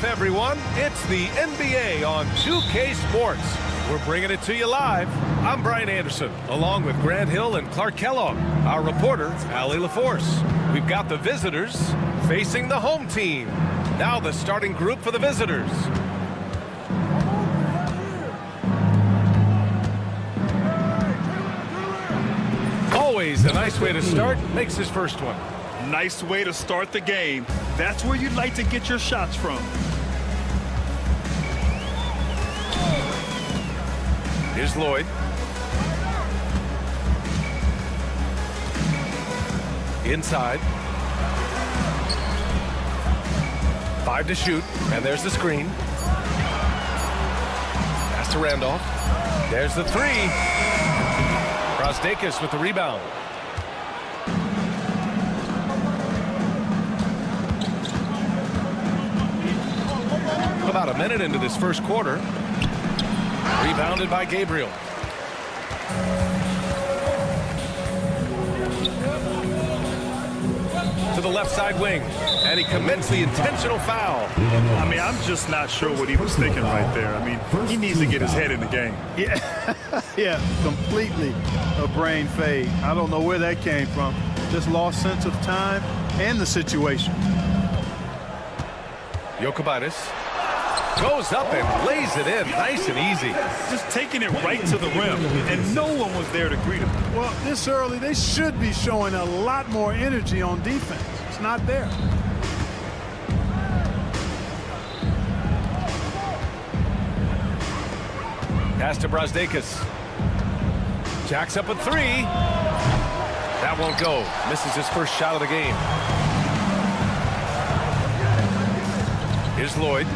kickoff, everyone. It's the NBA on 2K Sports. We're bringing it to you live. I'm Brian Anderson, along with Grant Hill and Clark Kellogg. Our reporter, Allie LaForce. We've got the visitors facing the home team. Now the starting group for the visitors. Always a nice way to start. Makes his first one. Nice way to start the game. That's where you'd like to get your shots from. Here's Lloyd. Inside. 5 to shoot, and there's the screen. Pass to Randolph. There's the 3. Brasdeikis with the rebound. About a minute into this first quarter. Rebounded by Gabriel. To the left side wing. And he commits the intentional foul. I mean, I'm just not sure what he was thinking right there. I mean, he needs to get his head in the game. Yeah, completely a brain fade. I don't know where that came from. Just lost sense of time and the situation. Jokubaitis goes up and lays it in nice and easy. Just taking it right to the rim, and no one was there to greet him. Well, this early, they should be showing a lot more energy on defense. It's not there. Pass to Brasdeikis. Jacks up a 3. That won't go. Misses his first shot of the game. Here's Lloyd.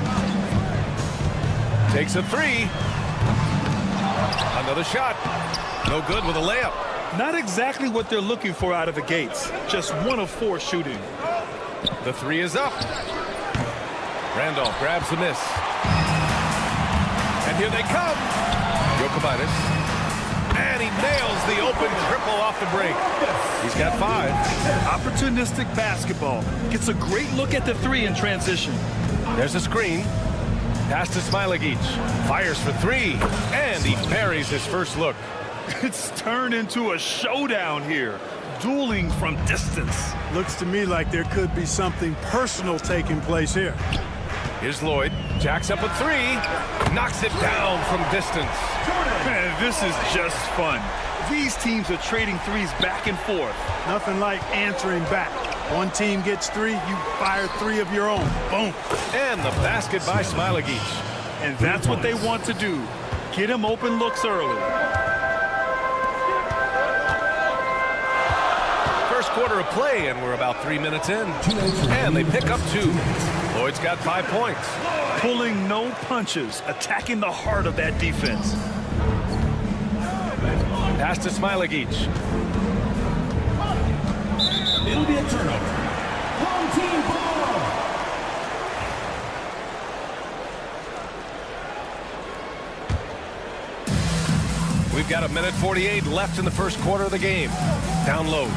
Takes a 3. Another shot. No good with a layup. Not exactly what they're looking for out of the gates. Just 1 of 4 shooting. The 3 is up. Randolph grabs the miss. And here they come. Jokubaitis. And he nails the open triple off the break. He's got 5. Opportunistic basketball. Gets a great look at the 3 in transition. There's a screen. Pass to Smailagic. Fires for 3. And he buries his first look. It's turned into a showdown here. Dueling from distance. Looks to me like there could be something personal taking place here. Here's Lloyd. Jacks up a 3. Knocks it down from distance. Man, this is just fun. These teams are trading threes back and forth. Nothing like answering back. One team gets 3, you fire 3 of your own. Boom. And the basket by Smailagic. And that's what they want to do. Get him open looks early. First quarter of play, and we're about 3 minutes in. And they pick up 2. Lloyd's got 5 points. Pulling no punches, attacking the heart of that defense. Pass to Smailagic. It'll be a turnover. Home team ball. We've got 1:48 left in the first quarter of the game. Down low.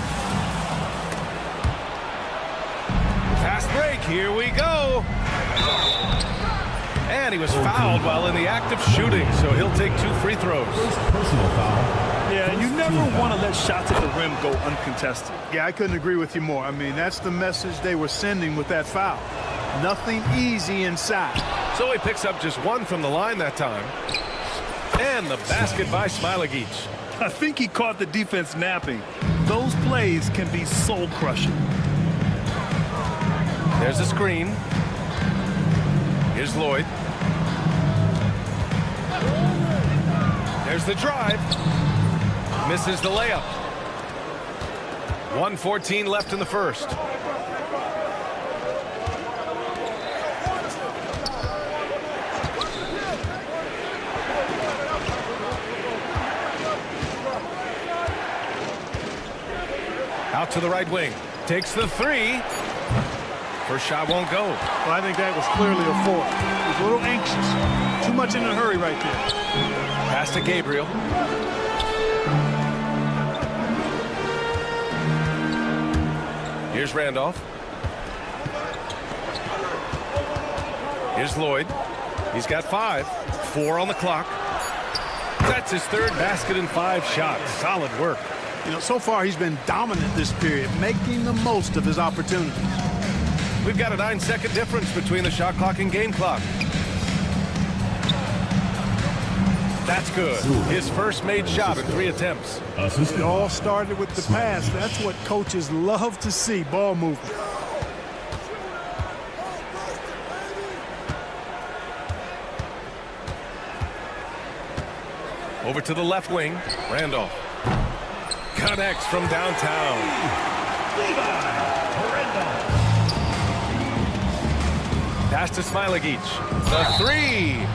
Fast break. Here we go. And he was fouled while in the act of shooting, so he'll take 2 free throws. Personal foul. Yeah, you never want to let shots at the rim go uncontested. Yeah, I couldn't agree with you more. I mean, that's the message they were sending with that foul. Nothing easy inside. So he picks up just 1 from the line that time. And the basket by Smailagic. I think he caught the defense napping. Those plays can be soul-crushing. There's a screen. Here's Lloyd. There's the drive. Misses the layup. 1:14 left in the first. Out to the right wing. Takes the 3. First shot won't go. Well, I think that was clearly a 4. He was a little anxious. Too much in a hurry right there. Pass to Gabriel. Here's Randolph. Here's Lloyd. He's got 5. 4 on the clock. That's his 3rd basket in 5 shots. Solid work. You know, so far he's been dominant this period, making the most of his opportunities. We've got a 9-second difference between the shot clock and game clock. That's good. His first made shot in 3 attempts. It all started with the pass. That's what coaches love to see, ball movement. Over to the left wing. Randolph. Connects from downtown. Pass to Smilagic. The 3.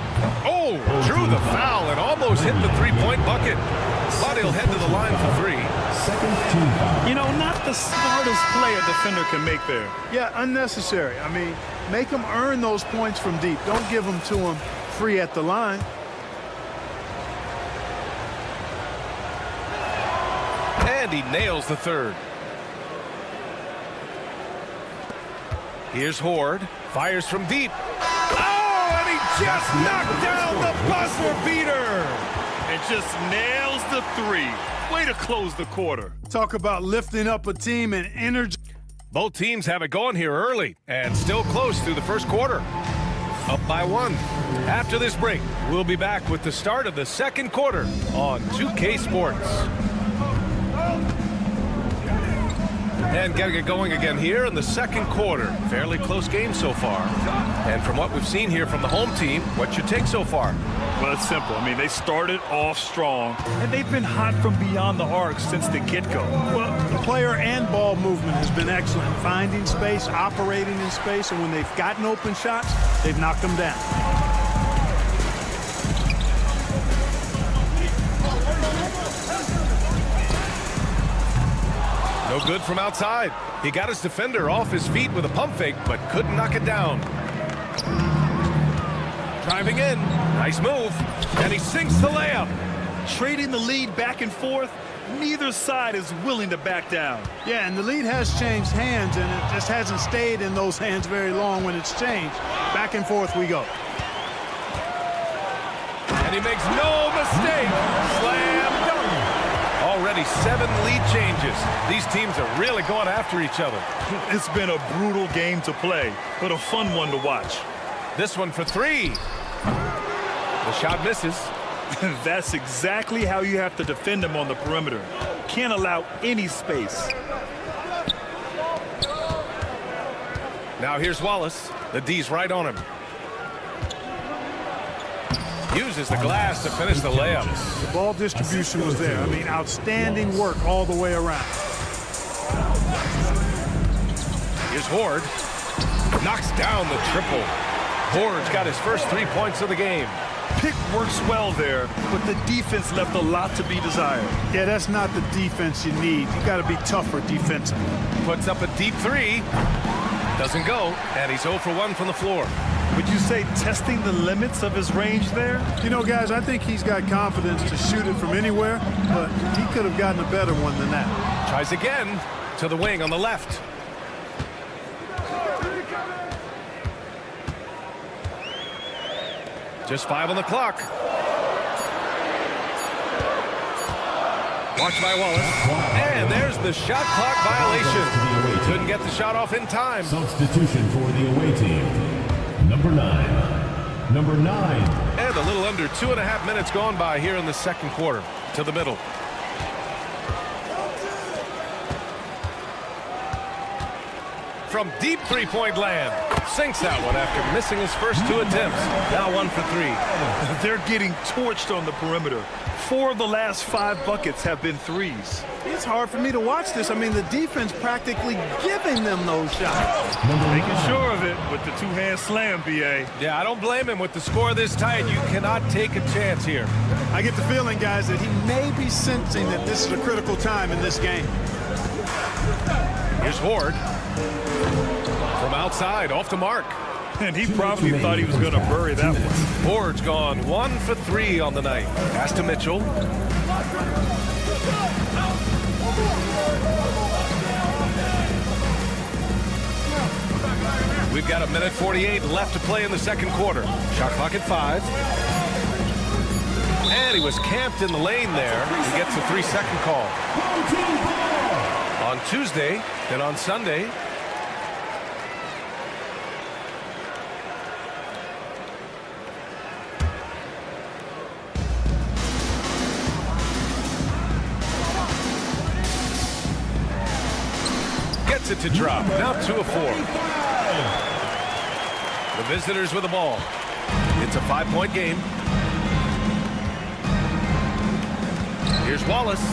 Oh, drew the foul and almost hit the 3-point bucket. But he'll head to the line for 3. You know, not the smartest play a defender can make there. Yeah, unnecessary. I mean, make him earn those points from deep. Don't give them to him free at the line. And he nails the 3rd. Here's Horde. Fires from deep. Oh, and he just knocked down the buzzer beater. And just nails the 3. Way to close the quarter. Talk about lifting up a team and energy. Both teams have it going here early and still close through the first quarter. Up by 1. After this break, we'll be back with the start of the second quarter on 2K Sports. And getting it going again here in the second quarter. Fairly close game so far. And from what we've seen here from the home team, what's your take so far? Well, it's simple. I mean, they started off strong, and they've been hot from beyond the arc since the get-go. Well, the player and ball movement has been excellent. Finding space, operating in space, and when they've gotten open shots, they've knocked them down. No good from outside. He got his defender off his feet with a pump fake, but couldn't knock it down. Driving in. Nice move. And he sinks the layup. Trading the lead back and forth, neither side is willing to back down. Yeah, and the lead has changed hands, and it just hasn't stayed in those hands very long when it's changed. Back and forth we go. And he makes no mistake. Slam dunk. Already 7 lead changes. These teams are really going after each other. It's been a brutal game to play, but a fun one to watch. This one for 3. The shot misses. That's exactly how you have to defend him on the perimeter. Can't allow any space. Now here's Wallace. The D's right on him. Uses the glass to finish the layup. The ball distribution was there. I mean, outstanding work all the way around. Here's Horde. Knocks down the triple. Horde's got his first 3 points of the game. Pick works well there, but the defense left a lot to be desired. Yeah, that's not the defense you need. You got to be tougher defensively. Puts up a deep 3. Doesn't go, and he's 0 for 1 from the floor. Would you say testing the limits of his range there? You know, guys, I think he's got confidence to shoot it from anywhere, but he could have gotten a better one than that. Tries again to the wing on the left. Just 5 on the clock. Watched by Wallace. And there's the shot clock violation. Couldn't get the shot off in time. Substitution for the away team. Number 9. Number 9. And a little under 2.5 minutes gone by here in the second quarter. To the middle. From deep 3-point land. Sinks that one after missing his first 2 attempts. Now 1 for 3. They're getting torched on the perimeter. 4 of the last 5 buckets have been threes. It's hard for me to watch this. I mean, the defense practically giving them those shots. Making sure of it with the 2-hand slam, B.A. Yeah, I don't blame him. With the score this tight, you cannot take a chance here. I get the feeling, guys, that he may be sensing that this is a critical time in this game. Here's Horde. From outside, off to Mark. And he probably thought he was going to bury that one. Horde's gone 1 for 3 on the night. Pass to Mitchell. We've got 1:48 left to play in the second quarter. Shot clock at 5. And he was camped in the lane there. He gets a 3-second call. On Tuesday and on Sunday. Gets it to drop. Now 2 of 4. The visitors with the ball. It's a 5-point game. Here's Wallace.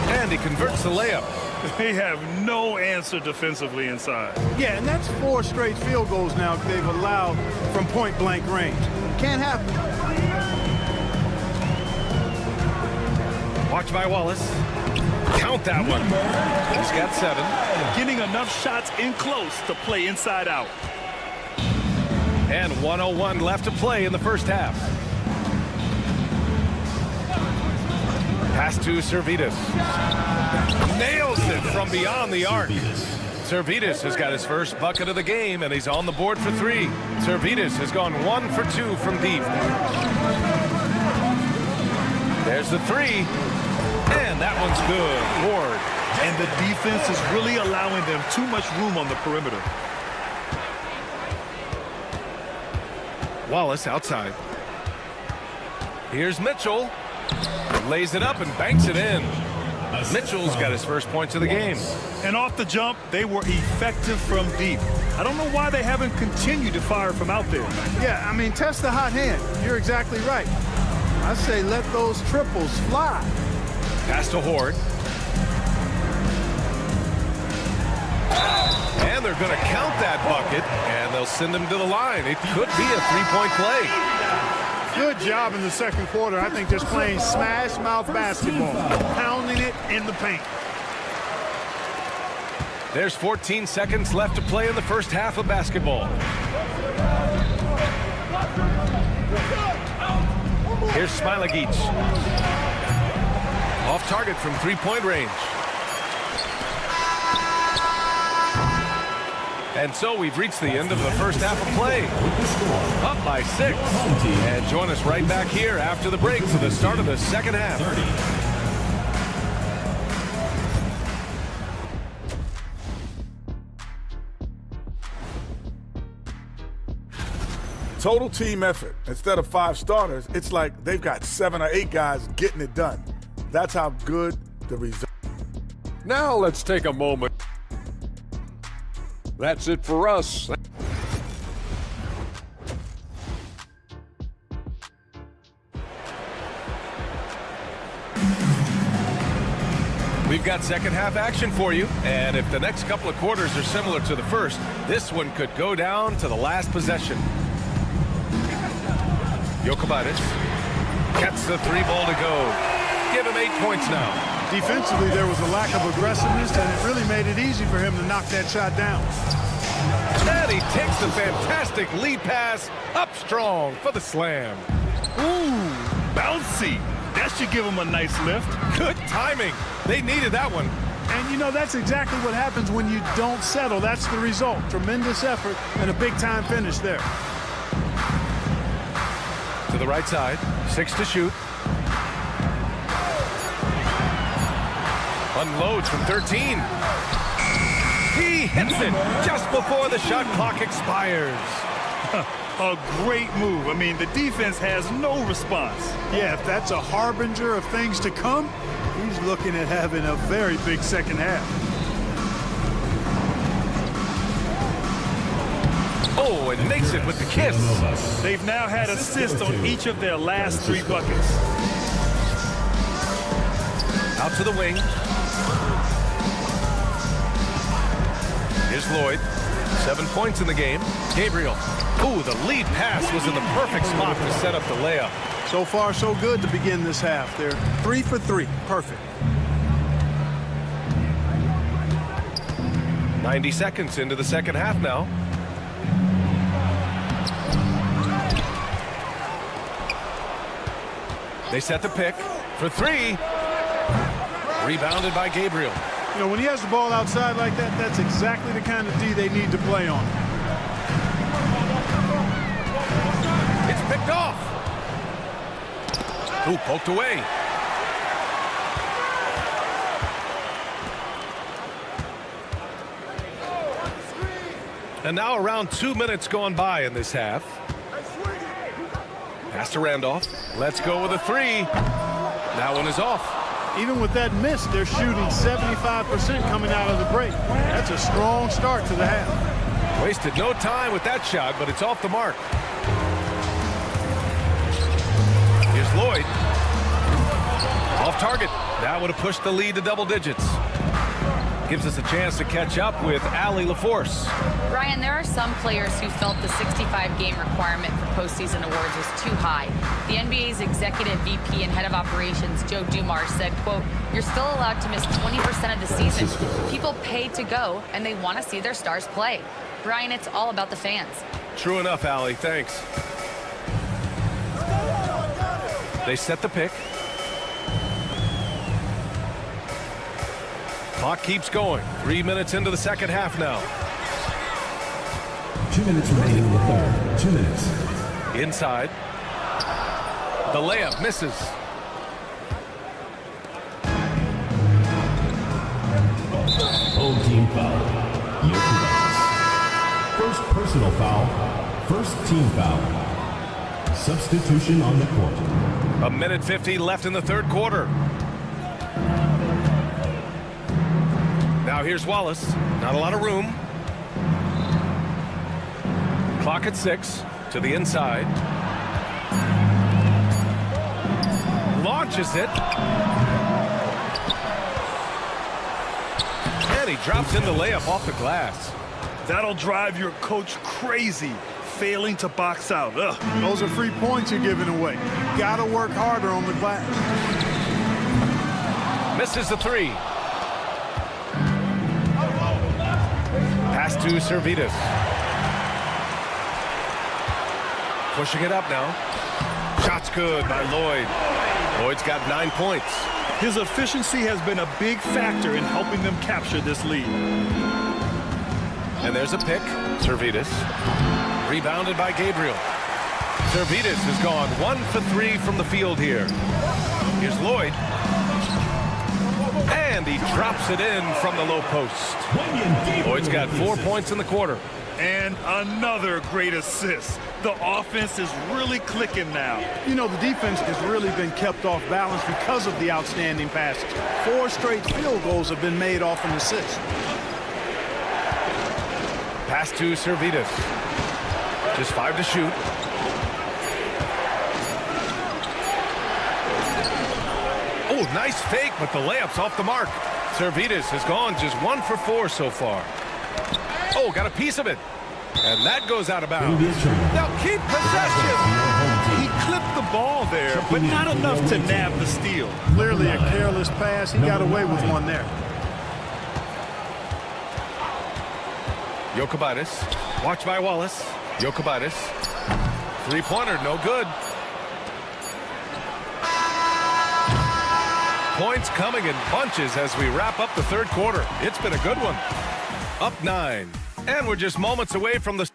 And he converts the layup. They have no answer defensively inside. Yeah, and that's 4 straight field goals now they've allowed from point-blank range. Can't happen. Watch by Wallace. Count that one. He's got 7. Getting enough shots in close to play inside out. And 1:01 left to play in the first half. Pass to Servetus. Nails it from beyond the arc. Servetus has got his first bucket of the game, and he's on the board for 3. Servetus has gone 1 for 2 from deep. There's the 3. And that one's good. Ward. And the defense is really allowing them too much room on the perimeter. Wallace outside. Here's Mitchell. Lays it up and banks it in. Mitchell's got his first points of the game. And off the jump, they were effective from deep. I don't know why they haven't continued to fire from out there. Yeah, I mean, test the hot hand. You're exactly right. I say let those triples fly. Pass to Horde. And they're going to count that bucket, and they'll send him to the line. It could be a 3-point play. Good job in the second quarter. I think just playing smash mouth basketball, pounding it in the paint. There's 14 seconds left to play in the first half of basketball. Here's Smilagic. Off target from 3-point range. And so we've reached the end of the first half of play. Up by 6. And join us right back here after the break for the start of the second half. Total team effort. Instead of 5 starters, it's like they've got 7 or 8 guys getting it done. That's how good the result. Now let's take a moment. That's it for us. We've got second half action for you, and if the next couple of quarters are similar to the first, this one could go down to the last possession. Jokic gets the 3 ball to go. Give him 8 points now. Defensively, there was a lack of aggressiveness, and it really made it easy for him to knock that shot down. And he takes the fantastic lead pass up strong for the slam. Ooh, bouncy. That should give him a nice lift. Good timing. They needed that one. And, you know, that's exactly what happens when you don't settle. That's the result. Tremendous effort and a big-time finish there. To the right side. 6 to shoot. Unloads from 13. He hits it just before the shot clock expires. A great move. I mean, the defense has no response. Yeah, if that's a harbinger of things to come, he's looking at having a very big second half. Oh, and makes it with the kiss. They've now had assists on each of their last 3 buckets. Out to the wing. Here's Lloyd. 7 points in the game. Gabriel. Ooh, the lead pass was in the perfect spot to set up the layup. So far, so good to begin this half. They're 3 for 3. Perfect. 90 seconds into the second half now. They set the pick for 3. Rebounded by Gabriel. You know, when he has the ball outside like that, that's exactly the kind of D they need to play on. knocked off. Ooh, poked away. And now around 2 minutes gone by in this half. Pass to Randolph. Let's go with a three. That one is off. Even with that miss, they're shooting 75% coming out of the break. That's a strong start to the half. Wasted no time with that shot, but it's off the mark. Here's Lloyd. Off target. That would have pushed the lead to double digits. Gives us a chance to catch up with Allie LaForce. Brian, there are some players who felt the 65-game requirement for postseason awards was too high. The NBA's executive VP and head of operations, Joe Dumars, said, quote, "You're still allowed to miss 20% of the season. People pay to go, and they want to see their stars play." Brian, it's all about the fans. True enough, Allie. Thanks. They set the pick. Clock keeps going. 3 minutes into the second half now. 2 minutes remaining in the third. 2 minutes. Inside. The layup misses. Home team foul. Euroleague. First personal foul. First team foul. Substitution on the court. 1:50 left in the third quarter. Now here's Wallace. Not a lot of room. Clock at 6. To the inside. Launches it. And he drops in the layup off the glass. That'll drive your coach crazy, failing to box out. Ugh. Those are free points you're giving away. Got to work harder on the glass. Misses the three. Pass to Servetus. Pushing it up now. Shot's good by Lloyd. Lloyd's got 9 points. His efficiency has been a big factor in helping them capture this lead. And there's a pick. Servetus. Rebounded by Gabriel. Servetus has gone 1 for 3 from the field here. Here's Lloyd. And he drops it in from the low post. Lloyd's got 4 points in the quarter. And another great assist. The offense is really clicking now. You know, the defense has really been kept off balance because of the outstanding passes. 4 straight field goals have been made off an assist. Pass to Servetus. Just 5 to shoot. Oh, nice fake, but the layup's off the mark. Servetus has gone just 1 for 4 so far. Oh, got a piece of it. And that goes out of bounds. Now keep possession. He clipped the ball there, but not enough to nab the steal. Clearly a careless pass. He got away with one there. Jokibatis. Watched by Wallace. Jokibatis. Three-pointer, no good. Points coming in bunches as we wrap up the third quarter. It's been a good one. Up 9. And we're just moments away from the...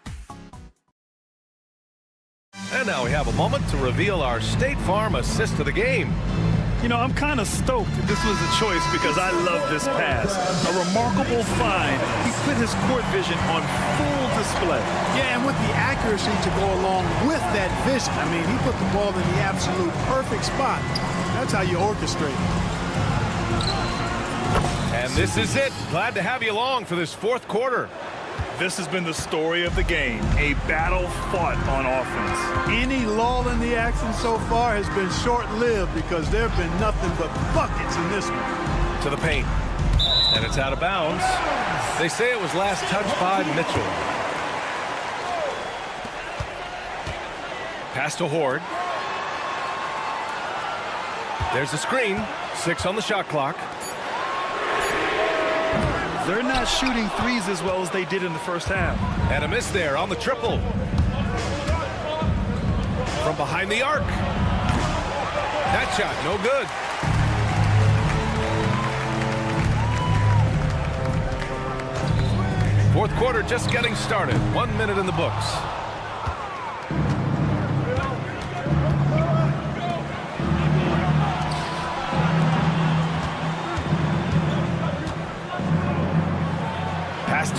And now we have a moment to reveal our State Farm assist of the game. You know, I'm kind of stoked that this was a choice because I love this pass. A remarkable find. He put his court vision on full display. Yeah, and with the accuracy to go along with that vision. I mean, he put the ball in the absolute perfect spot. That's how you orchestrate. And this is it. Glad to have you along for this fourth quarter. This has been the story of the game, a battle fought on offense. Any lull in the action so far has been short-lived because there have been nothing but buckets in this one. To the paint. And it's out of bounds. They say it was last touched by Mitchell. Pass to Horde. There's the screen. 6 on the shot clock. They're not shooting threes as well as they did in the first half. And a miss there on the triple. From behind the arc. That shot, no good. Fourth quarter just getting started. 1 minute in the books.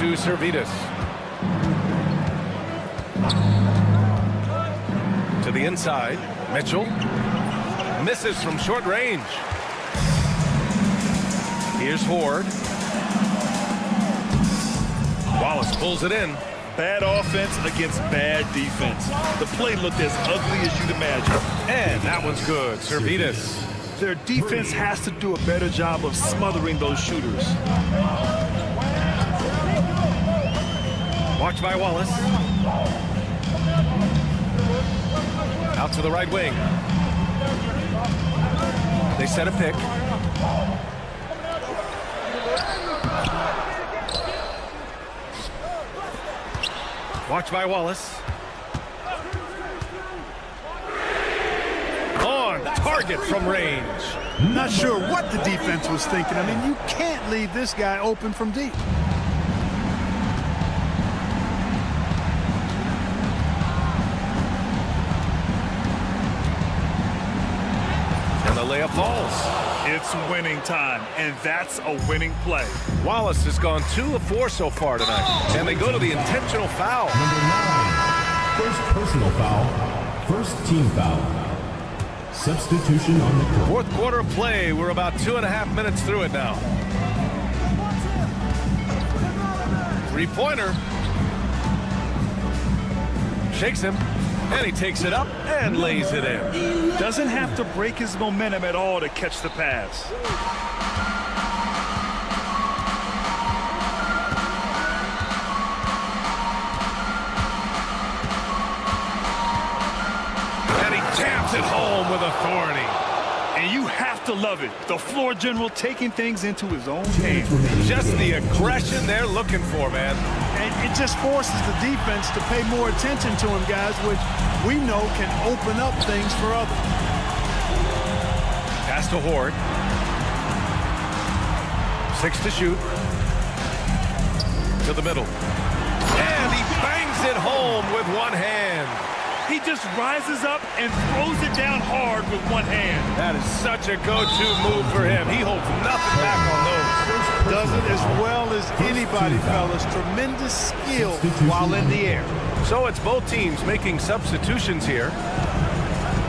to Servetus. To the inside. Mitchell. Misses from short range. Here's Horde. Wallace pulls it in. Bad offense against bad defense. The play looked as ugly as you'd imagine. And that one's good. Servetus. Their defense has to do a better job of smothering those shooters. Watch by Wallace. Out to the right wing. They set a pick. Watch by Wallace. On target from range. Not sure what the defense was thinking. I mean, you can't leave this guy open from deep. And the layup falls. It's winning time, and that's a winning play. Wallace has gone 2 of 4 so far tonight. And they go to the intentional foul. Number 9. First personal foul. First team foul. Substitution on the court. Fourth quarter of play. We're about 2.5 minutes through it now. Three-pointer. Shakes him. And he takes it up and lays it in. Doesn't have to break his momentum at all to catch the pass. And he jams it home with authority. And you have to love it. The floor general taking things into his own hands. Just the aggression they're looking for, man. And it just forces the defense to pay more attention to him, guys, which we know can open up things for others. Pass to Horde. 6 to shoot. To the middle. And he bangs it home with one hand. He just rises up and throws it down hard with one hand. That is such a go-to move for him. He holds nothing back on those. Does it as well as anybody, fellas. Tremendous skill while in the air. So it's both teams making substitutions here.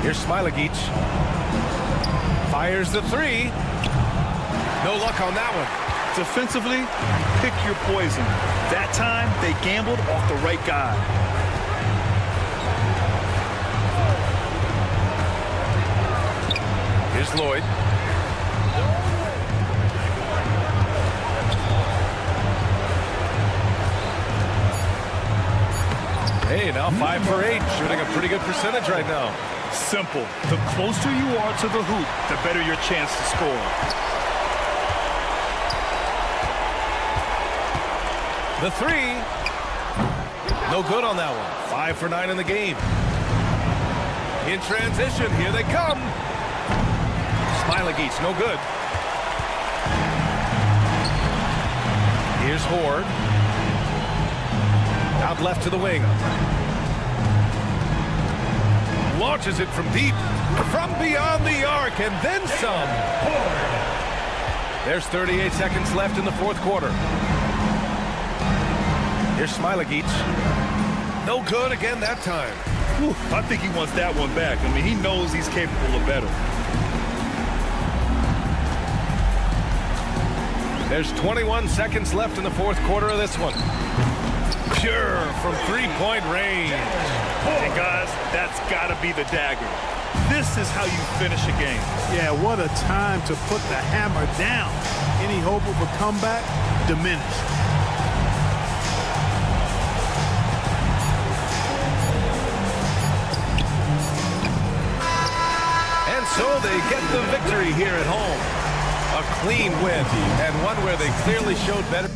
Here's Smilagic. Fires the 3. No luck on that one. Defensively, pick your poison. That time, they gambled off the right guy. Here's Lloyd. Hey, now 5 for 8, shooting a pretty good percentage right now. Simple. The closer you are to the hoop, the better your chance to score. The 3. No good on that one. 5 for 9 in the game. In transition, here they come. Smilagic, no good. Here's Horde. Out left to the wing. Launches it from deep, from beyond the arc, and then some. There's 38 seconds left in the fourth quarter. Here's Smilagic. No good again that time. Whew, I think he wants that one back. I mean, he knows he's capable of better. There's 21 seconds left in the fourth quarter of this one. Pure from three-point range. And guys, that's got to be the dagger. This is how you finish a game. Yeah, what a time to put the hammer down. Any hope of a comeback diminished. And so they get the victory here at home. A clean win, and one where they clearly showed better.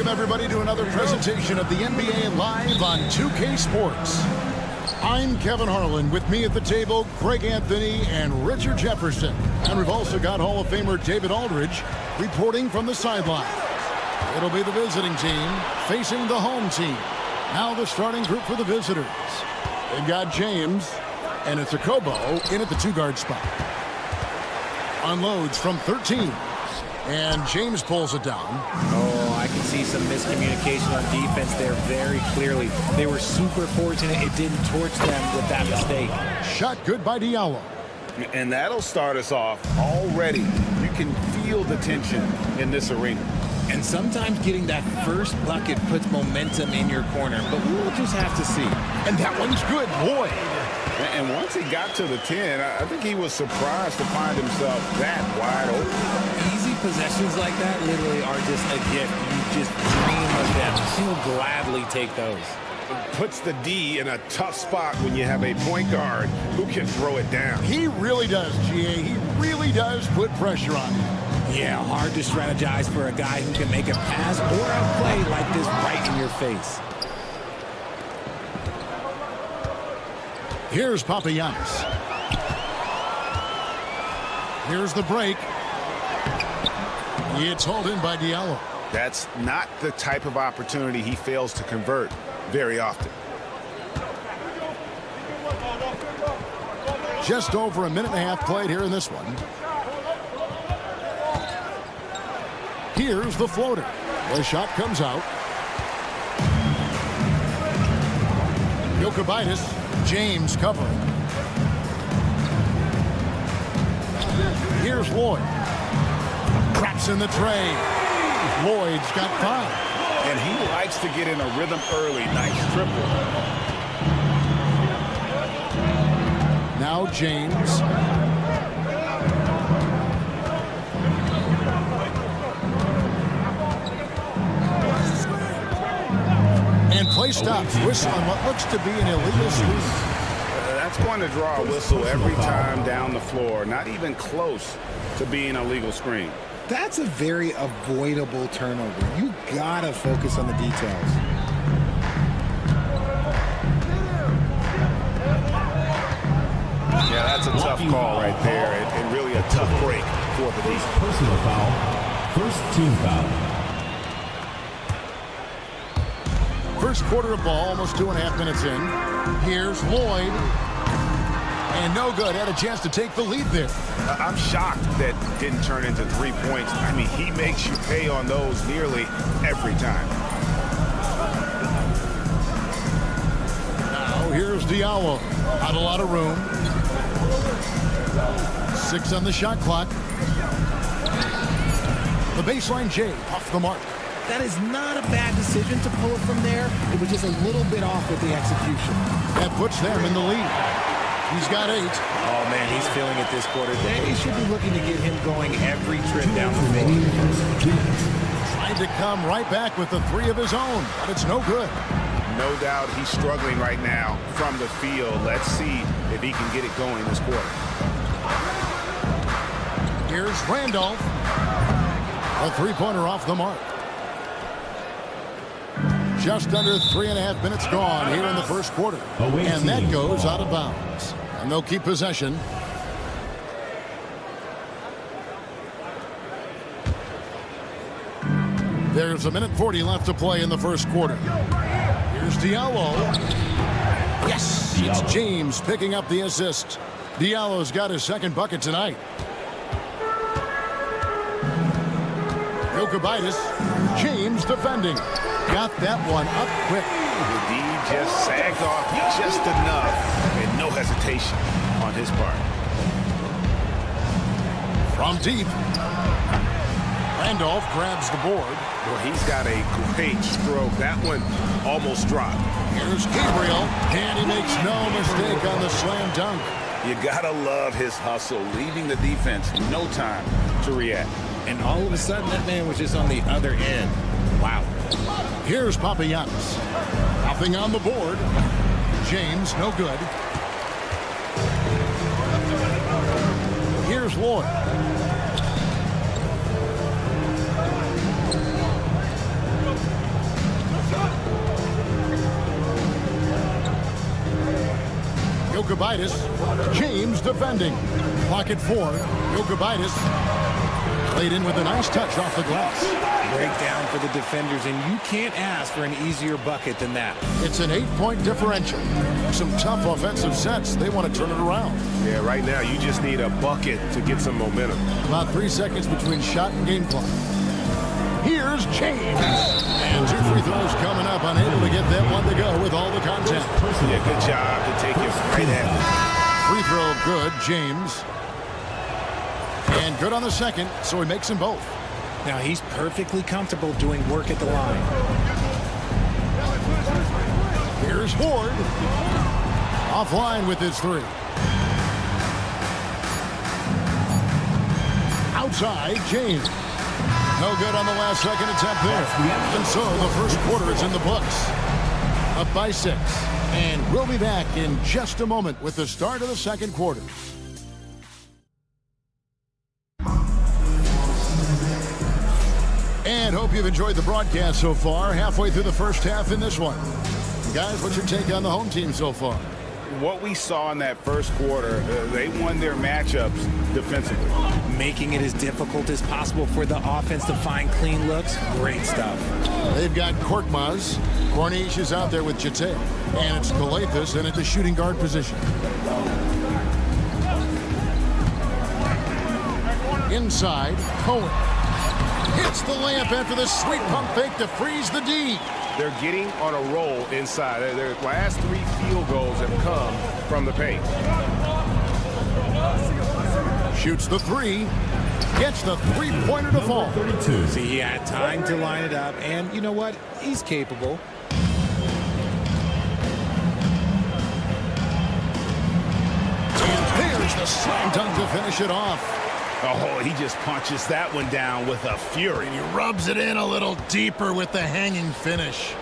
Welcome everybody to another presentation of the NBA Live on 2K Sports. I'm Kevin Harlan. With me at the table, Greg Anthony and Richard Jefferson. And we've also got Hall of Famer David Aldridge reporting from the sideline. It'll be the visiting team facing the home team. Now the starting group for the visitors. They've got James, and it's a Kobo in at the two-guard spot. Unloads from 13. And James pulls it down. Oh, I can see some miscommunication on defense there very clearly. They were super fortunate it didn't torch them with that mistake. Shot good by Diallo. And that'll start us off already. You can feel the tension in this arena. And sometimes getting that first bucket puts momentum in your corner, but we'll just have to see. And that one's good, Lloyd. And once he got to the 10, I think he was surprised to find himself that wide open. Easy possessions like that literally are just a gift. You just dream of them. He'll gladly take those. Puts the D in a tough spot when you have a point guard who can throw it down. He really does, GA. He really does put pressure on him. Yeah, hard to strategize for a guy who can make a pass or a play like this right in your face. Here's Papagiannis. Here's the break. It's hauled in by Diallo. That's not the type of opportunity he fails to convert very often. Just over a minute and a half played here in this one. Here's the floater. The shot comes out. Jokic, James covering. Here's Lloyd. Craps in the tray. Lloyd's got 5. And he likes to get in a rhythm early. Nice triple. Now James. replay stops, whistling what looks to be an illegal sweep. That's going to draw a whistle every time down the floor. Not even close to being a legal screen. That's a very avoidable turnover. You gotta focus on the details. Yeah, that's a tough call right there, and really a tough break for the defense. Personal foul. First team foul. First quarter of ball, almost 2.5 minutes in. Here's Lloyd. And no good. Had a chance to take the lead there. I'm shocked that didn't turn into 3 points. I mean, he makes you pay on those nearly every time. Now here's Diallo. Not a lot of room. 6 on the shot clock. The baseline J off the mark. That is not a bad decision to pull it from there. It was just a little bit off with the execution. That puts them in the lead. He's got 8. Oh, man, he's feeling it this quarter. They should be looking to get him going every trip down the field. Trying to come right back with the 3 of his own, but it's no good. No doubt he's struggling right now from the field. Let's see if he can get it going this quarter. Here's Randolph. A 3-pointer off the mark. Just under 3.5 minutes gone here in the first quarter. And that goes out of bounds. And they'll keep possession. There's 1:40 left to play in the first quarter. Here's Diallo. Yes, it's James picking up the assist. Diallo's got his second bucket tonight. Jokibitis. James defending. Got that one up quick. The D just sagged off just enough, and no hesitation on his part. From deep. Randolph grabs the board. Well, he's got a great stroke. That one almost dropped. Here's Gabriel, and he makes no mistake on the slam dunk. You gotta love his hustle, leaving the defense no time to react. And all of a sudden, that man was just on the other end. Wow. Here's Papagiannis. Nothing on the board. James, no good. Here's Lloyd. Jokibitis. James defending. Clock at 4. Jokibitis played in with a nice touch off the glass. Breakdown for the defenders, and you can't ask for an easier bucket than that. It's an 8-point differential. Some tough offensive sets. They want to turn it around. Yeah, right now you just need a bucket to get some momentum. About 3 seconds between shot and game clock. Here's James. And 2 free throws coming up. Unable to get that one to go with all the contact. Yeah, good job to take it right at it. Free throw good, James. And good on the second, so he makes them both. Now he's perfectly comfortable doing work at the line. Here's Ford. Offline with his 3. Outside, James. No good on the last second attempt there. And so the first quarter is in the books. Up by 6. And we'll be back in just a moment with the start of the second quarter. And hope you've enjoyed the broadcast so far. Halfway through the first half in this one. Guys, what's your take on the home team so far? What we saw in that first quarter, they won their matchups defensively. Making it as difficult as possible for the offense to find clean looks. Great stuff. They've got Korkmaz. Corniche is out there with Jate. And it's Galathis in at the shooting guard position. Inside, Cohen. Hits the layup after the sweet pump fake to freeze the D. They're getting on a roll inside. Their last 3 field goals have come from the paint. Shoots the 3. Gets the 3-pointer to fall. See, he had time to line it up, and you know what? He's capable. And there's the slam dunk to finish it off. Oh, he just punches that one down with a fury. He rubs it in a little deeper with the hanging finish.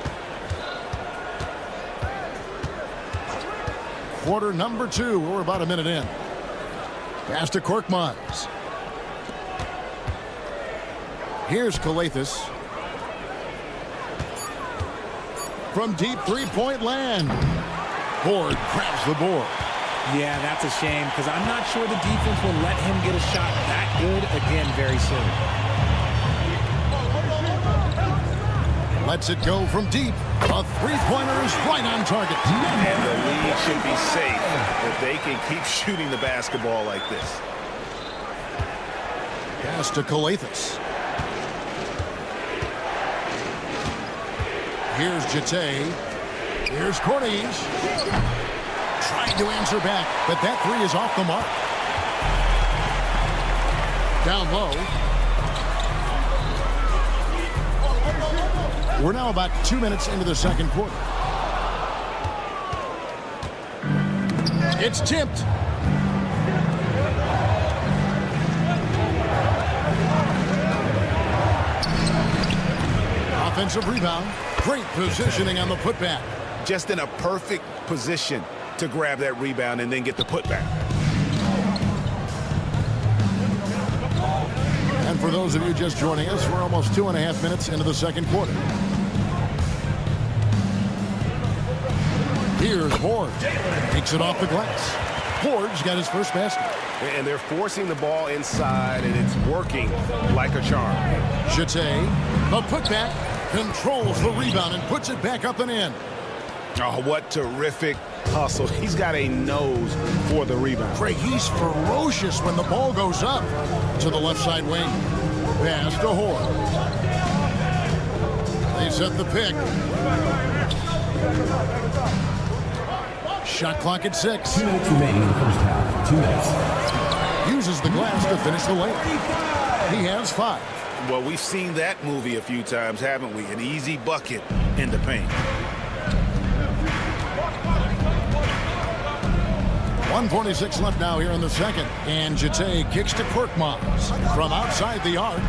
quarter number 2. We're about a minute in. Pass to Korkmaz. Here's Kaunas. From deep three-point land. Ford grabs the board. Yeah, that's a shame because I'm not sure the defense will let him get a shot that good again very soon. Lets it go from deep. A three-pointer is right on target. And the league should be safe if they can keep shooting the basketball like this. Pass to Kaunas. Here's Jete. Here's Corniche. Trying to answer back, but that three is off the mark. Down low. We're now about 2 minutes into the second quarter. It's tipped. Offensive rebound. Great positioning on the putback. Just in a perfect position to grab that rebound and then get the putback. And for those of you just joining us, we're almost 2.5 minutes into the second quarter. Here's Ford. Takes it off the glass. Ford's got his first basket. And they're forcing the ball inside, and it's working like a charm. Jete, the putback, controls the rebound and puts it back up and in. Oh, what terrific hustle. He's got a nose for the rebound. Craig, he's ferocious when the ball goes up to the left side wing. Pass to Ford. They set the pick. Shot clock at 6. 2 minutes remaining in the first half. 2 minutes. Uses the glass to finish the layup. He has 5. Well, we've seen that movie a few times, haven't we? An easy bucket in the paint. 1:46 left now here in the second. And Jete kicks to Korkmaz from outside the arc.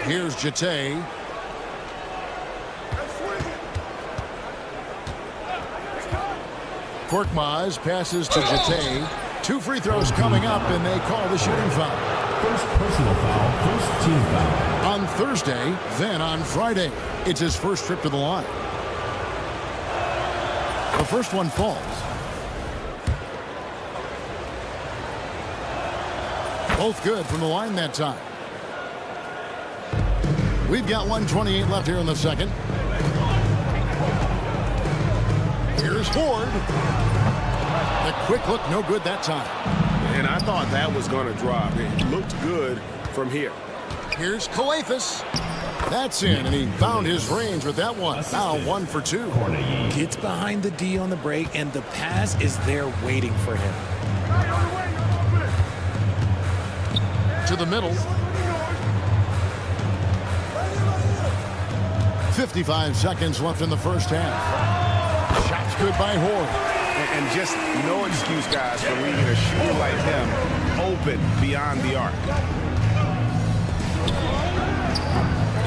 Here's Jete. Korkmaz passes to Jete. 2 free throws coming up, and they call the shooting foul. First personal foul, first team foul. On Thursday, then on Friday. It's his first trip to the line. The first one falls. Both good from the line that time. We've got 1:28 left here in the second. Here's Ford. The quick look, no good that time. And I thought that was going to drop. It looked good from here. Here's Kaunas. That's in, and he found his range with that one. Now 1 for 2. Gets behind the D on the break, and the pass is there waiting for him. To the middle. 55 seconds left in the first half. Shots good by Ford. And just no excuse, guys, for leaving a shooter like him open beyond the arc.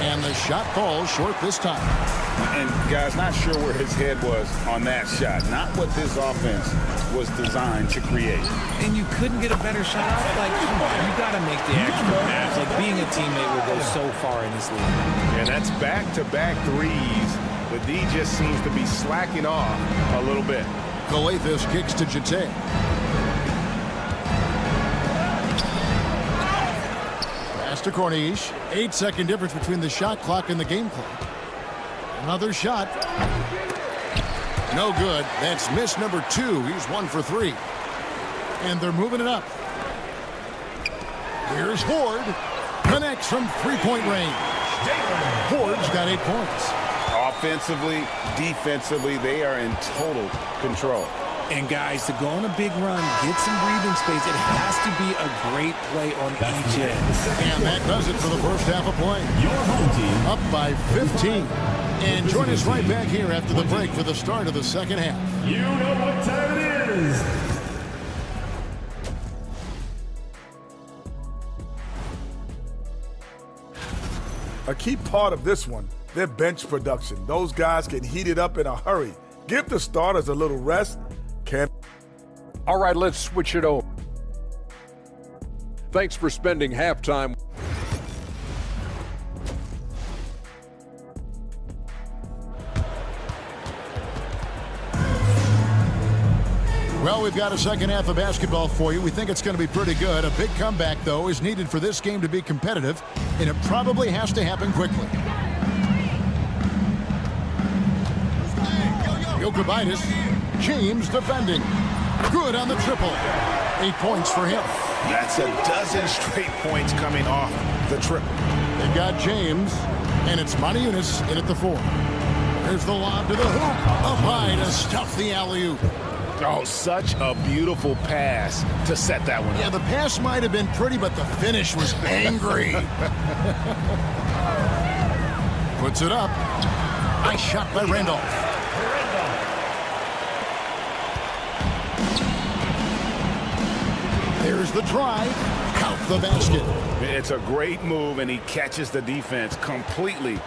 And the shot falls short this time. And, guys, not sure where his head was on that shot. Not what this offense was designed to create. And you couldn't get a better shot off? Like, come on, you got to make the extra pass. Like, being a teammate will go so far in this league. And that's back-to-back threes. The D just seems to be slacking off a little bit. Kaunas kicks to Jete. Pass to Corniche. 8-second difference between the shot clock and the game clock. Another shot. No good. That's miss number 2. He's 1 for 3. And they're moving it up. Here's Ford. Connects from three-point range. Ford's got 8 points. Offensively, defensively, they are in total control. And guys, to go on a big run, get some breathing space, it has to be a great play on each end. And that does it for the first half of play. Your home team Up by 15. And join us right back here after the break for the start of the second half. You know what time it is. A key part of this one their bench production. Those guys can heat it up in a hurry. Give the starters a little rest. All right, let's switch it over. Thanks for spending halftime. Well, we've got a second half of basketball for you. We think it's going to be pretty good. A big comeback, though, is needed for this game to be competitive, and it probably has to happen quickly. Jokic, James defending. Good on the triple. 8 points for him. That's a dozen straight points coming off the triple. They've got James, and it's Yunus in at the 4. There's the lob to the hoop. Up high to stuff the alley-oop. Oh, such a beautiful pass to set that one up. Yeah, the pass might have been pretty, but the finish was angry. Puts it up. Nice shot by Randolph. There's the drive. Count the basket. It's a great move, and he catches the defense completely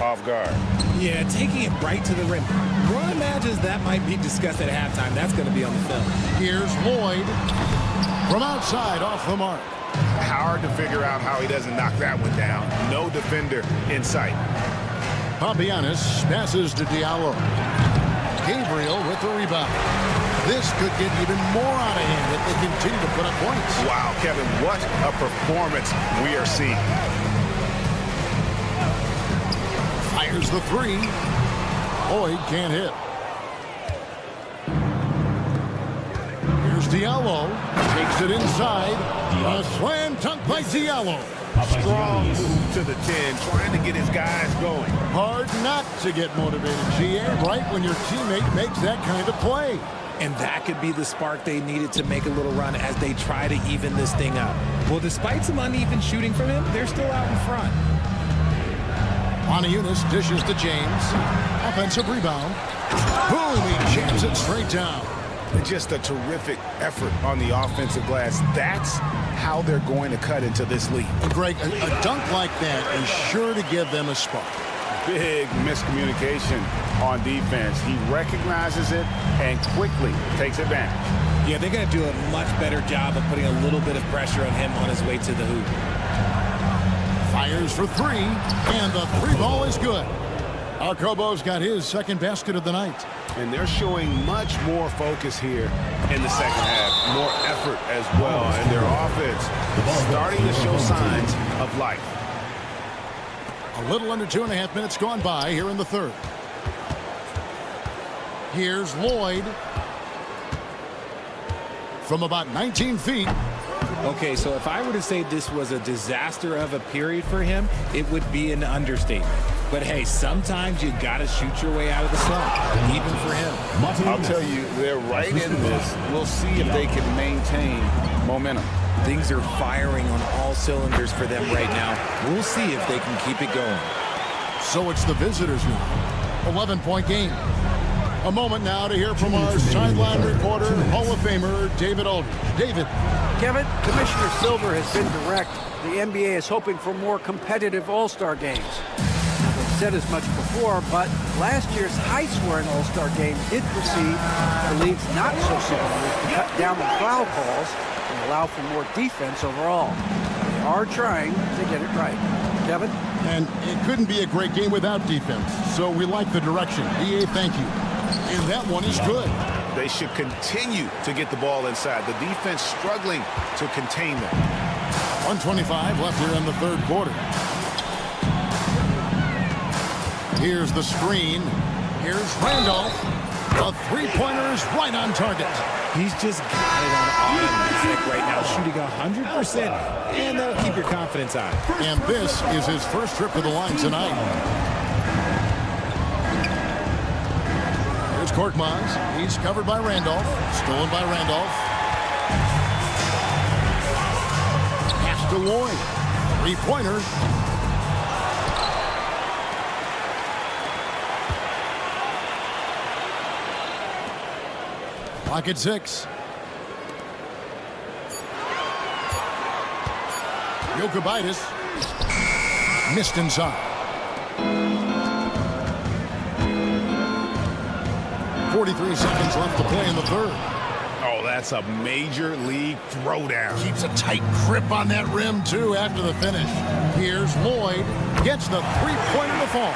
off guard. Yeah, taking it right to the rim. Ron imagines that might be discussed at halftime. That's going to be on the film. Here's Lloyd from outside off the mark. Hard to figure out how he doesn't knock that one down. No defender in sight. Papianis passes to Diallo. Gabriel with the rebound. This could get even more out of hand if they continue to put up points. Wow, Kevin, what a performance we are seeing. Fires the 3. Lloyd can't hit. Here's Diallo. Takes it inside. A slam dunk by Diallo. Strong move to the 10, trying to get his guys going. Hard not to get motivated, GA, right when your teammate makes that kind of play. And that could be the spark they needed to make a little run as they try to even this thing up. Well, despite some uneven shooting from him, they're still out in front. Yunus dishes to James. Offensive rebound. Boom, he jams it straight down. Just a terrific effort on the offensive glass. That's how they're going to cut into this lead. And Greg, a dunk like that is sure to give them a spark. Big miscommunication on defense. He recognizes it and quickly takes advantage. Yeah, they're going to do a much better job of putting a little bit of pressure on him on his way to the hoop. Fires for 3, and the 3 ball is good. Arcobo's got his second basket of the night. And they're showing much more focus here in the second half. More effort as well. And their offense starting to show signs of life. A little under 2.5 minutes gone by here in the third. Here's Lloyd. From about 19 feet. Okay, so if I were to say this was a disaster of a period for him, it would be an understatement. But hey, sometimes you got to shoot your way out of the slump, even for him. I'll tell you, they're right in this. We'll see if they can maintain momentum. Things are firing on all cylinders for them right now. We'll see if they can keep it going. So it's the visitors now. 11-point game. A moment now to hear from our sideline reporter, Hall of Famer, David Aldridge. David. Kevin, Commissioner Silver has been direct. The NBA is hoping for more competitive All-Star games. They've said as much before, but last year's high-scoring All-Star game did proceed the league's not-so-simple move to cut down on foul calls and allow for more defense overall. They are trying to get it right. Kevin? And it couldn't be a great game without defense, so we like the direction. DA, thank you. And that one is good. They should continue to get the ball inside. The defense struggling to contain them. 1:25 left here in the third quarter. Here's the screen. Here's Randolph. The three-pointer is right on target. He's just got it on automatic right now, shooting 100%, and that'll keep your confidence high. And this is his first trip to the line tonight. Here's Korkmaz. He's covered by Randolph. Stolen by Randolph. Pass to Lloyd. Three-pointer. Clock at 6. Jokic missed inside. 43 seconds left to play in the third. Oh, that's a major league throwdown. Keeps a tight grip on that rim, too, after the finish. Here's Lloyd. Gets the three-pointer to fall.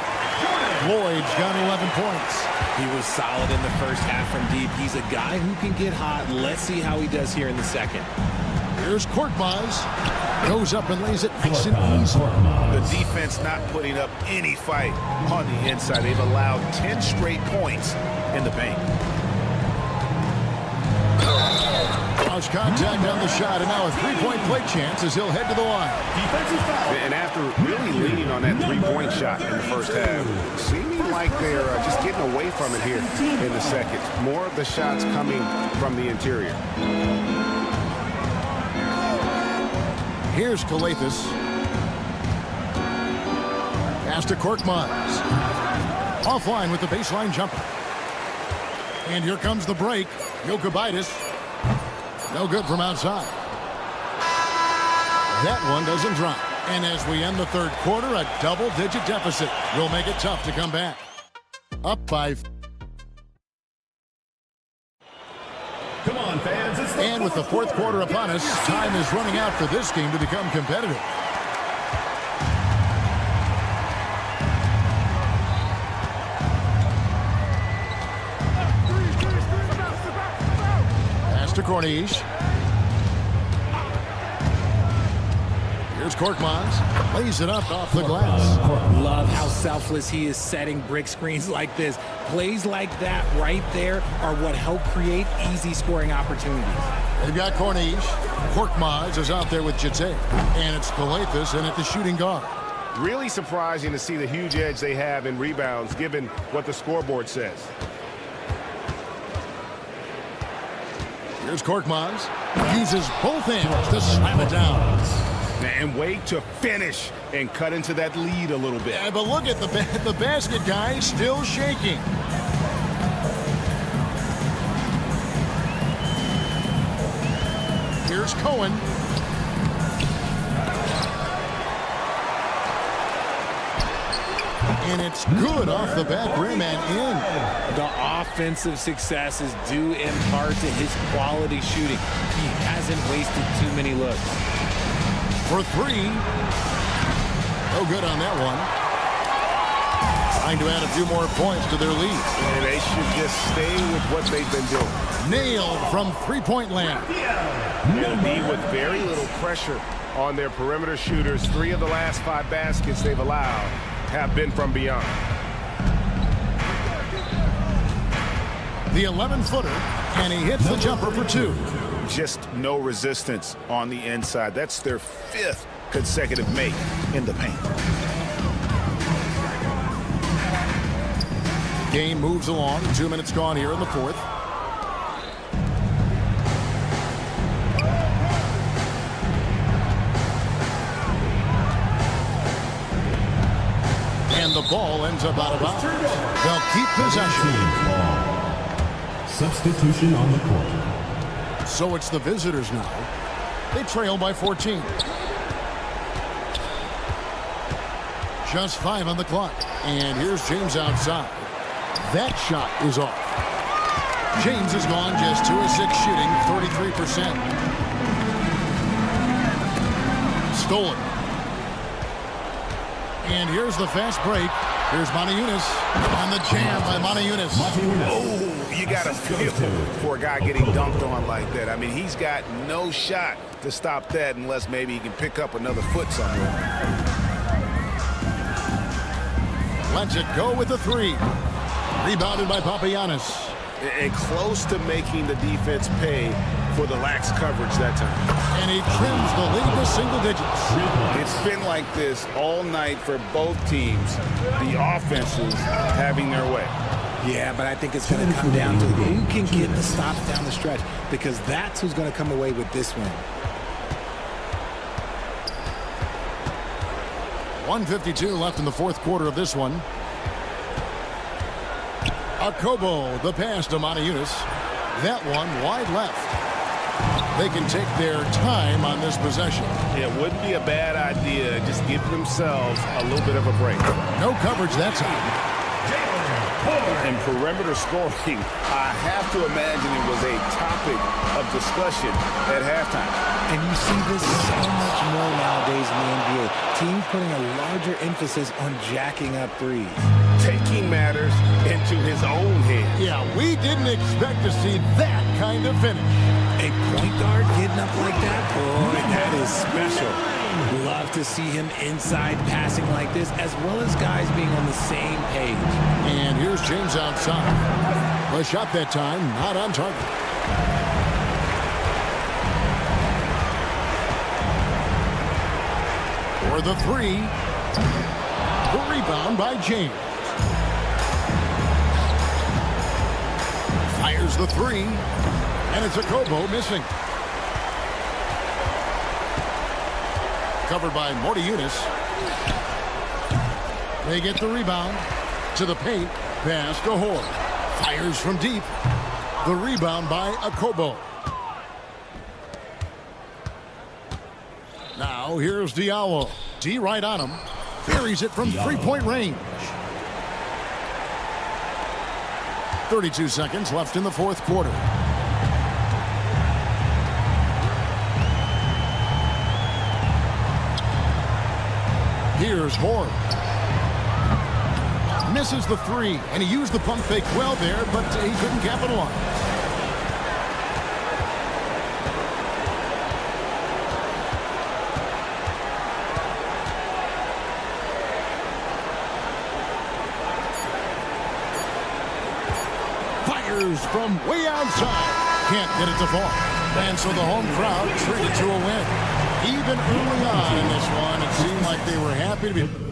Lloyd's got 11 points. He was solid in the first half from deep. He's a guy who can get hot. Let's see how he does here in the second. Here's Korkmaz. Goes up and lays it nice and easy. The defense not putting up any fight on the inside. They've allowed 10 straight points in the paint. Lost contact on the shot, and now a three-point play chance as he'll head to the line. And after really leaning on that three-point shot in the first half, seeming like they're just getting away from it here in the second. More of the shots coming from the interior. Here's Kalathis. Pass to Korkmaz. Offline with the baseline jumper. And here comes the break. Jokubaitis. No good from outside. That one doesn't drop. And as we end the third quarter, a double-digit deficit will make it tough to come back. Up by... Come on, fans. And with the fourth quarter upon us, time is running out for this game to become competitive. Pass to Corniche. Here's Korkmaz. Lays it up off the glass. Love how selfless he is setting brick screens like this. Plays like that right there are what help create easy scoring opportunities. They've got Corniche. Korkmaz is out there with Jete. And it's Kalathis in at the shooting guard. Really surprising to see the huge edge they have in rebounds given what the scoreboard says. Here's Korkmaz. Uses both hands to slam it down. And wait to finish and cut into that lead a little bit. Yeah, but look at the basket guy still shaking. Here's Cohen. And it's good off the back rim and in. The offensive success is due in part to his quality shooting. He hasn't wasted too many looks. For three. No good on that one. Trying to add a few more points to their lead. And they should just stay with what they've been doing. Nailed from three-point land. It'll be with very little pressure on their perimeter shooters. 3 of the last 5 baskets they've allowed have been from beyond. The 11-footer, and he hits the jumper for 2. Just no resistance on the inside. That's their 5th consecutive make in the paint. Game moves along. 2 minutes gone here in the fourth. And the ball ends up out of bounds. They'll keep possession. Substitution on the court. So it's the visitors now. They trail by 14. Just 5 on the clock. And here's James outside. That shot is off. James is gone, just 2 of 6 shooting, 33%. Stolen. And here's the fast break. Here's Moniunas on the jam by Moniunas. Oh, you got to feel for a guy getting dunked on like that. I mean, he's got no shot to stop that unless maybe he can pick up another foot somewhere. Lets it go with the 3. Rebounded by Papagiannis. And close to making the defense pay for the lax coverage that time. And he trims the lead to single digits. It's been like this all night for both teams. The offenses having their way. Yeah, but I think it's going to come down to who can get the stops down the stretch, because that's who's going to come away with this one. 1:52 left in the fourth quarter of this one. Akobo, the pass to Moniunas. That one wide left. They can take their time on this possession. It wouldn't be a bad idea. Just give themselves a little bit of a break. No coverage that time. And perimeter scoring, I have to imagine it was a topic of discussion at halftime. And you see this so much more nowadays in the NBA. Teams putting a larger emphasis on jacking up threes. Taking matters into his own hands. Yeah, we didn't expect to see that kind of finish. A point guard getting up like that? Boy, that is special. Love to see him inside passing like this, as well as guys being on the same page. And here's James outside. A shot that time, not on target. For the three. The rebound by James. Fires the three. And it's a Kobo missing. Covered by Morty Eunice. They get the rebound. To the paint. Pass to Hoare. Fires from deep. The rebound by Akobo. Now here's Diallo. D right on him. Buries it from three-point range. 32 seconds left in the fourth quarter. Here's Hoare. Misses the three, and he used the pump fake well there, but he couldn't capitalize. Fires from way outside. Can't get it to fall. And so the home crowd treated to a win. Even early on in this one, it seemed like they were happy to be...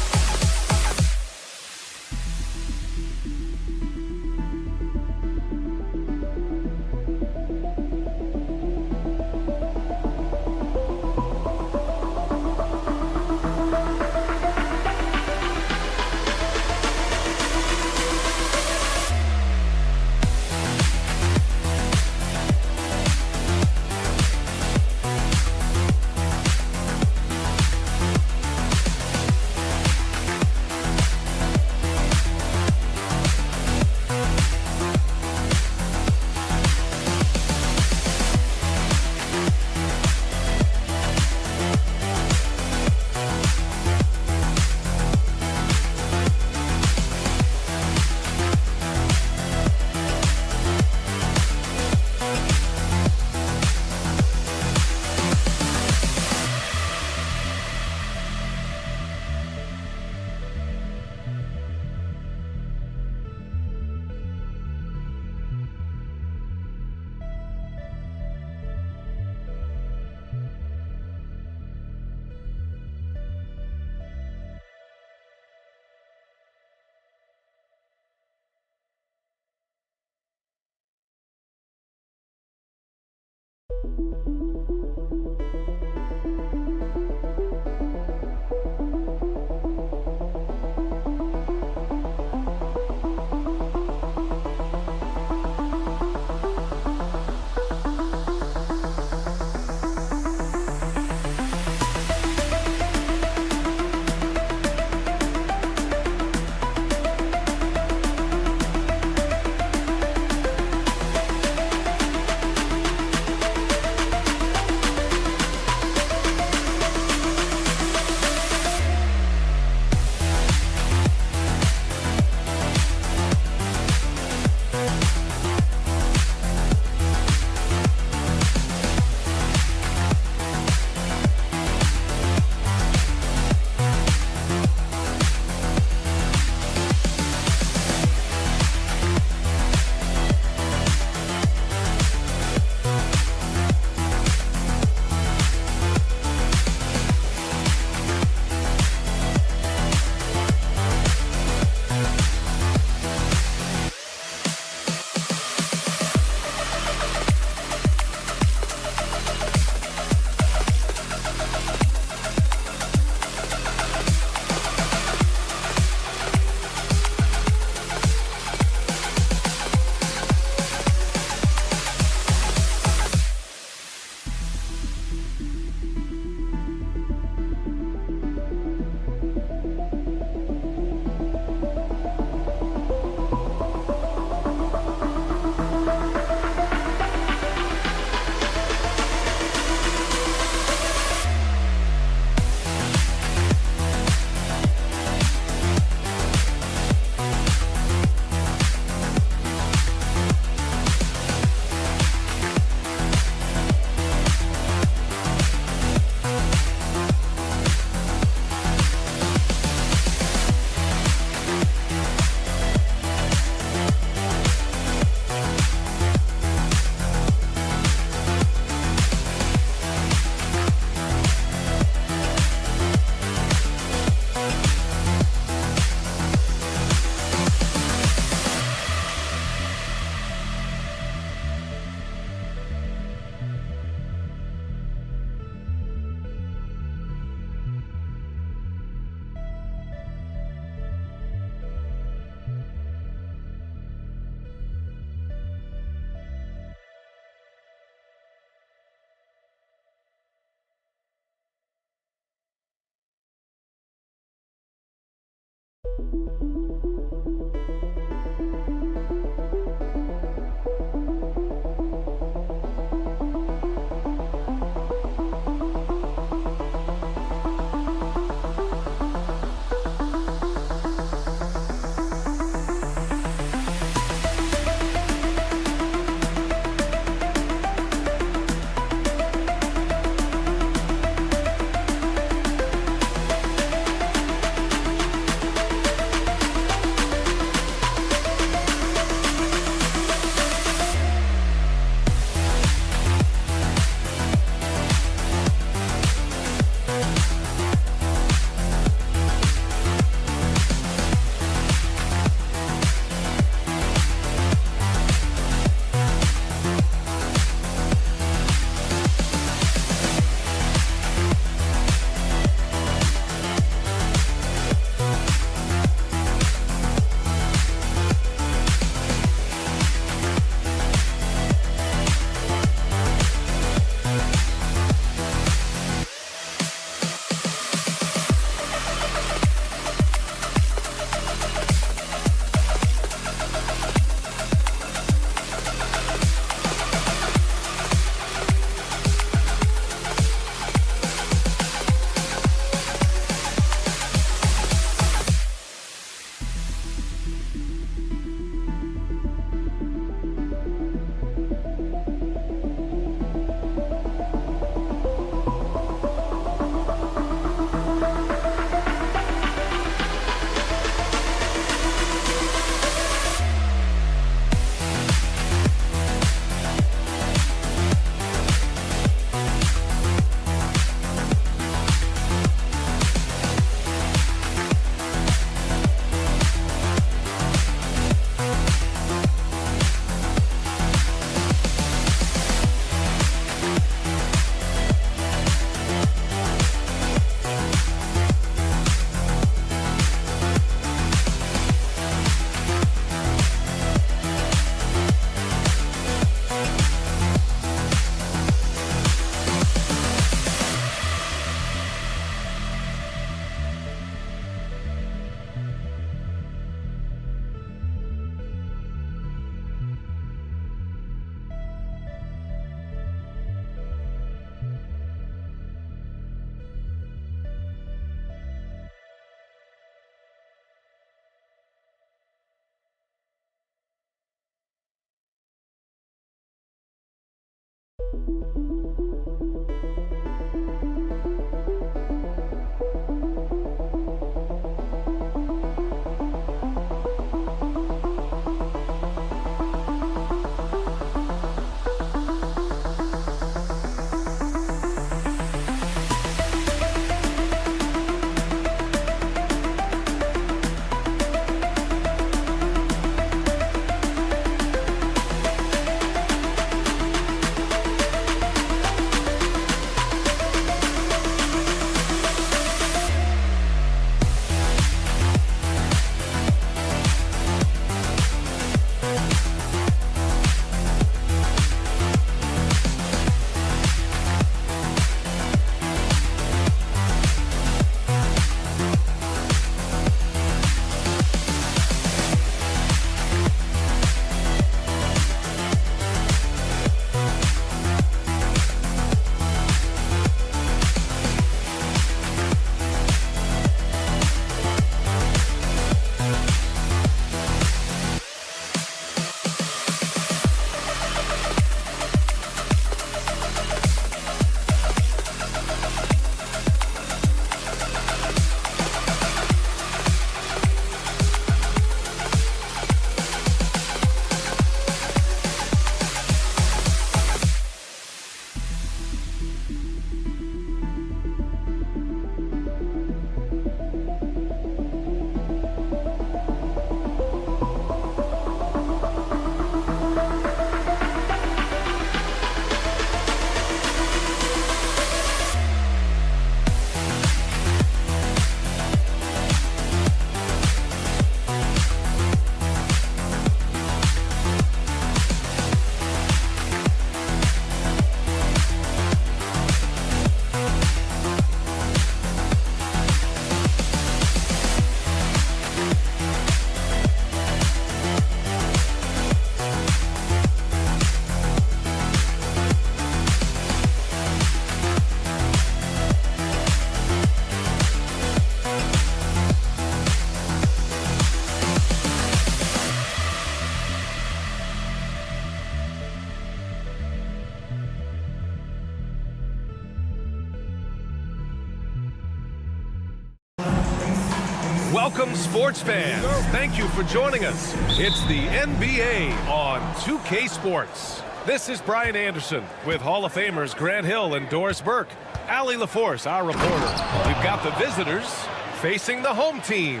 Welcome, sports fans. Thank you for joining us. It's the NBA on 2K Sports. This is Brian Anderson with Hall of Famers Grant Hill and Doris Burke. Allie LaForce, our reporter. We've got the visitors facing the home team.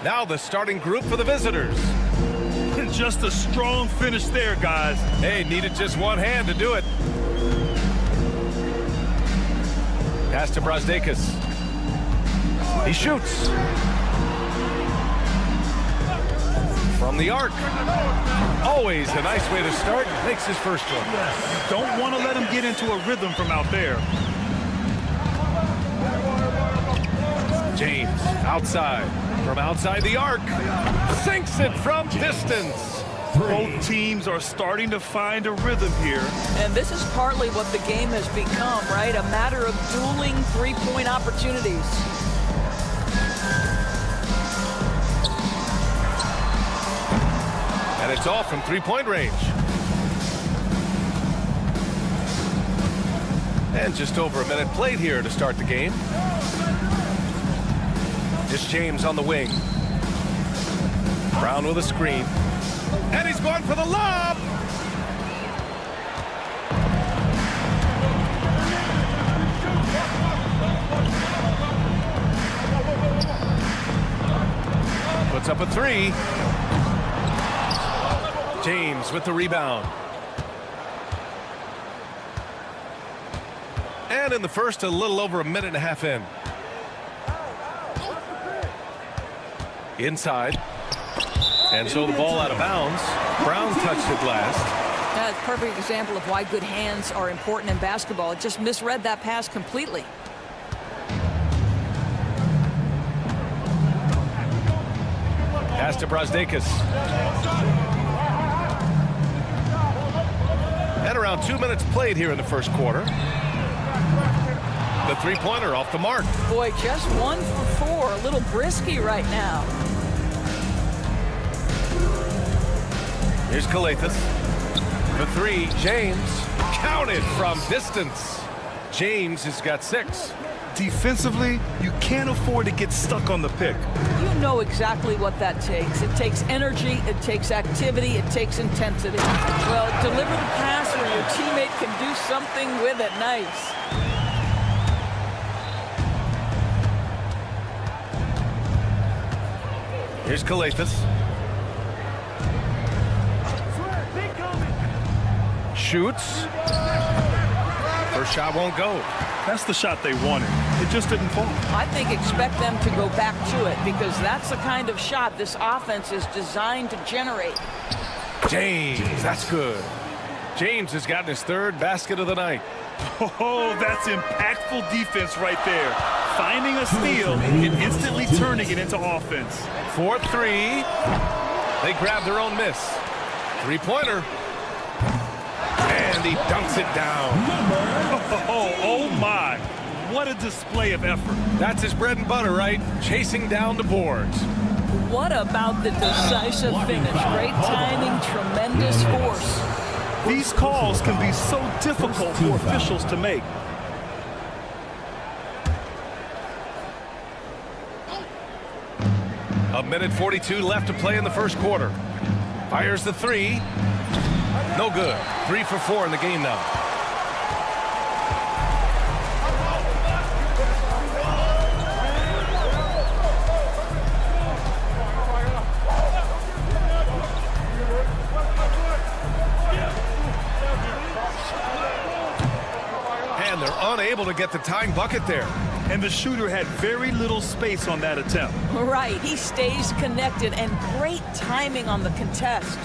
Now the starting group for the visitors. Just a strong finish there, guys. Hey, needed just one hand to do it. Pass to Brazdeikis. He shoots. From the arc. Always a nice way to start. Makes his first one. Don't want to let him get into a rhythm from out there. James outside. From outside the arc. Sinks it from distance. Both teams are starting to find a rhythm here. And this is partly what the game has become, right? A matter of dueling three-point opportunities. And it's off from three-point range. And just over a minute played here to start the game. It's James on the wing. Brown with a screen. And he's going for the lob. Puts up a three. James with the rebound. And in the first, a little over a minute and a half in. Inside. And so the ball out of bounds. Brown touched it last. That's a perfect example of why good hands are important in basketball. It just misread that pass completely. Pass to Brazdeikis. And around 2 minutes played here in the first quarter. The three-pointer off the mark. Boy, just 1 for 4. A little brisky right now. Here's Calathes. The three, James. Counted from distance. James has got 6. Defensively, you can't afford to get stuck on the pick. You know exactly what that takes. It takes energy, it takes activity, it takes intensity. Well, deliver the pass where your teammate can do something with it. Nice. Here's Calathes. Shoots. First shot won't go. That's the shot they wanted. It just didn't fall. I think expect them to go back to it because that's the kind of shot this offense is designed to generate. James, that's good. James has gotten his 3rd basket of the night. Oh, that's impactful defense right there. Finding a steal and instantly turning it into offense. 4-3. They grab their own miss. Three-pointer. And he dunks it down. Oh my. What a display of effort. That's his bread and butter, right? Chasing down the boards. What about the decisive finish? Great timing, tremendous force. These calls can be so difficult for officials to make. A minute 42 left to play in the first quarter. Fires the three. No good. 3 for 4 in the game now. And they're unable to get the tying bucket there. And the shooter had very little space on that attempt. Right, he stays connected and great timing on the contest.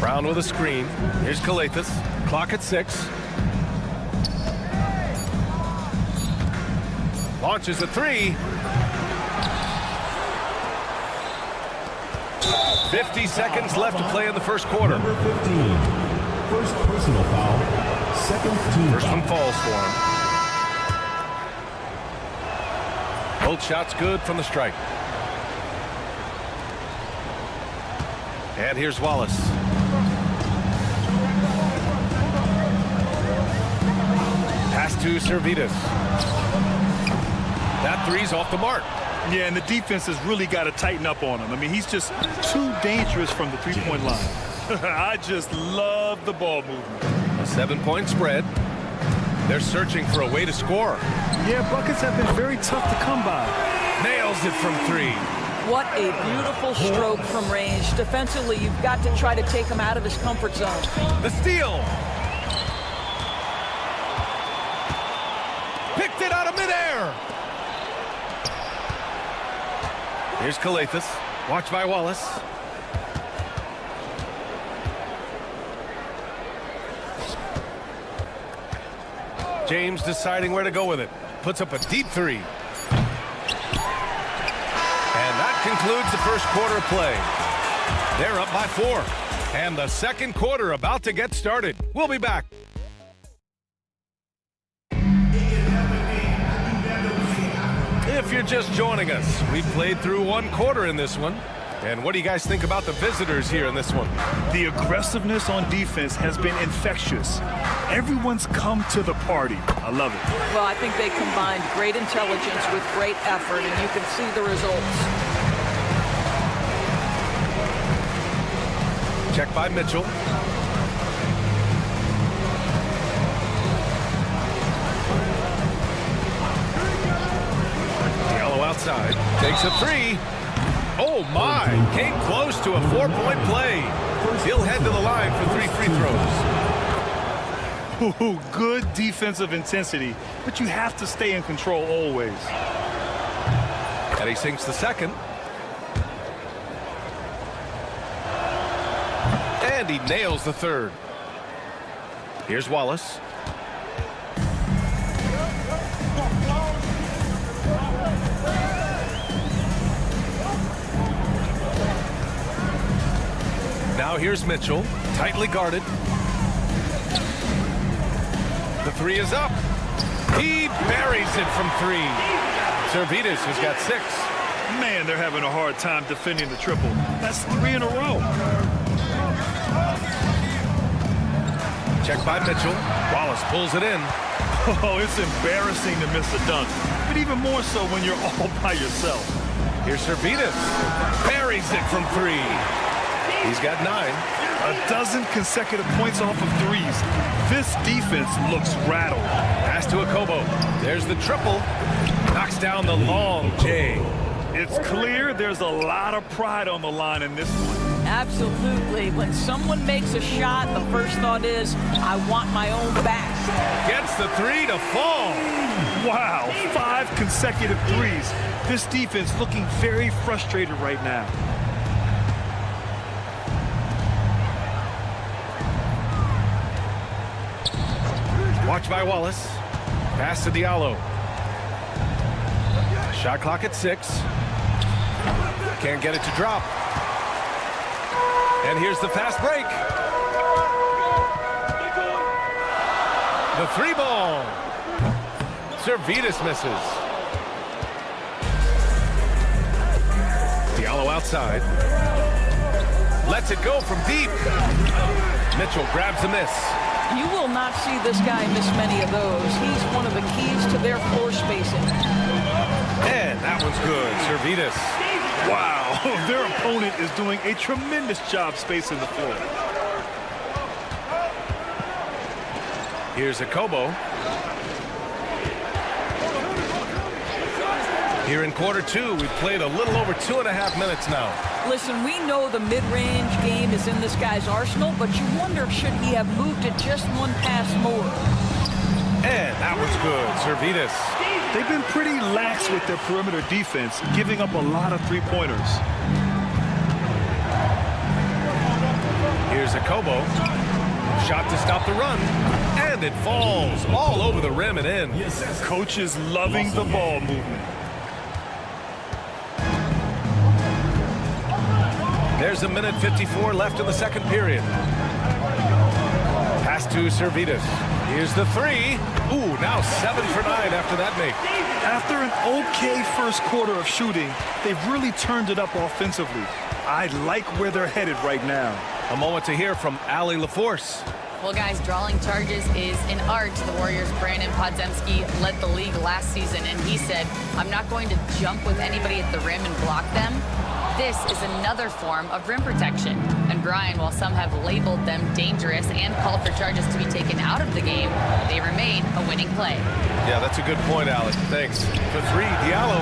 Brown with a screen. Here's Calathes. Clock at 6. Launches a three. 50 seconds left to play in the first quarter. Number 15, first personal foul, second team First foul. one falls for him. Both shots good from the stripe. And here's Wallace. Pass to Servetus. That three's off the mark. Yeah, and the defense has really got to tighten up on him. I mean, he's just too dangerous from the three-point line. I just love the ball movement. A 7-point spread. They're searching for a way to score. Yeah, buckets have been very tough to come by. Nails it from 3. What a beautiful stroke from range. Defensively, you've got to try to take him out of his comfort zone. The steal. Picked it out of midair. Here's Calathis. Watched by Wallace. James deciding where to go with it. Puts up a deep 3. And that concludes the first quarter of play. They're up by 4. And the second quarter about to get started. We'll be back. If you're just joining us, we played through one quarter in this one. And what do you guys think about the visitors here in this one? The aggressiveness on defense has been infectious. Everyone's come to the party. I love it. Well, I think they combined great intelligence with great effort, and you can see the results. Check by Mitchell. Diallo outside. Takes a 3. Oh, my. Came close to a 4-point play. He'll head to the line for 3 free throws. Ooh, good defensive intensity, but you have to stay in control always. And he sinks the second. And he nails the third. Here's Wallace. Now here's Mitchell, tightly guarded. The 3 is up. He buries it from 3. Servetus has got 6. Man, they're having a hard time defending the triple. That's 3 in a row. Check by Mitchell. Wallace pulls it in. Oh, it's embarrassing to miss a dunk, but even more so when you're all by yourself. Here's Servetus. Buries it from 3. He's got 9. A dozen consecutive points off of 3s. This defense looks rattled. Pass to Akobo. There's the triple. Knocks down the long J. It's clear there's a lot of pride on the line in this one. Absolutely. When someone makes a shot, the first thought is, I want my own back. Gets the 3 to fall. Wow, 5 consecutive 3s. This defense looking very frustrated right now. Watched by Wallace. Pass to Diallo. Shot clock at 6. Can't get it to drop. And here's the fast break. The 3 ball. Servetus misses. Diallo outside. Lets it go from deep. Mitchell grabs the miss. You will not see this guy miss many of those. He's one of the keys to their floor spacing. And that one's good. Servetus. Wow, their opponent is doing a tremendous job spacing the floor. Here's Akobo. Here in quarter 2, we've played a little over 2.5 minutes now. Listen, we know the mid-range game is in this guy's arsenal, but you wonder, should he have moved it just one pass more? And that one's good. Servetus. They've been pretty lax with their perimeter defense, giving up a lot of 3-pointers. Here's Akobo. Shot to stop the run. And it falls all over the rim and in. Coach is loving the ball movement. There's a minute 54 left in the second period. Pass to Servetus. Here's the 3. Ooh, now 7 for 9 after that make. After an okay first quarter of shooting, they've really turned it up offensively. I like where they're headed right now. A moment to hear from Allie LaForce. Well, guys, drawing charges is an art. The Warriors' Brandon Podziemski led the league last season, and he said, "I'm not going to jump with anybody at the rim and block them." This is another form of rim protection. And Brian, while some have labeled them dangerous and called for charges to be taken out of the game, they remain a winning play. Yeah, that's a good point, Alex. Thanks. For three, Diallo.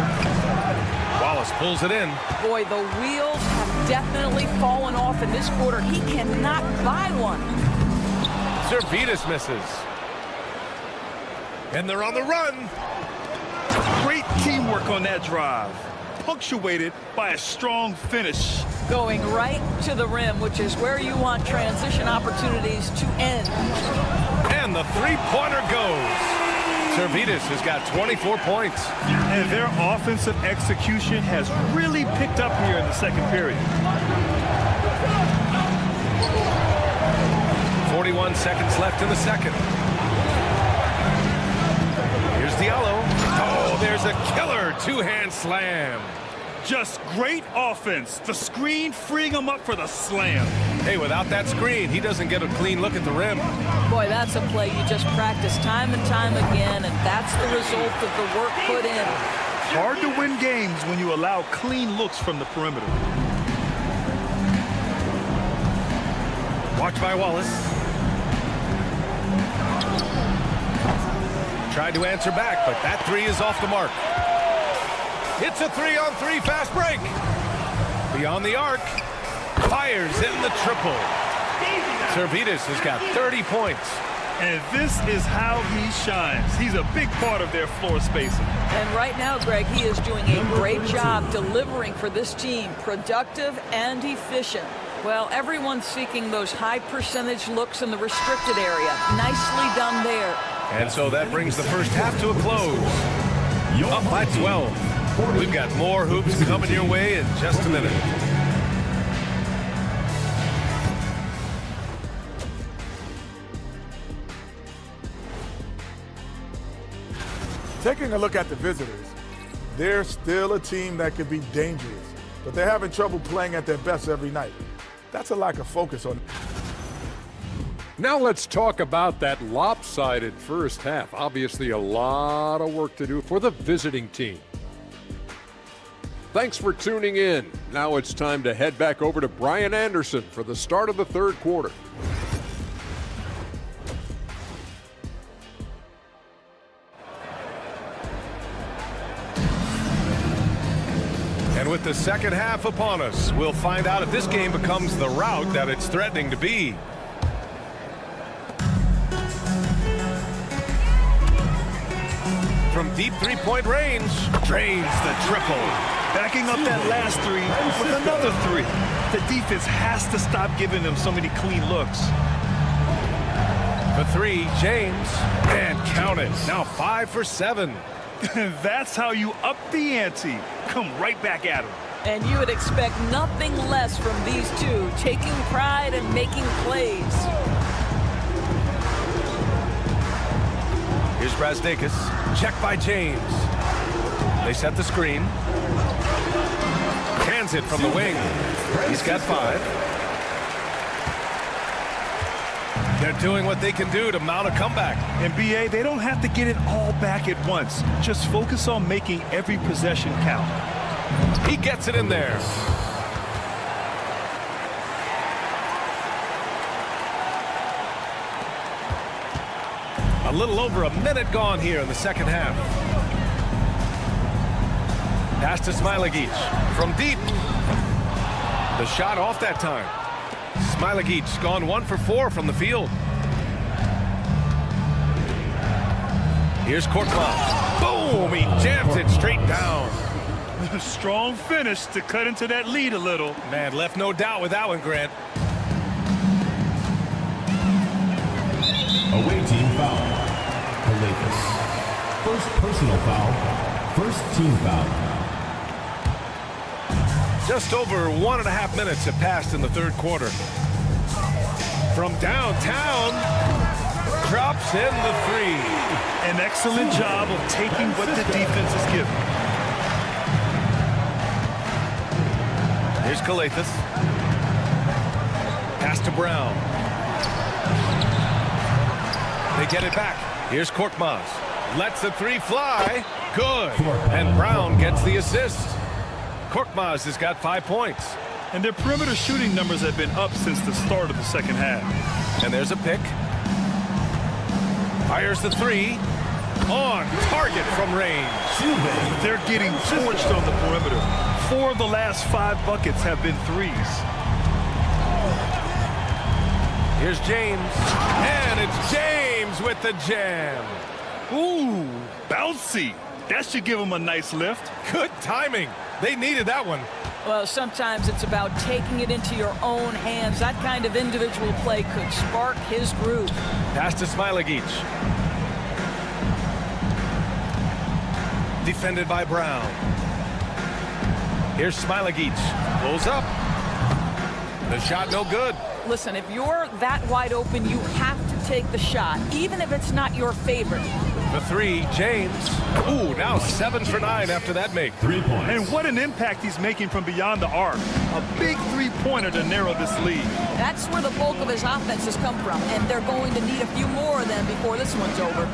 Wallace pulls it in. Boy, the wheels have definitely fallen off in this quarter. He cannot buy one. Zalgiris misses. And they're on the run. Great teamwork on that drive, punctuated by a strong finish. Going right to the rim, which is where you want transition opportunities to end. And the three-pointer goes. Zalgiris has got 24 points. And their offensive execution has really picked up here in the second period. 41 seconds left in the second. Here's Diallo. Oh, there's a killer two-hand slam. Just great offense. The screen freeing him up for the slam. Hey, without that screen, he doesn't get a clean look at the rim. Boy, that's a play you just practice time and time again, and that's the result of the work put in. Hard to win games when you allow clean looks from the perimeter. Watch by Wallace. Tried to answer back, but that three is off the mark. It's a 3-on-3 fast break. Beyond the arc. Fires in the triple. Zalgiris has got 30 points. And this is how he shines. He's a big part of their floor spacing. And right now, Greg, he is doing a great job delivering for this team. Productive and efficient. Well, everyone's seeking those high percentage looks in the restricted area. Nicely done there. And so that brings the first half to a close. Up by 12. We've got more hoops coming your way in just a minute. Taking a look at the visitors, they're still a team that could be dangerous, but they're having trouble playing at their best every night. That's a lack of focus on. Now let's talk about that lopsided first half. Obviously a lot of work to do for the visiting team. Thanks for tuning in. Now it's time to head back over to Brian Anderson for the start of the third quarter. And with the second half upon us, we'll find out if this game becomes the rout that it's threatening to be. From deep three-point range, drains the triple. Backing up that last three with another three. The defense has to stop giving them so many clean looks. For three, James, and count it. Now 5 for 7. That's how you up the ante. Come right back at them. And you would expect nothing less from these two, taking pride and making plays. Here's Brasdakis. Check by James. They set the screen. Hands it from the wing. He's got 5. They're doing what they can do to mount a comeback. And BA, they don't have to get it all back at once. Just focus on making every possession count. He gets it in there. A little over a minute gone here in the second half. Pass to Smilagic from deep. The shot off that time. Smilagic's gone 1 for 4 from the field. Here's Courtois. Boom! He jams it straight down. Strong finish to cut into that lead a little. Man, left no doubt with that one, Grant. Away team foul. Lakers. First personal foul. First team foul. Just over 1.5 minutes have passed in the third quarter. From downtown, drops in the 3. An excellent job of taking what the defense is given. Here's Calathes. Pass to Brown. They get it back. Here's Korkmaz. Lets the three fly. Good. And Brown gets the assist. Korkmaz has got 5 points. And their perimeter shooting numbers have been up since the start of the second half. And there's a pick. Fires the three. On target from range. They're getting torched on the perimeter. 4 of the last 5 buckets have been threes. Here's James. And it's James with the jam. Ooh, bouncy. That should give them a nice lift. Good timing. They needed that one. Well, sometimes it's about taking it into your own hands. That kind of individual play could spark his groove. Pass to Smilagic. Defended by Brown. Here's Smilagic. Pulls up. The shot no good. Listen, if you're that wide open, you have to take the shot, even if it's not your favorite. The three, James. Ooh, now 7 for 9 after that make. 3 points. And what an impact he's making from beyond the arc. A big three-pointer to narrow this lead. That's where the bulk of his offense has come from, and they're going to need a few more of them before this one's over.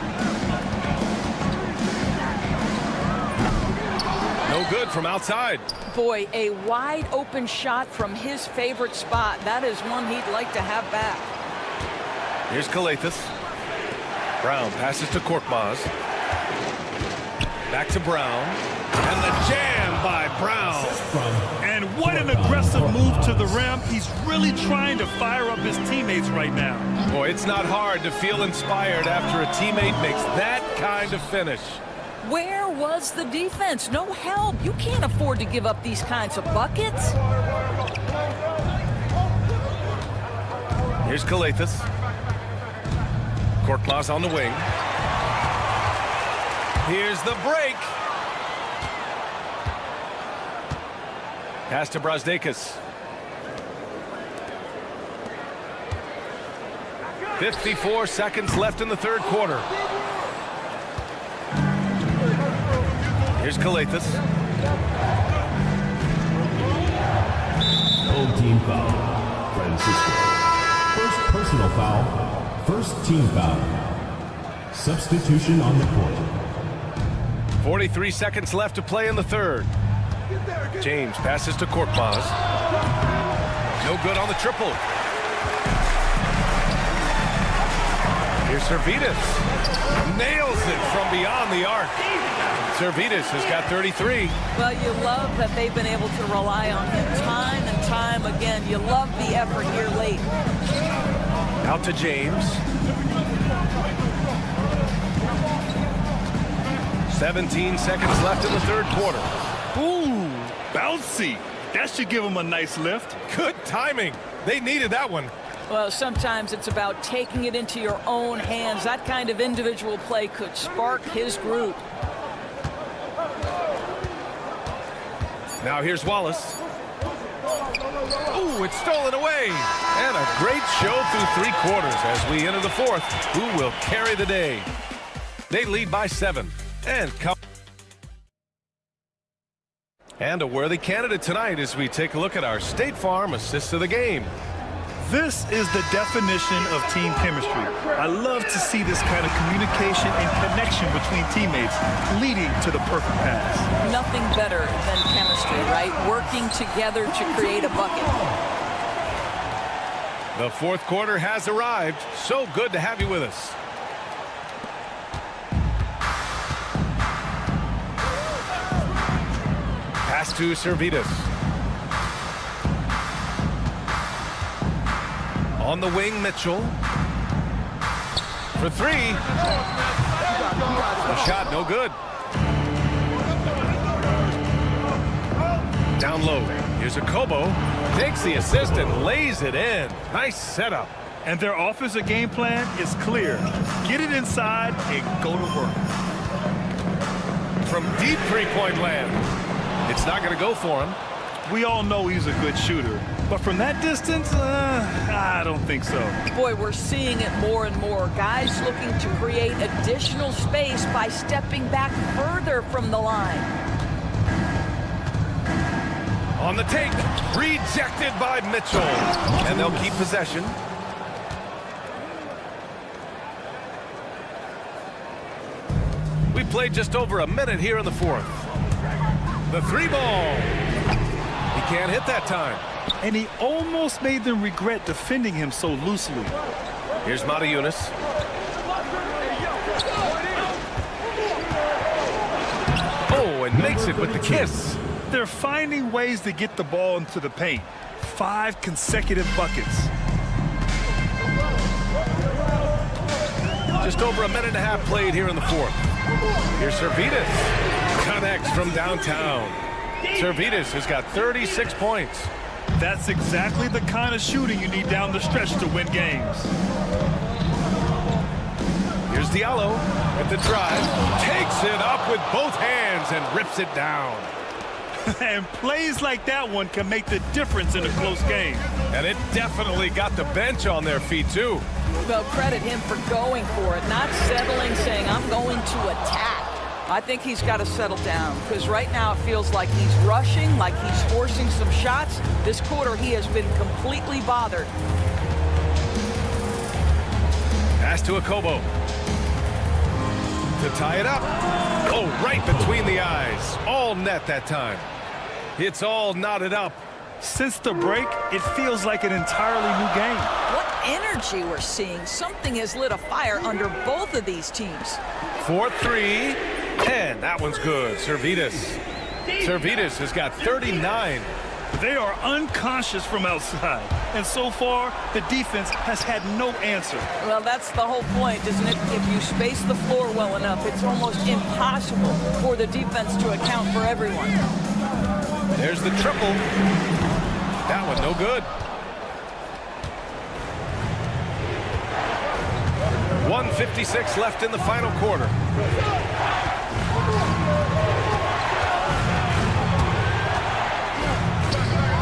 No good from outside. Boy, a wide open shot from his favorite spot. That is one he'd like to have back. Here's Calathes. Brown passes to Korkmaz. Back to Brown. And the jam by Brown. And what an aggressive move to the rim. He's really trying to fire up his teammates right now. Boy, it's not hard to feel inspired after a teammate makes that kind of finish. Where was the defense? No help. You can't afford to give up these kinds of buckets. Here's Calathes. Korkmaz on the wing. Here's the break. Pass to Brazdeikis. 54 seconds left in the third quarter. Here's Calathes. Home team foul. Francisco. First personal foul. First team foul. Substitution on the court. 43 seconds left to play in the third. James passes to Korkmaz. No good on the triple. Here's Servidis. Nails it from beyond the arc. Servidis has got 33. Well, you love that they've been able to rely on him time and time again. You love the effort here late. Out to James. 17 seconds left in the third quarter. Ooh, bouncy. That should give him a nice lift. Good timing. They needed that one. Well, sometimes it's about taking it into your own hands. That kind of individual play could spark his groove. Now here's Wallace. Ooh, it's stolen away. And a great show through 3 quarters as we enter the fourth. Who will carry the day? They lead by 7. And a worthy candidate tonight as we take a look at our State Farm assist of the game. This is the definition of team chemistry. I love to see this kind of communication and connection between teammates leading to the perfect pass. Nothing better than chemistry, right? Working together to create a bucket. The fourth quarter has arrived. So good to have you with us. Pass to Servidis. On the wing, Mitchell. For 3. The shot, no good. Down low. Here's a Kobo. Takes the assist and lays it in. Nice setup. And their offensive game plan is clear. Get it inside and go to work. From deep three-point land. It's not going to go for him. We all know he's a good shooter. But from that distance, I don't think so. Boy, we're seeing it more and more. Guys looking to create additional space by stepping back further from the line. On the take, rejected by Mitchell. And they'll keep possession. played just over a minute here in the fourth. The three ball. He can't hit that time. And he almost made them regret defending him so loosely. Here's Matajunas. Oh, and makes it with the kiss. They're finding ways to get the ball into the paint. 5 consecutive buckets. Just over a minute and a half played here in the fourth. Here's Servidis. Connects from downtown. Servidis has got 36 points. That's exactly the kind of shooting you need down the stretch to win games. Here's Diallo at the drive. Takes it up with both hands and rips it down. And plays like that one can make the difference in a close game. And it definitely got the bench on their feet, too. Well, credit him for going for it, not settling, saying, I'm going to attack. I think he's got to settle down, because right now it feels like he's rushing, like he's forcing some shots. This quarter, he has been completely bothered. Pass to Akobo. To tie it up. Oh, right between the eyes. All net that time. It's all knotted up. Since the break, it feels like an entirely new game. What energy we're seeing. Something has lit a fire under both of these teams. 4-3, and that one's good. Servidis has got 39. They are unconscious from outside, and so far, the defense has had no answer. Well, that's the whole point, isn't it? If you space the floor well enough, it's almost impossible for the defense to account for everyone. There's the triple. That one no good. 1:56 left in the final quarter.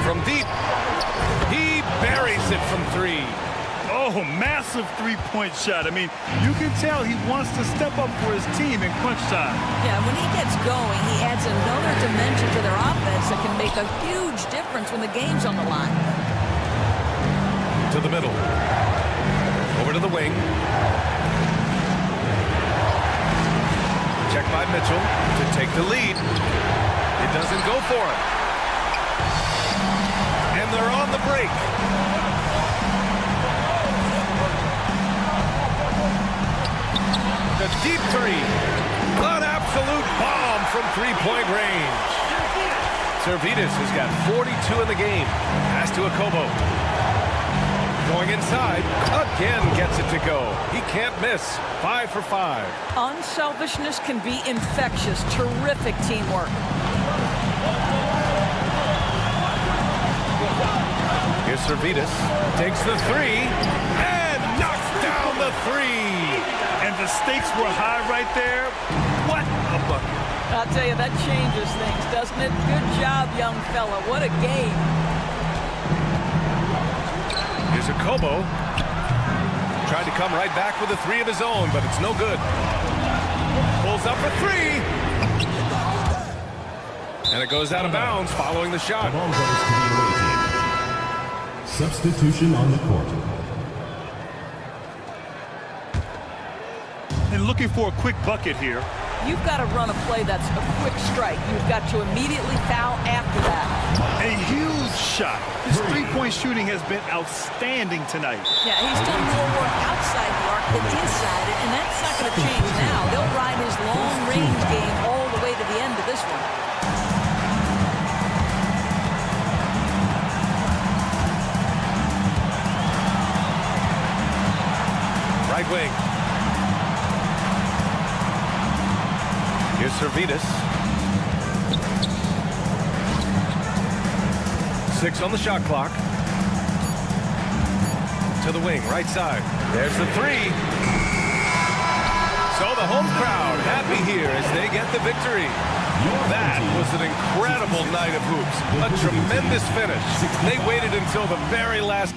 From deep, he buries it from 3. Oh, massive three-point shot. I mean, you can tell he wants to step up for his team in crunch time. Yeah, when he gets going, he adds another dimension to their offense that can make a huge difference when the game's on the line. To the middle. Over to the wing. Check by Mitchell to take the lead. It doesn't go for him. And they're on the break. The deep 3. An absolute bomb from three-point range. Servidis has got 42 in the game. Pass to Akobo. Going inside. Again gets it to go. He can't miss. 5 for 5. Unselfishness can be infectious. Terrific teamwork. Here's Servidis. Takes the 3 and knocks down the 3. And the stakes were high right there. What a bucket. I'll tell you, that changes things, doesn't it? Good job, young fella. What a game. Here's Akobo. Tried to come right back with a 3 of his own, but it's no good. Pulls up for 3. And it goes out of bounds following the shot. Substitution on the court. And looking for a quick bucket here. You've got to run a play that's a quick strike. You've got to immediately foul after that. A huge shot. His three-point shooting has been outstanding tonight. Yeah, he's done more work outside the arc than inside it, and that's not going to change now. They'll ride his long-range game all the way to the end of this one. Right wing. Here's Servidis. 6 on the shot clock. To the wing, right side. There's the 3. So the home crowd happy here as they get the victory. That was an incredible night of hoops. A tremendous finish. They waited until the very last.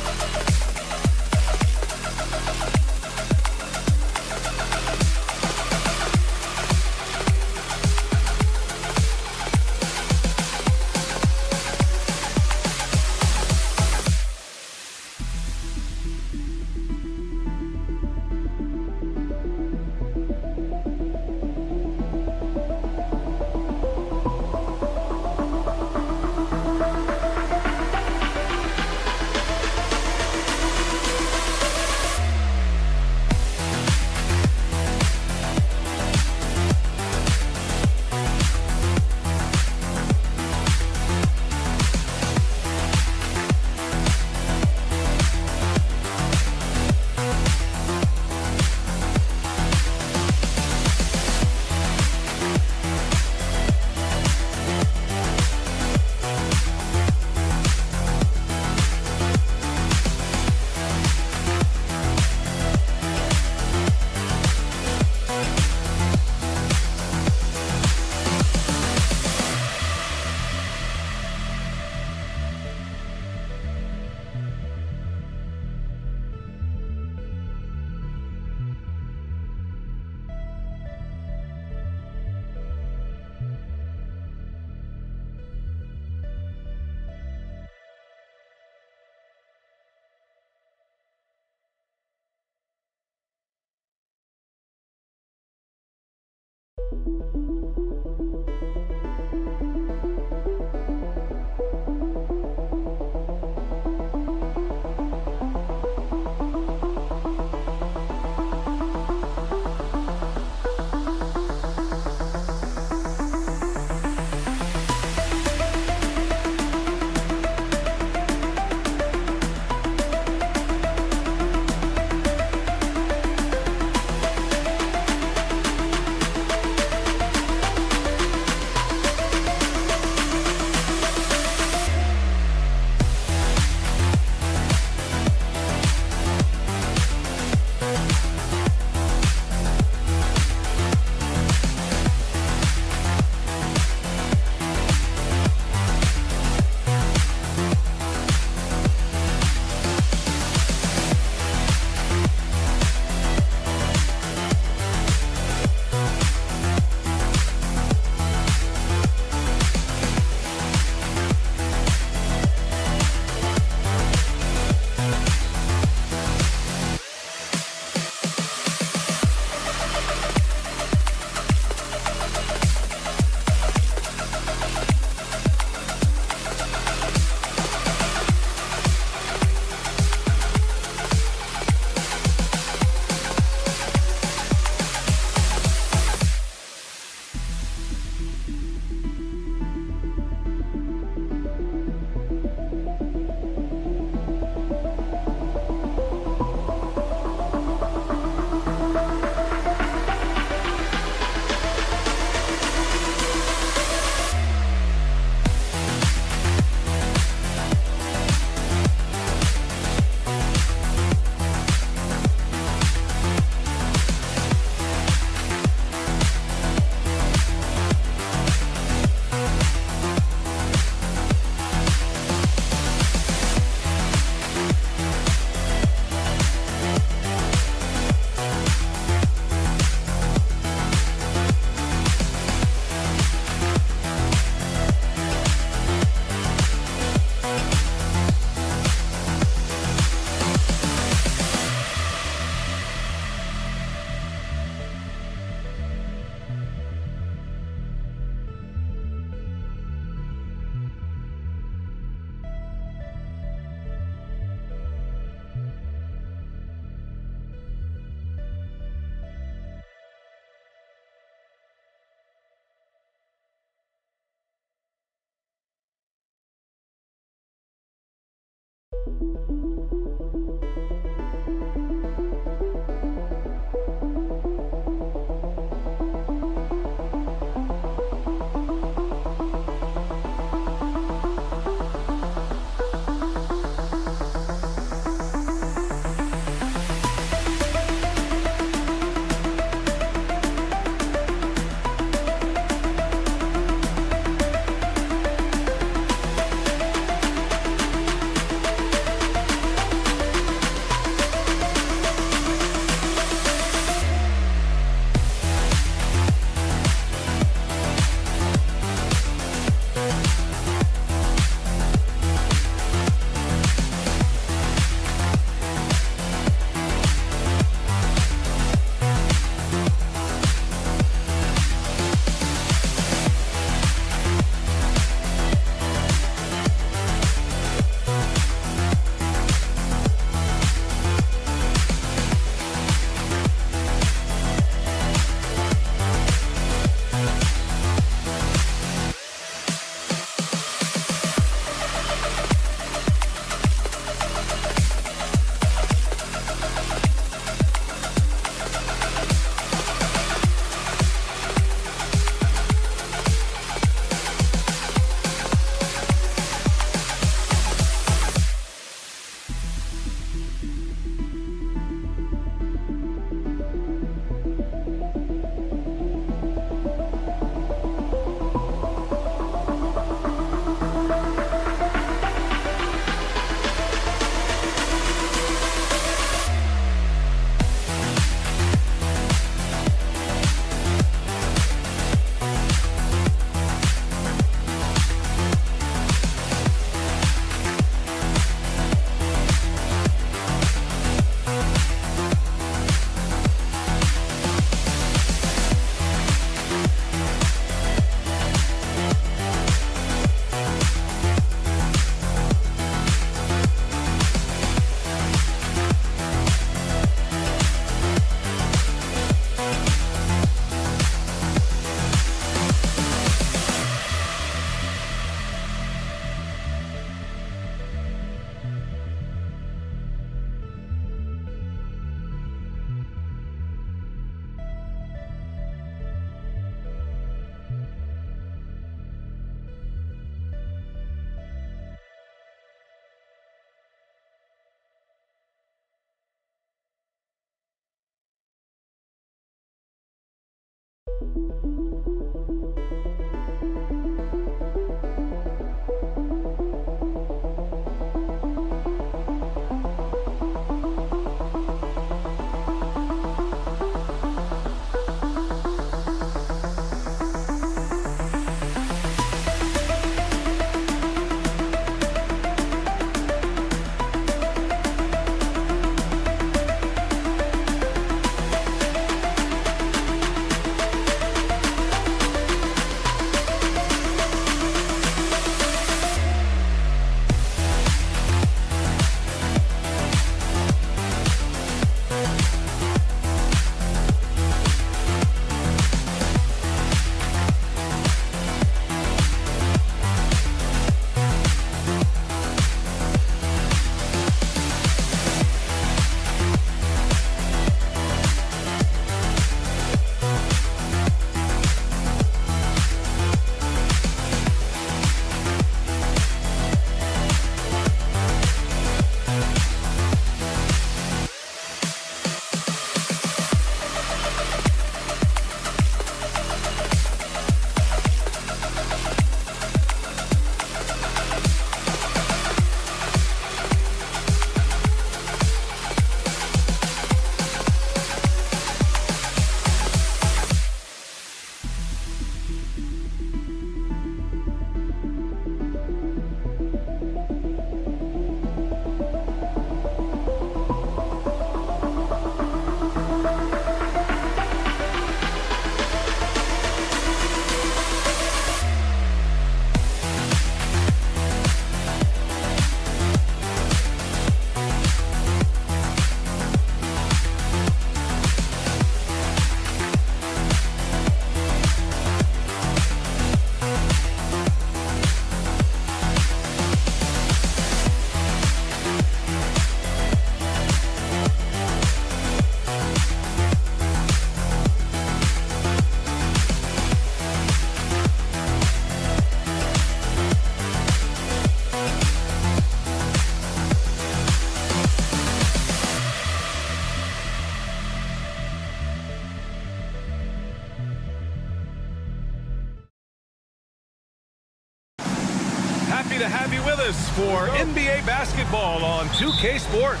to have you with us for NBA basketball on 2K Sports.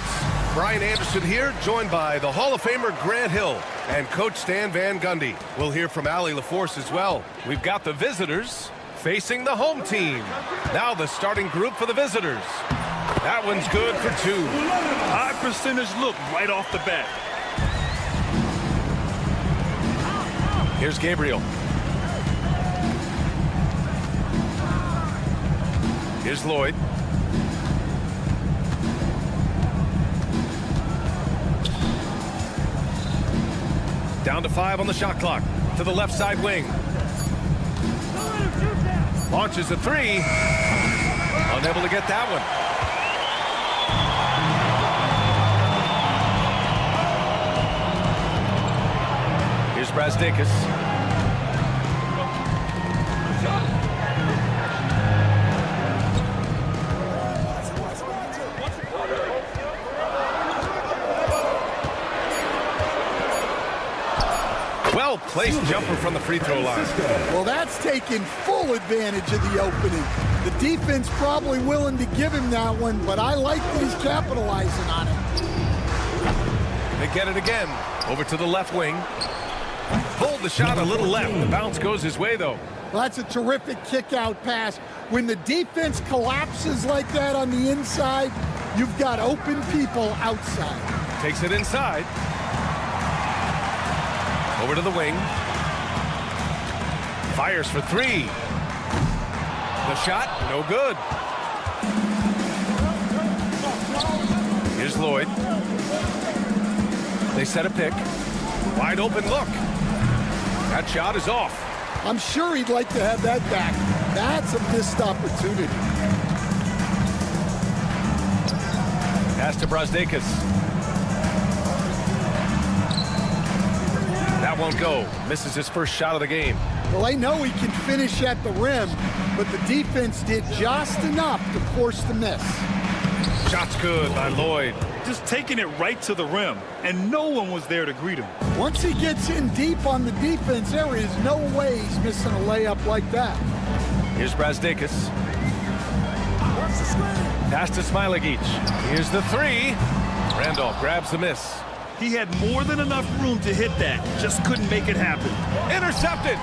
Brian Anderson here, joined by the Hall of Famer Grant Hill and Coach Stan Van Gundy. We'll hear from Allie LaForce as well. We've got the visitors facing the home team. Now the starting group for the visitors. That one's good for 2. High percentage look right off the bat. Here's Gabriel. Here's Lloyd. Down to 5 on the shot clock. To the left side wing. Launches a 3. Unable to get that one. Here's Brazdeikis. Well-placed jumper from the free throw line. Well, that's taking full advantage of the opening. The defense probably willing to give him that one, but I like that he's capitalizing on it. They get it again. Over to the left wing. Pulled the shot a little left. The bounce goes his way, though. Well, that's a terrific kick-out pass. When the defense collapses like that on the inside, you've got open people outside. Takes it inside. Over to the wing. Fires for 3. The shot, no good. Here's Lloyd. They set a pick. Wide open look. That shot is off. I'm sure he'd like to have that back. That's a missed opportunity. Pass to Brazdeikis. That won't go. Misses his first shot of the game. Well, I know he can finish at the rim, but the defense did just enough to force the miss. Shot's good by Lloyd. Just taking it right to the rim, and no one was there to greet him. Once he gets in deep on the defense, there is no way he's missing a layup like that. Here's Brazdeikis. Pass to Smilagic. Here's the 3. Randolph grabs the miss. He had more than enough room to hit that, just couldn't make it happen. Intercepted.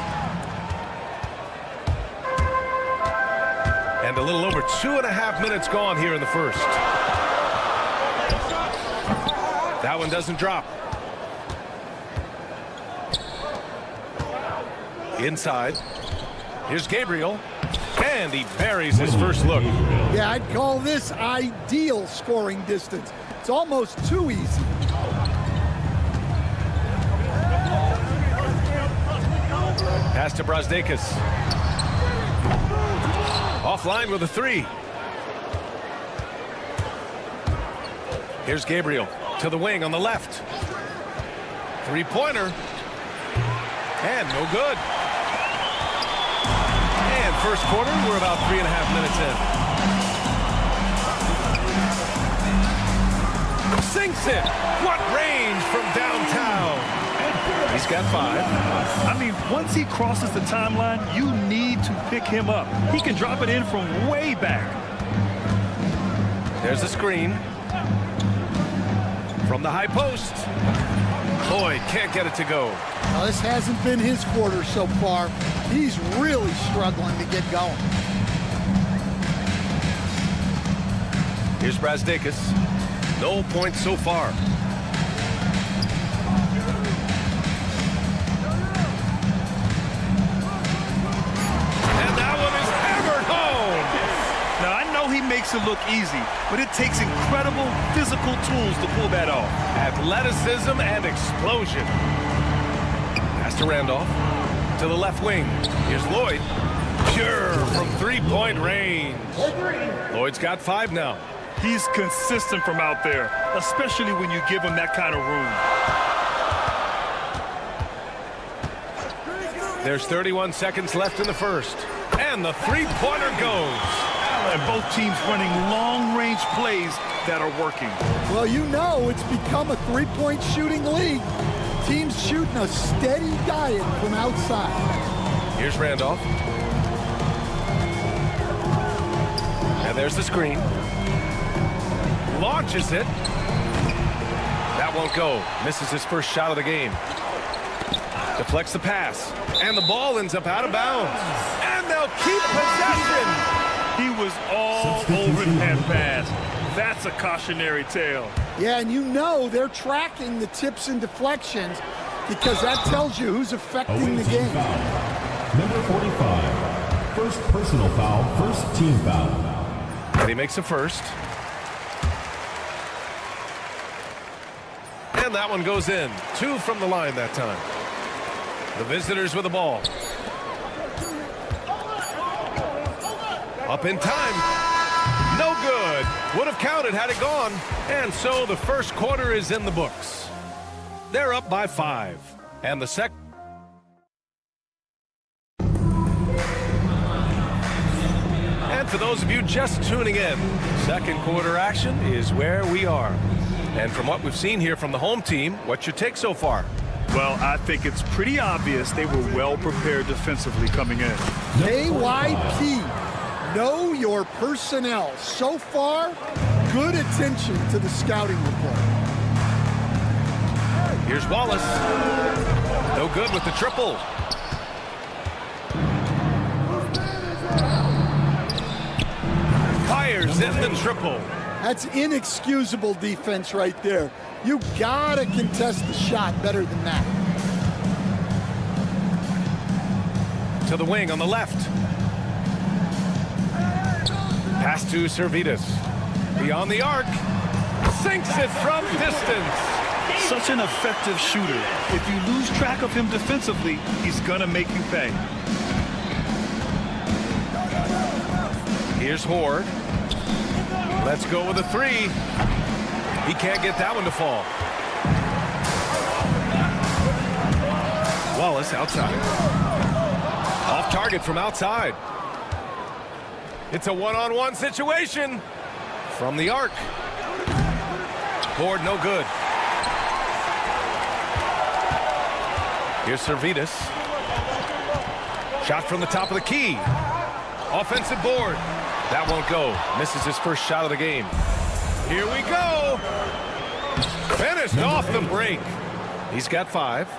And a little over 2.5 minutes gone here in the first. That one doesn't drop. Inside. Here's Gabriel. And he buries his first look. Yeah, I'd call this ideal scoring distance. It's almost too easy. Pass to Brazdeikis. Offline with a 3. Here's Gabriel to the wing on the left. 3-pointer. And no good. And first quarter, we're about 3.5 minutes in. Sinks it. What range from downtown. He's got 5. I mean, once he crosses the timeline, you need to pick him up. He can drop it in from way back. There's a screen. From the high post. Lloyd can't get it to go. Now, this hasn't been his quarter so far. He's really struggling to get going. Here's Brazdeikis. No points so far. Makes it look easy, but it takes incredible physical tools to pull that off. Athleticism and explosion. Pass to Randolph. To the left wing. Here's Lloyd. Pure from 3-point range. Lloyd's got 5 now. He's consistent from out there, especially when you give him that kind of room. There's 31 seconds left in the first. And the 3-pointer goes. And both teams running long-range plays that are working. Well, you know it's become a 3-point shooting league. Teams shooting a steady diet from outside. Here's Randolph. There's the screen. Launches it. That won't go. Misses his first shot of the game. Deflects the pass. And the ball ends up out of bounds. And they'll keep possession. He was all over that pass. That's a cautionary tale. Yeah, and you know they're tracking the tips and deflections because that tells you who's affecting the game. Foul. Number 45. First personal foul, first team foul. And he makes a first. And that one goes in. 2 from the line that time. The visitors with the ball. Up in time. No good. Would have counted had it gone. And so the first quarter is in the books. They're up by 5. And the second. And for those of you just tuning in, second quarter action is where we are. And from what we've seen here from the home team, what's your take so far? Well, I think it's pretty obvious they were well prepared defensively coming in. KYP, know your personnel. So far, good attention to the scouting report. Here's Wallace. No good with the triple. Fires in the triple. That's inexcusable defense right there. You gotta contest the shot better than that. To the wing on the left. Pass to Servetus. Beyond the arc. Sinks it from distance. Such an effective shooter. If you lose track of him defensively, he's gonna make you pay. Here's Horde. Let's go with a 3. He can't get that one to fall. Wallace outside. Off target from outside. It's a one-on-one situation. From the arc. Horde no good. Here's Servetus. Shot from the top of the key. Offensive board. That won't go. Misses his first shot of the game. Here we go. Finished off the break. He's got 5.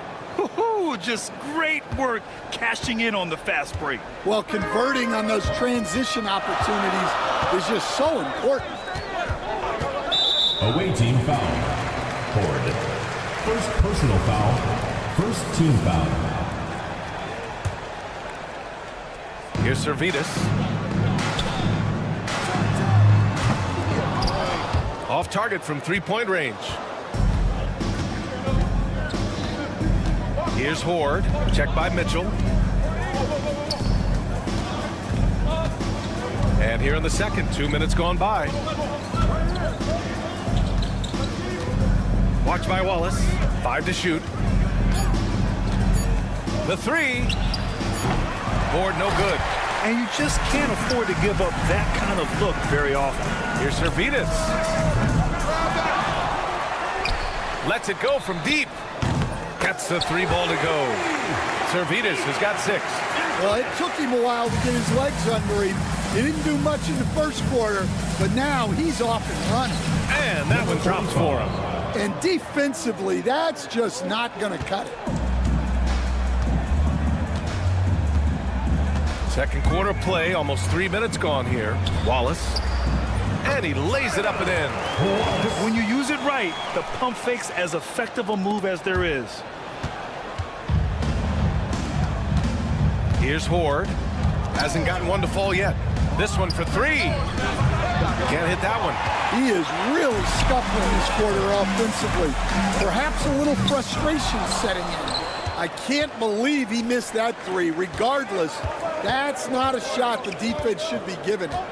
Just great work cashing in on the fast break. Well, converting on those transition opportunities is just so important. Away team foul. Horde. First personal foul, first team foul. Here's Servetus. Off target from 3-point range. Here's Horde. Checked by Mitchell. And here in the second, 2 minutes gone by. Watch by Wallace. 5 to shoot. The 3. Horde no good. And you just can't afford to give up that kind of look very often. Here's Servetus. Lets it go from deep. Gets the 3 ball to go. Servetus has got 6. Well, it took him a while to get his legs under him. He didn't do much in the first quarter, but now he's off and running. And that one drops for him. And defensively, that's just not going to cut it. Second quarter play, almost 3 minutes gone here. Wallace. And he lays it up and in. When you use it right, the pump fake's as effective a move as there is. Here's Horde. Hasn't gotten one to fall yet. This one for 3. Can't hit that one. He is really scuffling this quarter offensively. Perhaps a little frustration setting in. I can't believe he missed that 3. Regardless, that's not a shot the defense should be giving him.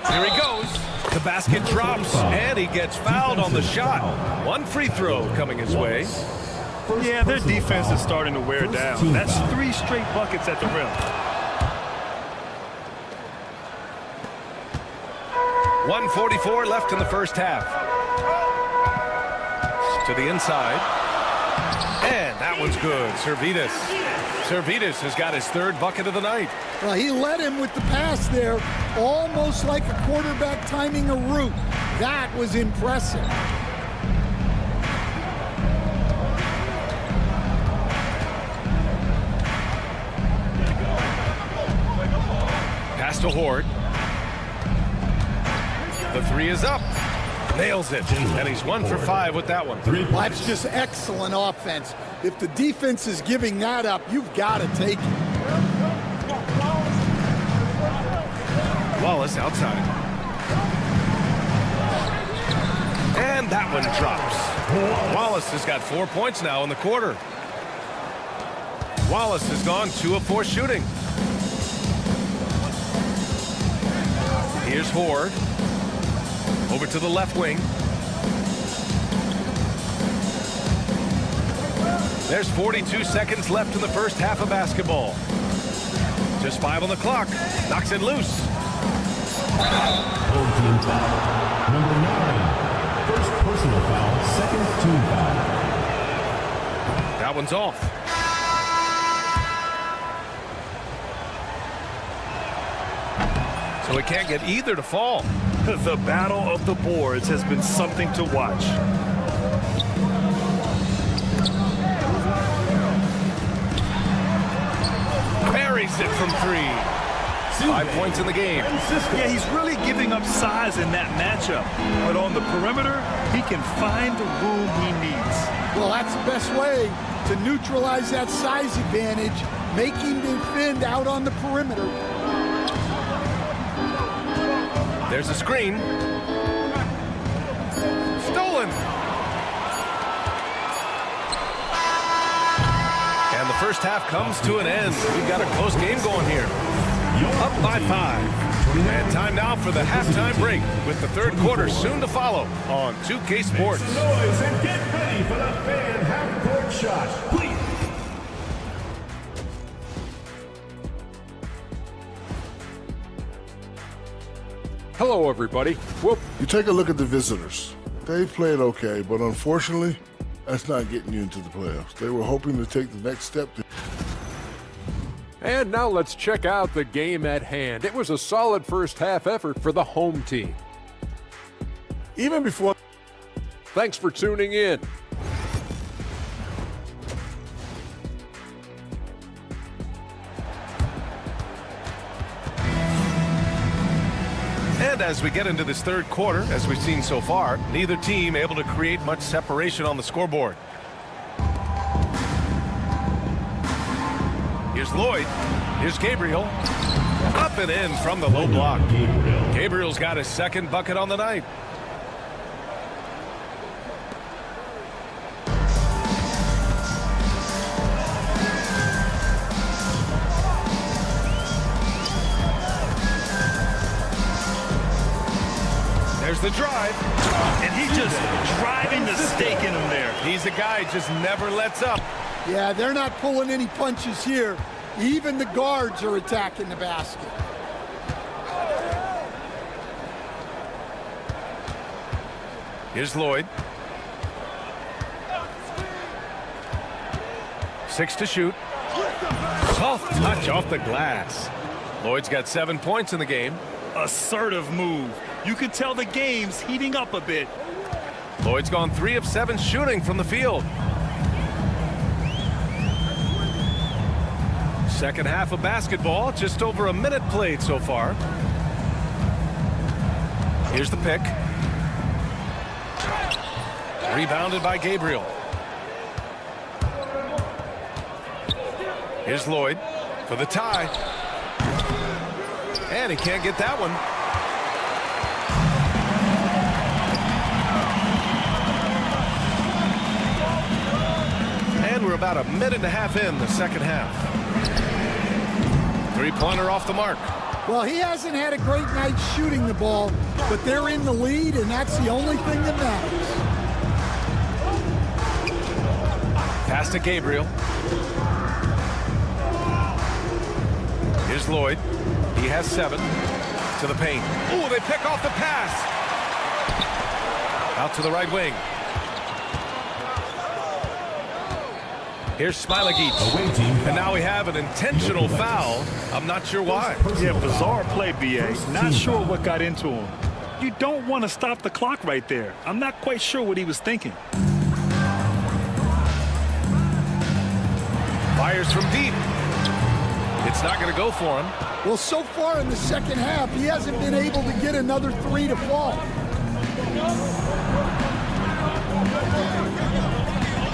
Here he goes. The basket drops, and he gets fouled on the shot. 1 free throw coming his way. Yeah, their defense is starting to wear down. That's 3 straight buckets at the rim. 1:44 left in the first half. To the inside. And that one's good. Servetus. Servidis has got his third bucket of the night. Well, he led him with the pass there, almost like a quarterback timing a route. That was impressive. Pass to Horde. The three is up. Nails it. And he's 1 for 5 with that one. That's just excellent offense. If the defense is giving that up, you've got to take it. Wallace outside. And that one drops. Wallace has got 4 points now in the quarter. Wallace has gone 2 of 4 shooting. Here's Horde. Over to the left wing. There's 42 seconds left in the first half of basketball. Just 5 on the clock. Knocks it loose. Home team foul. Number 9. First personal foul. Second team foul. That one's off. So we can't get either to fall. The battle of the boards has been something to watch. Buries it from 3. 5 points in the game. Yeah, he's really giving up size in that matchup. But on the perimeter, he can find the room he needs. Well, that's the best way to neutralize that size advantage, make him defend out on the perimeter. There's a screen. Stolen. And the first half comes to an end. We've got a close game going here. Up by 5. And time now for the halftime break with the third quarter soon to follow on 2K Sports. Make some noise and get ready for the fan half-court shot. Please. Hello, everybody. Whoop. You take a look at the visitors. They played okay, but unfortunately, that's not getting you into the playoffs. They were hoping to take the next step. And now let's check out the game at hand. It was a solid first half effort for the home team. Even before... Thanks for tuning in. And as we get into this third quarter, as we've seen so far, neither team able to create much separation on the scoreboard. Here's Lloyd. Here's Gabriel. Up and in from the low block. Gabriel's got his second bucket on the night. There's the drive. And he's just driving the stake in him there. He's a guy just never lets up. Yeah, they're not pulling any punches here. Even the guards are attacking the basket. Here's Lloyd. 6 to shoot. Soft touch off the glass. Lloyd's got 7 points in the game. Assertive move. You could tell the game's heating up a bit. Lloyd's gone 3 of 7 shooting from the field. Second half of basketball, just over a minute played so far. Here's the pick. Rebounded by Gabriel. Here's Lloyd for the tie. And he can't get that one. And we're about a minute and a half in the second half. Three-pointer off the mark. Well, he hasn't had a great night shooting the ball, but they're in the lead, and that's the only thing that matters. Pass to Gabriel. Here's Lloyd. He has 7. To the paint. Ooh, they pick off the pass. Out to the right wing. Here's Smilagic. And now we have an intentional foul. I'm not sure why. Yeah, bizarre play, B.A. Not sure what got into him. You don't want to stop the clock right there. I'm not quite sure what he was thinking. Fires from deep. It's not going to go for him. Well, so far in the second half, he hasn't been able to get another three to fall.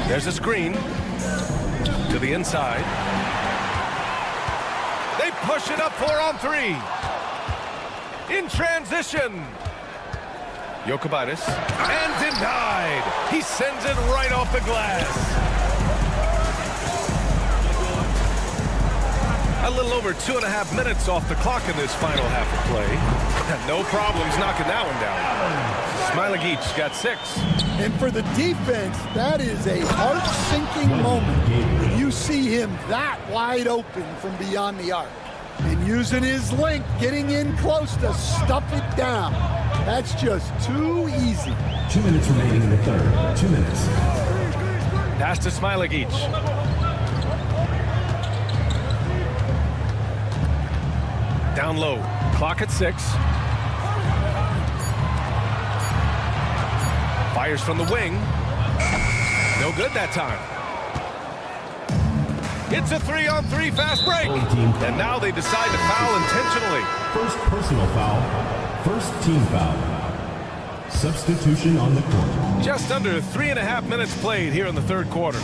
There's a screen to the inside. They push it up 4-on-3. In transition. Jokic and denied. He sends it right off the glass. A little over 2.5 minutes off the clock in this final half of play. No problems knocking that one down. Smilagic got 6. And for the defense, that is a heart-sinking moment. You see him that wide open from beyond the arc. And using his length, getting in close to stuff it down. That's just too easy. 2 minutes remaining in the third. 2 minutes. Pass to Smilagic. Down low. Clock at 6. Fires from the wing. No good that time. It's a 3-on-3 fast break. And now they decide to foul intentionally. First personal foul. First team foul. Substitution on the court. Just under 3.5 minutes played here in the third quarter.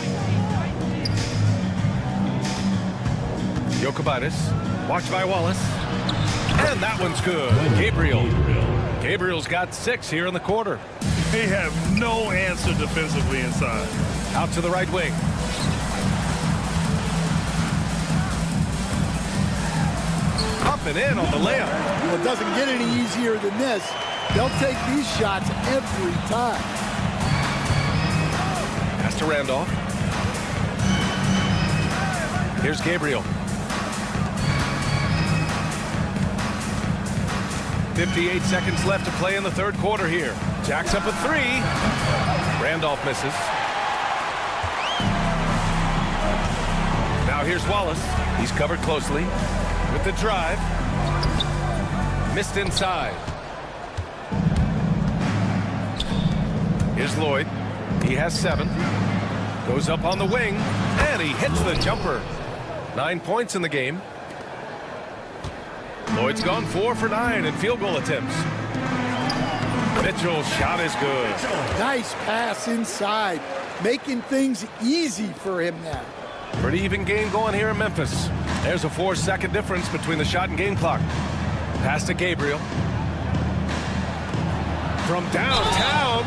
Jokic, watched by Wallace. And that one's good. Gabriel's got 6 here in the quarter. They have no answer defensively inside. Out to the right wing. Up and in on the layup. Well, it doesn't get any easier than this. They'll take these shots every time. Pass to Randolph. Here's Gabriel. 58 seconds left to play in the third quarter here. Jacks up a 3. Randolph misses. Now here's Wallace. He's covered closely. With the drive. Missed inside. Here's Lloyd. He has 7. Goes up on the wing. And he hits the jumper. 9 points in the game. Lloyd's gone 4 for 9 in field goal attempts. Mitchell's shot is good. Nice pass inside, making things easy for him now. Pretty even game going here in Memphis. There's a 4-second difference between the shot and game clock. Pass to Gabriel. From downtown.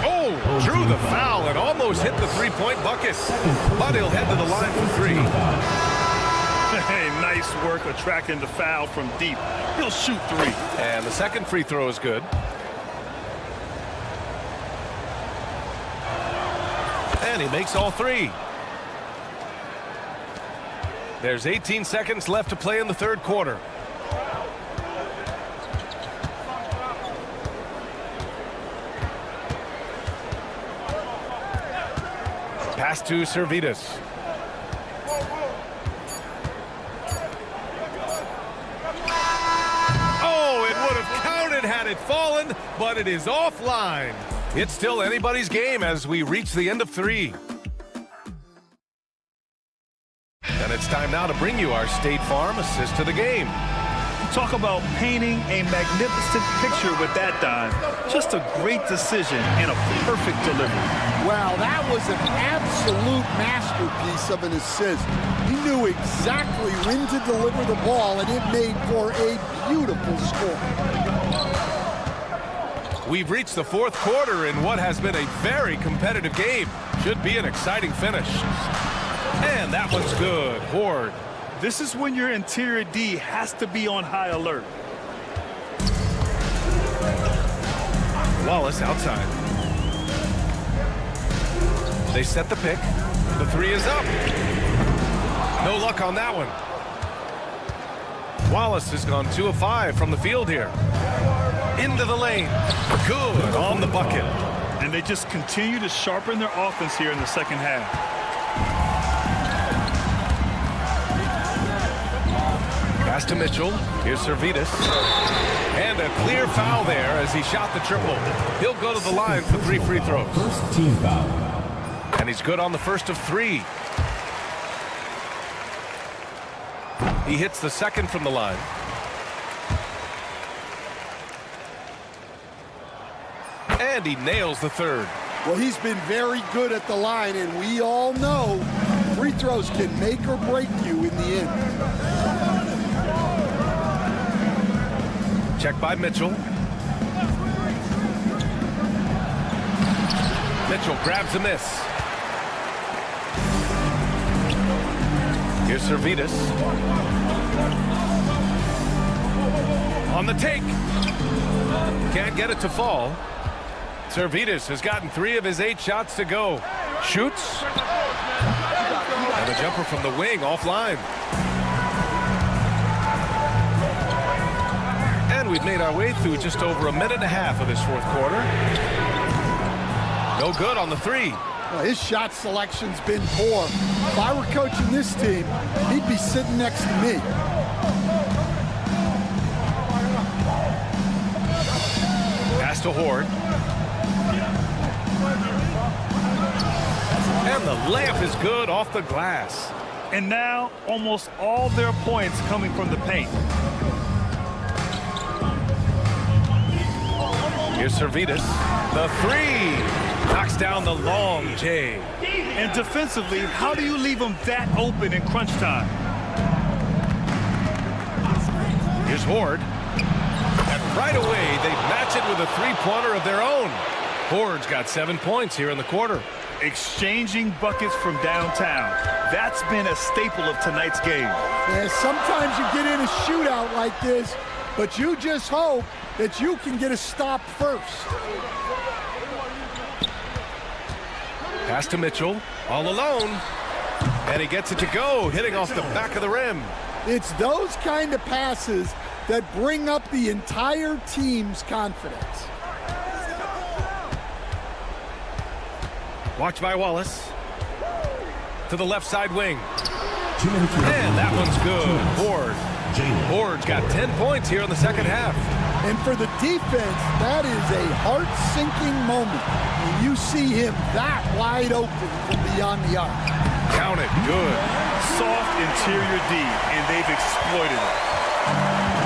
Oh, drew the foul and almost hit the 3-point bucket. But he'll head to the line for 3. Hey, nice work attracting the foul from deep. He'll shoot 3. And the second free throw is good. And he makes all 3. There's 18 seconds left to play in the third quarter. Pass to Servetus. Had it fallen, but it is offline. It's still anybody's game as we reach the end of 3. And it's time now to bring you our State Farm assist to the game. Talk about painting a magnificent picture with that dive. Just a great decision and a perfect delivery. Wow, that was an absolute masterpiece of an assist. He knew exactly when to deliver the ball, and it made for a beautiful score. We've reached the fourth quarter in what has been a very competitive game. Should be an exciting finish. And that one's good. Horde. This is when your interior D has to be on high alert. Wallace outside. They set the pick. The 3 is up. No luck on that one. Wallace has gone 2 of 5 from the field here. Into the lane. Good on the bucket. And they just continue to sharpen their offense here in the second half. Pass to Mitchell. Here's Servetus. And a clear foul there as he shot the triple. He'll go to the line for 3 free throws. First team foul. And he's good on the first of 3. He hits the second from the line. And he nails the third. Well, he's been very good at the line, and we all know free throws can make or break you in the end. Check by Mitchell. Mitchell grabs a miss. Here's Servetus. On the take. Can't get it to fall. Servetus has gotten 3 of his 8 shots to go. Shoots. And the jumper from the wing offline. And we've made our way through just over a minute and a half of this fourth quarter. No good on the 3. Well, his shot selection's been poor. If I were coaching this team, he'd be sitting next to me. Pass to Horde. And the layup is good off the glass. And now almost all their points coming from the paint. Here's Servetus. The 3 knocks down the long J. And defensively, how do you leave them that open in crunch time? Here's Horde. And right away, they match it with a 3-pointer of their own. Horde's got 7 points here in the quarter. Exchanging buckets from downtown. That's been a staple of tonight's game. Yeah, sometimes you get in a shootout like this, but you just hope that you can get a stop first. Pass to Mitchell, all alone. And he gets it to go, hitting off the back of the rim. It's those kind of passes that bring up the entire team's confidence. Watch by Wallace. To the left side wing. And that one's good. Horde. Horde's got 10 points here in the second half. And for the defense, that is a heart-sinking moment when you see him that wide open from beyond the arc. Count it. Good. Soft interior D, and they've exploited it.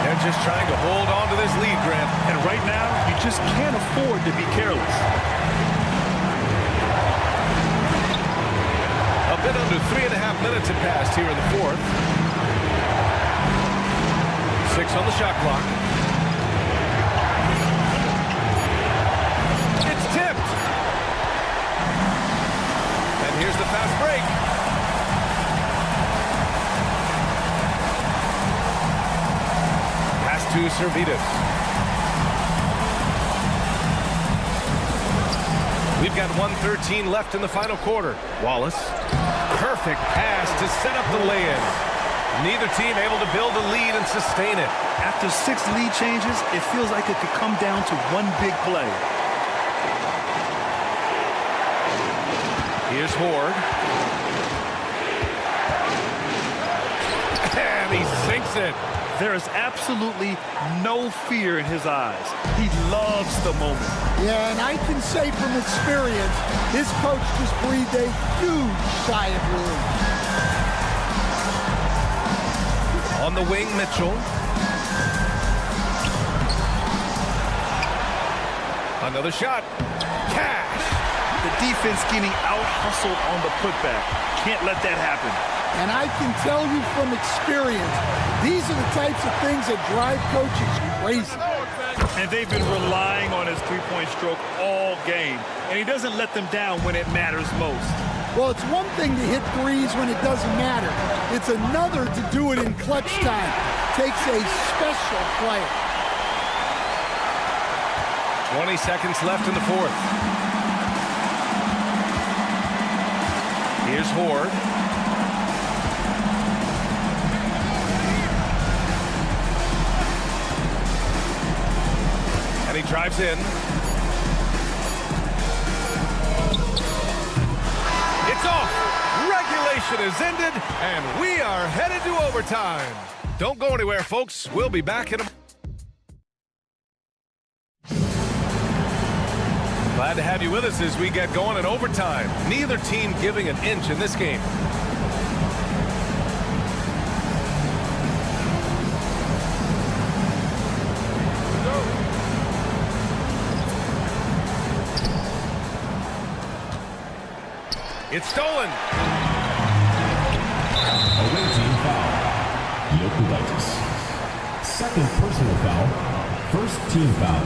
They're just trying to hold on to this lead, Grant. And right now, you just can't afford to be careless. A bit under 3.5 minutes have passed here in the fourth. 6 on the shot clock. It's tipped. And here's the fast break. Pass to Servetus. We've got 1:13 left in the final quarter. Wallace. Perfect pass to set up the lay-in. Neither team able to build a lead and sustain it. After 6 lead changes, it feels like it could come down to one big play. Here's Horde. And he sinks it. There is absolutely no fear in his eyes. He loves the moment. Yeah, and I can say from experience, his coach just breathed a huge sigh of relief. On the wing, Mitchell. Another shot. Cash. The defense getting out-hustled on the putback. Can't let that happen. And I can tell you from experience, these are the types of things that drive coaches crazy. And they've been relying on his three-point stroke all game. And he doesn't let them down when it matters most. Well, it's one thing to hit threes when it doesn't matter. It's another to do it in clutch time. Takes a special player. 20 seconds left in the fourth. Here's Horde. And he drives in. It's off. Regulation is ended, and we are headed to overtime. Don't go anywhere, folks. We'll be back in a... Glad to have you with us as we get going in overtime. Neither team giving an inch in this game. It's stolen. Away team foul. Yokulitis. Second personal foul. First team foul.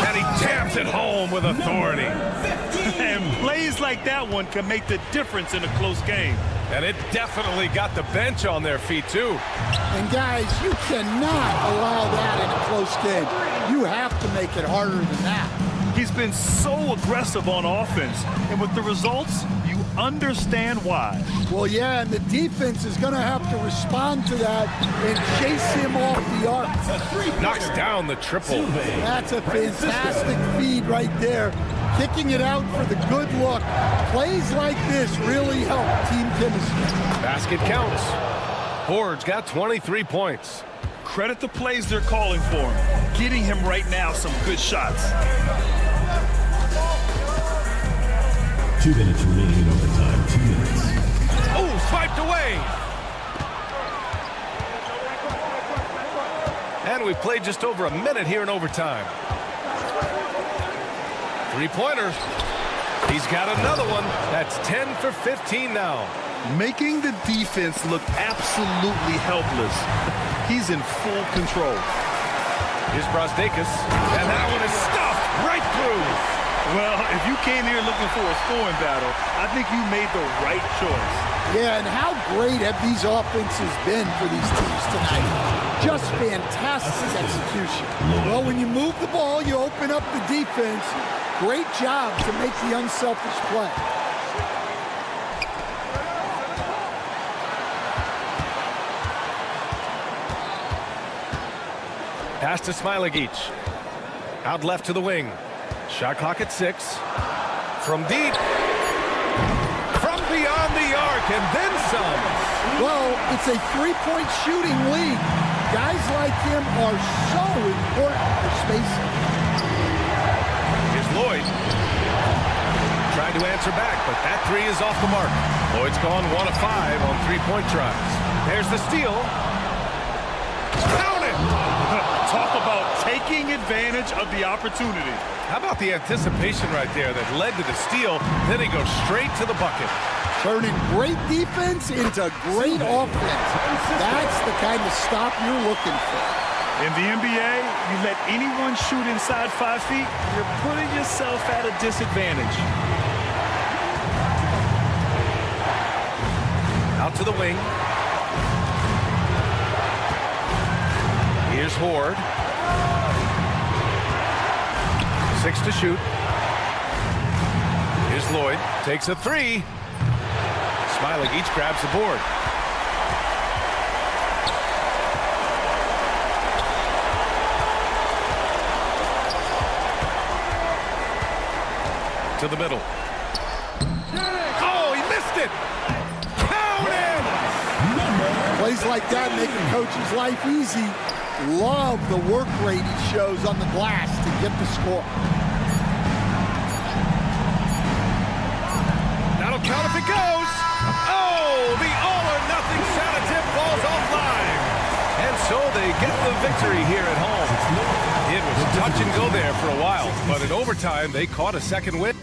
And he jams it home with authority. And plays like that one can make the difference in a close game. And it definitely got the bench on their feet, too. And, guys, you cannot allow that in a close game. You have to make it harder than that. He's been so aggressive on offense, and with the results, you understand why. Well, yeah, and the defense is going to have to respond to that and chase him off the arc. Knocks down the triple. That's a fantastic feed right there. Kicking it out for the good look. Plays like this really help team chemistry. Basket counts. Ford's got 23 points. Credit the plays they're calling for him. Getting him right now some good shots. 2 minutes remaining in overtime. 2 minutes. Oh, swiped away. And we've played just over a minute here in overtime. Three-pointer. He's got another one. That's 10 for 15 now. Making the defense look absolutely helpless. He's in full control. Here's Brasdeikis. And that one is stuffed right through. Well, if you came here looking for a scoring battle, I think you made the right choice. Yeah, and how great have these offenses been for these teams tonight? Just fantastic execution. Well, when you move the ball, you open up the defense. Great job to make the unselfish play. Pass to Smilagic. Out left to the wing. Shot clock at 6. From deep. From beyond the arc, and then some. Well, it's a three-point shooting lead. Guys like him are so important for spacing. Here's Lloyd. Trying to answer back, but that three is off the mark. Lloyd's gone 1 of 5 on three-point tries. There's the steal. Count it! Talk about taking advantage of the opportunity. How about the anticipation right there that led to the steal? Then he goes straight to the bucket. Turning great defense into great offense. That's the kind of stop you're looking for. In the NBA, you let anyone shoot inside 5 feet, you're putting yourself at a disadvantage. Out to the wing. Here's Horde. 6 to shoot. Here's Lloyd. Takes a 3. Smilagic grabs the board. To the middle. Oh, he missed it! Count it! Plays like that make a coach's life easy. Love the work rate he shows on the glass to get the score. That'll count if it goes. Oh, the all-or-nothing shot attempt falls offline. And so they get the victory here at home. It was touch and go there for a while, but in overtime, they caught a second win.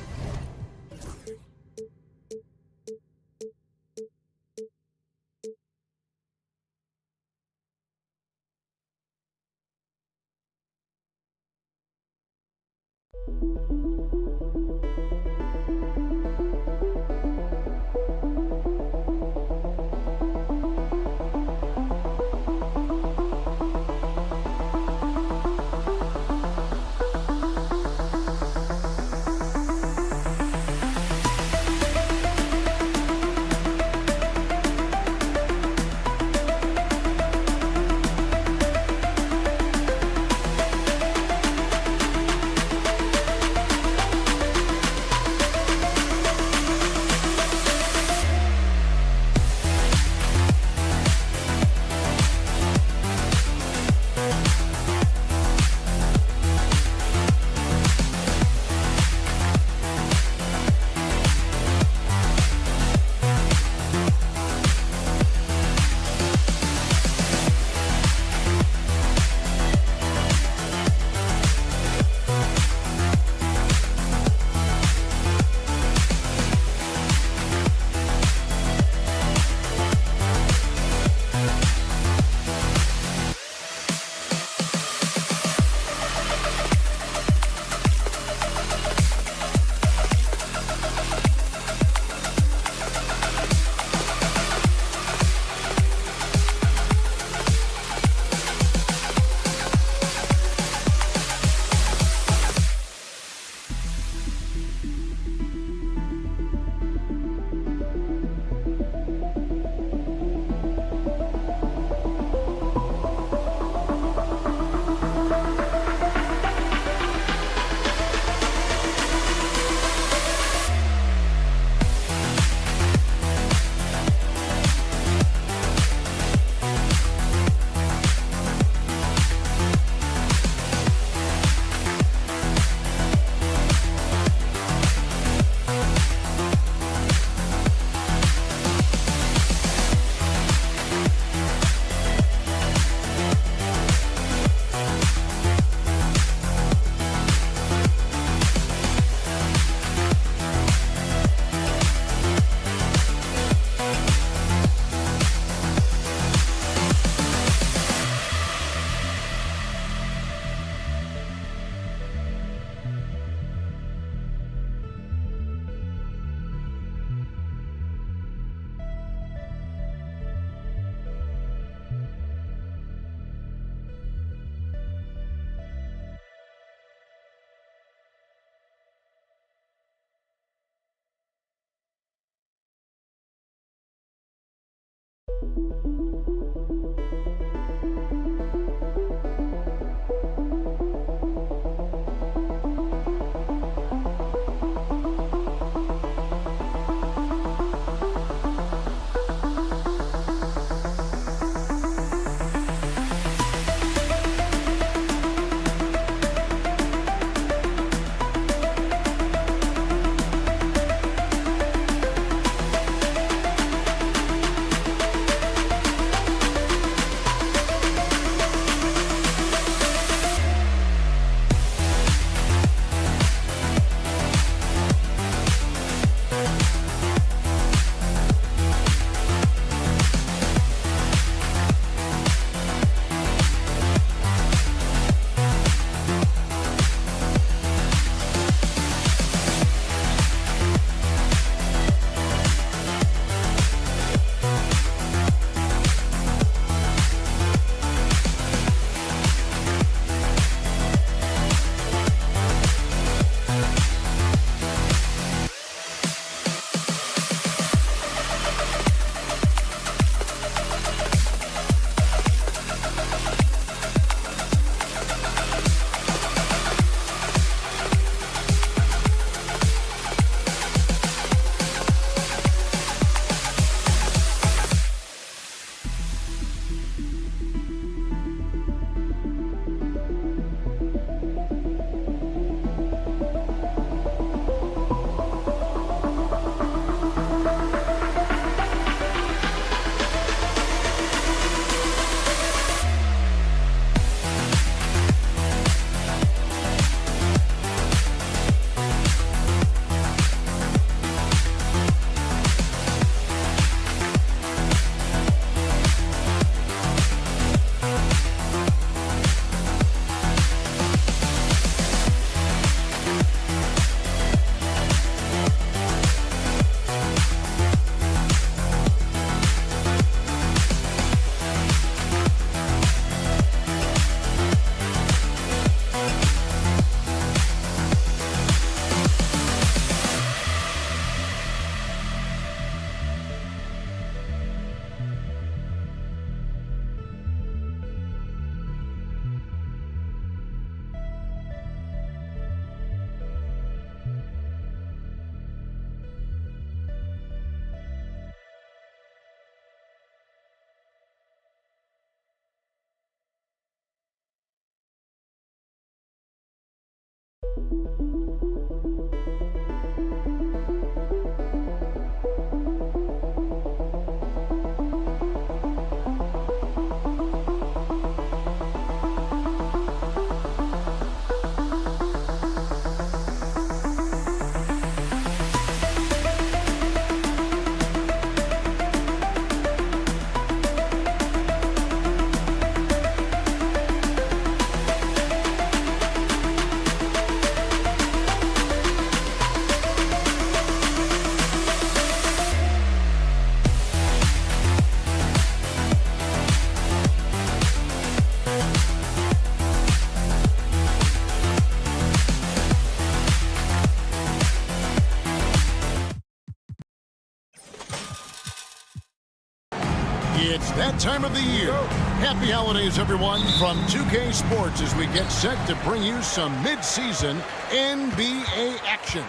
It's that time of the year. Happy holidays, everyone, from 2K Sports as we get set to bring you some mid-season NBA action.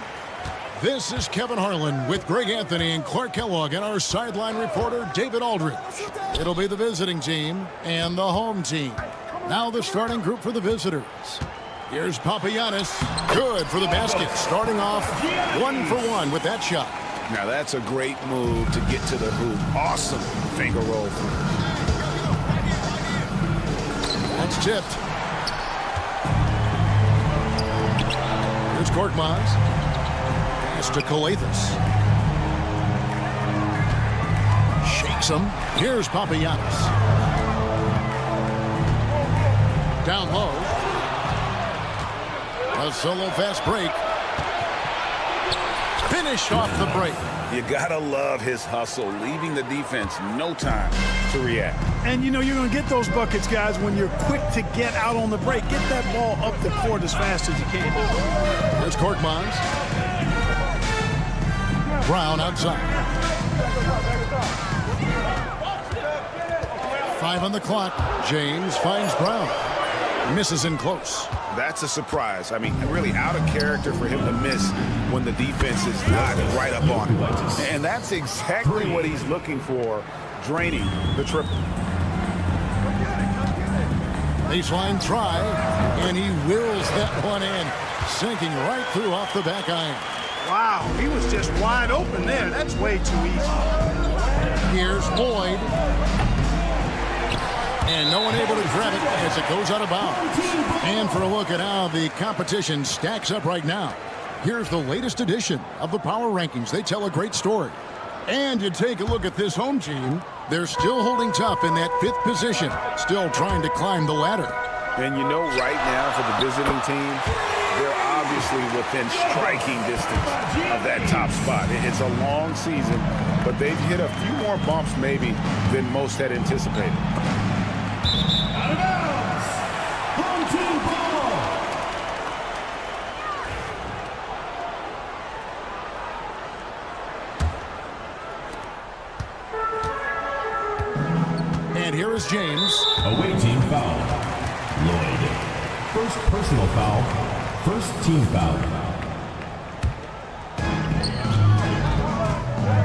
This is Kevin Harlan with Greg Anthony and Clark Kellogg and our sideline reporter, David Aldridge. It'll be the visiting team and the home team. Now the starting group for the visitors. Here's Papagiannis. Good for the basket. Starting off 1 for 1 with that shot. Now that's a great move to get to the hoop. Awesome finger roll. That's tipped. Here's Korkmaz. Pass to Kalathis. Shakes him. Here's Papagiannis. Down low. A solo fast break. Finished off the break. You gotta love his hustle, leaving the defense no time to react. And you know you're going to get those buckets, guys, when you're quick to get out on the break. Get that ball up the court as fast as you can. Here's Korkmaz. Brown outside. 5 on the clock. James finds Brown. Misses in close. That's a surprise. I mean, really out of character for him to miss when the defense is not right up on him. And that's exactly what he's looking for, draining the triple. Baseline try, and he wills that one in, sinking right through off the back iron. Wow, he was just wide open there. That's way too easy. Here's Boyd. And no one able to grab it as it goes out of bounds. And for a look at how the competition stacks up right now, here's the latest edition of the Power Rankings. They tell a great story. And you take a look at this home team, they're still holding tough in that 5th position, still trying to climb the ladder. And you know right now for the visiting team, they're obviously within striking distance of that top spot. It's a long season, but they've hit a few more bumps maybe than most had anticipated. And here is James. Away team foul. Lloyd. First personal foul. First team foul.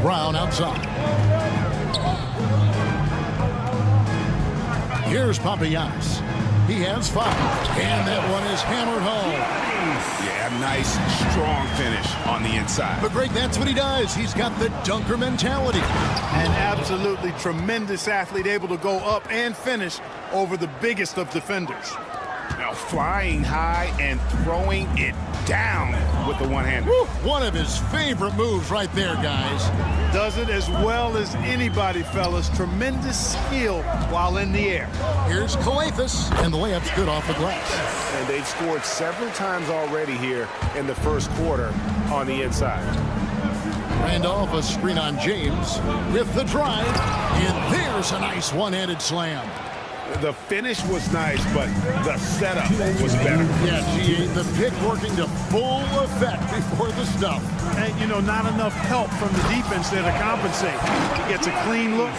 Brown outside. Here's Papagiannis. He has 5. And that one is hammered home. Yeah, nice, strong finish on the inside. But Greg, that's what he does. He's got the dunker mentality. An absolutely tremendous athlete, able to go up and finish over the biggest of defenders. Now flying high and throwing it down with the one-hander. One of his favorite moves right there, guys. Does it as well as anybody, fellas. Tremendous skill while in the air. Here's Kaunas, and the layup's good off the glass. And they've scored several times already here in the first quarter on the inside. Randolph, a screen on James with the drive, and there's a nice one-handed slam. The finish was nice, but the setup was better. Yeah, G.A., the pick working to full effect before the stuff. And, you know, not enough help from the defense there to compensate. He gets a clean look,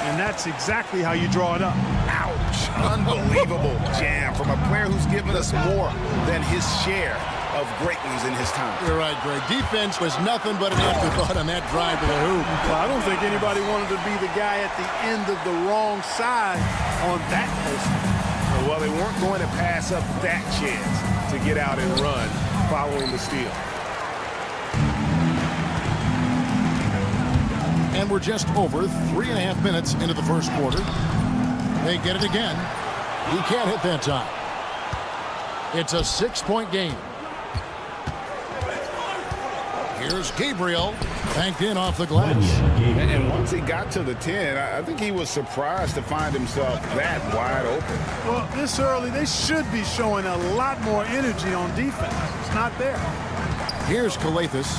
and that's exactly how you draw it up. Ouch. Unbelievable jam from a player who's given us more than his share of great ones in his time. You're right, Greg. Defense was nothing but an afterthought on that drive to the hoop. Well, I don't think anybody wanted to be the guy at the end of the wrong side on that post. Well, they weren't going to pass up that chance to get out and run following the steal. And we're just over 3.5 minutes into the first quarter. They get it again. He can't hit that time. It's a 6-point game. Here's Gabriel, banked in off the glass. And once he got to the 10, I think he was surprised to find himself that wide open. Well, this early, they should be showing a lot more energy on defense. It's not there. Here's Kaunas.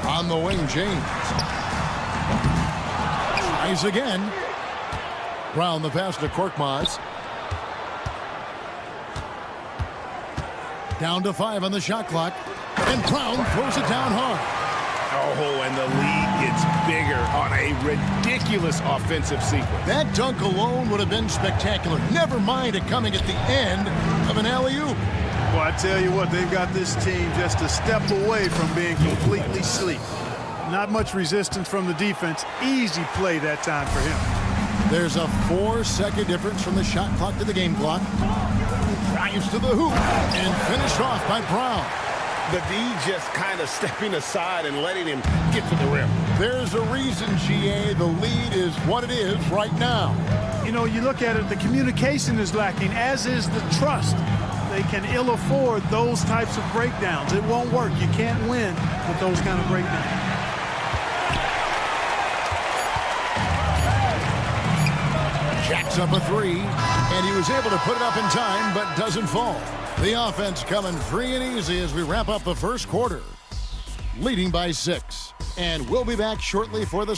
On the wing, James. Tries again. Brown the pass to Korkmaz. Down to 5 on the shot clock. And Brown throws it down hard. Oh, and the lead gets bigger on a ridiculous offensive sequence. That dunk alone would have been spectacular. Never mind it coming at the end of an alley-oop. Well, I tell you what, they've got this team just a step away from being completely asleep. Not much resistance from the defense. Easy play that time for him. There's a 4-second difference from the shot clock to the game clock. Drives to the hoop and finished off by Brown. The D just kind of stepping aside and letting him get to the rim. There's a reason, GA, the lead is what it is right now. You know, you look at it, the communication is lacking, as is the trust. They can ill afford those types of breakdowns. It won't work. You can't win with those kind of breakdowns. Jacks up a 3, and he was able to put it up in time, but doesn't fall. The offense coming free and easy as we wrap up the first quarter, leading by 6. And we'll be back shortly for the...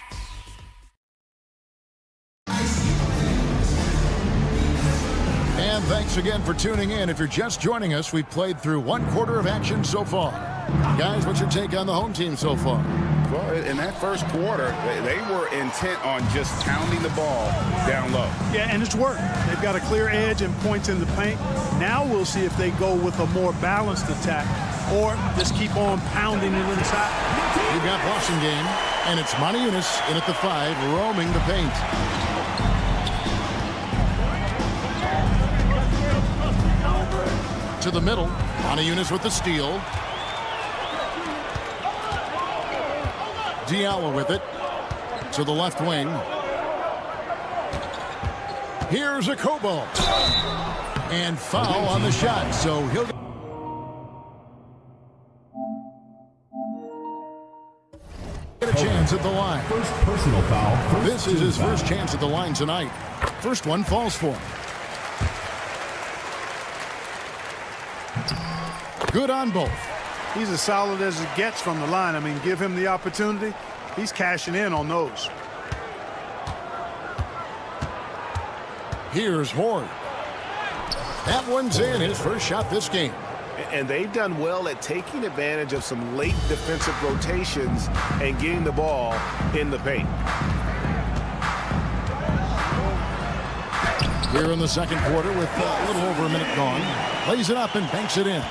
And thanks again for tuning in. If you're just joining us, we've played through 1 quarter of action so far. Guys, what's your take on the home team so far? Well, in that first quarter, they were intent on just pounding the ball down low. Yeah, and it's worked. They've got a clear edge and points in the paint. Now we'll see if they go with a more balanced attack or just keep on pounding it inside. We've got Boston game, and it's Montiunas in at the 5, roaming the paint. To the middle, Montiunas with the steal. Diallo with it to the left wing. Here's a Kobo. And foul on the shot, so he'll get a chance at the line. First personal foul. This is his first chance at the line tonight. First one falls for him. Good on both. He's as solid as it gets from the line. I mean, give him the opportunity. He's cashing in on those. Here's Horde. That one's in, his first shot this game. And they've done well at taking advantage of some late defensive rotations and getting the ball in the paint. Here in the second quarter with a little over a minute gone. Plays it up and banks it in.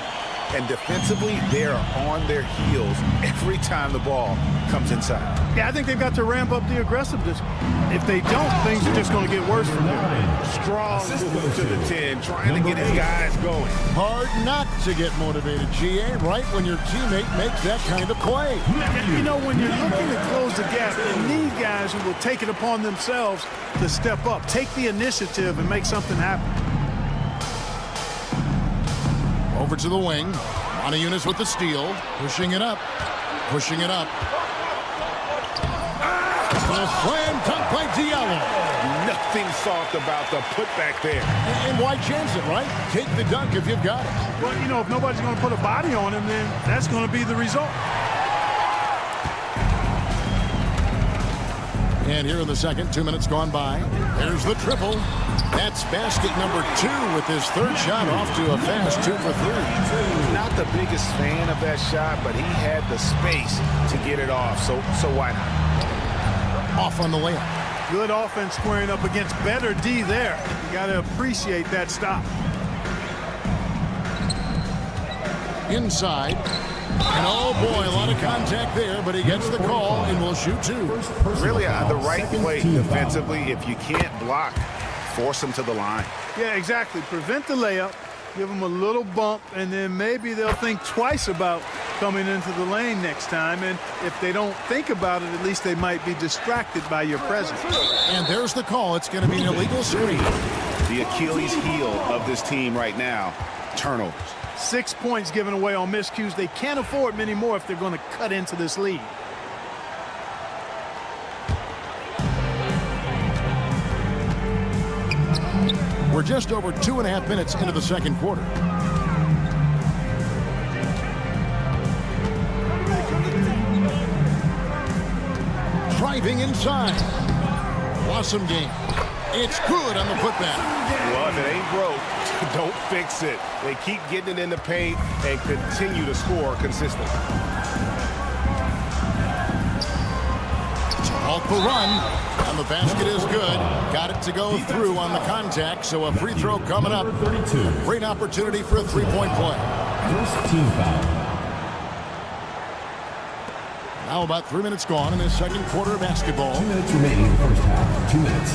And defensively, they are on their heels every time the ball comes inside. Yeah, I think they've got to ramp up the aggressiveness. If they don't, things are just going to get worse from there. Strong move to the 10, trying to get his guys going. Hard not to get motivated, GA, right when your teammate makes that kind of play. You know, when you're looking to close the gap, you need guys who will take it upon themselves to step up, take the initiative, and make something happen. Over to the wing. Montiunas with the steal. Pushing it up. Pushing it up. A slam dunk by Diallo. Nothing soft about the putback there. And why chance it, right? Take the dunk if you've got it. Well, you know, if nobody's going to put a body on him, then that's going to be the result. And here in the second, 2 minutes gone by. There's the triple. That's basket number 2 with his third shot off to a fast 2 for 3. Not the biggest fan of that shot, but he had the space to get it off, so why not? Off on the layup. Good offense squaring up against better D there. You got to appreciate that stop. Inside. And oh boy, a lot of contact there, but he gets the call and will shoot 2. Really the right play defensively. If you can't block, force him to the line. Yeah, exactly. Prevent the layup, give them a little bump, and then maybe they'll think twice about coming into the lane next time. And if they don't think about it, at least they might be distracted by your presence. And there's the call. It's going to be an illegal screen. The Achilles heel of this team right now, turnovers. 6 points given away on miscues. They can't afford many more if they're going to cut into this lead. We're just over 2.5 minutes into the second quarter. Driving inside. Awesome game. It's good on the putback. Well, if it ain't broke, don't fix it. They keep getting it in the paint and continue to score consistently. To halt the run. And the basket is good. Got it to go through on the contact, so a free throw coming up. Great opportunity for a three-point play. First team foul. Now about 3 minutes gone in this second quarter of basketball. 2 minutes remaining in the first half. 2 minutes.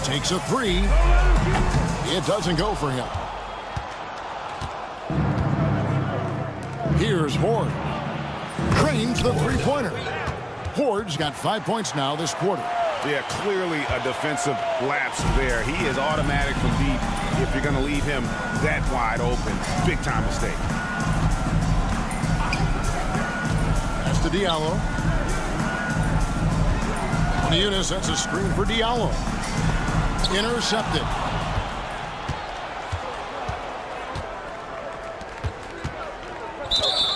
Takes a three. It doesn't go for him. Here's Horde. Trains the three-pointer. Horde's got 5 points now this quarter. Yeah, clearly a defensive lapse there. He is automatic from deep if you're going to leave him that wide open. Big time mistake. That's to Diallo. Montiunas, that's a screen for Diallo. Intercepted.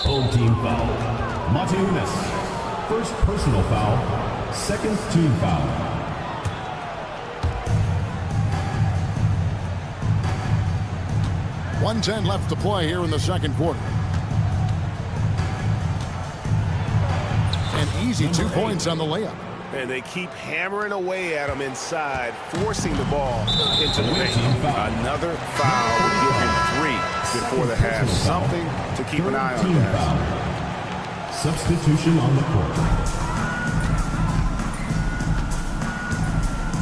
Home team foul. Montiunas. First personal foul. Second team foul. 1:10 left to play here in the second quarter. An easy 2 points on the layup. And they keep hammering away at him inside, forcing the ball into the paint. Another foul will give him 3 before the half. Something to keep an eye on, guys. Substitution on the court.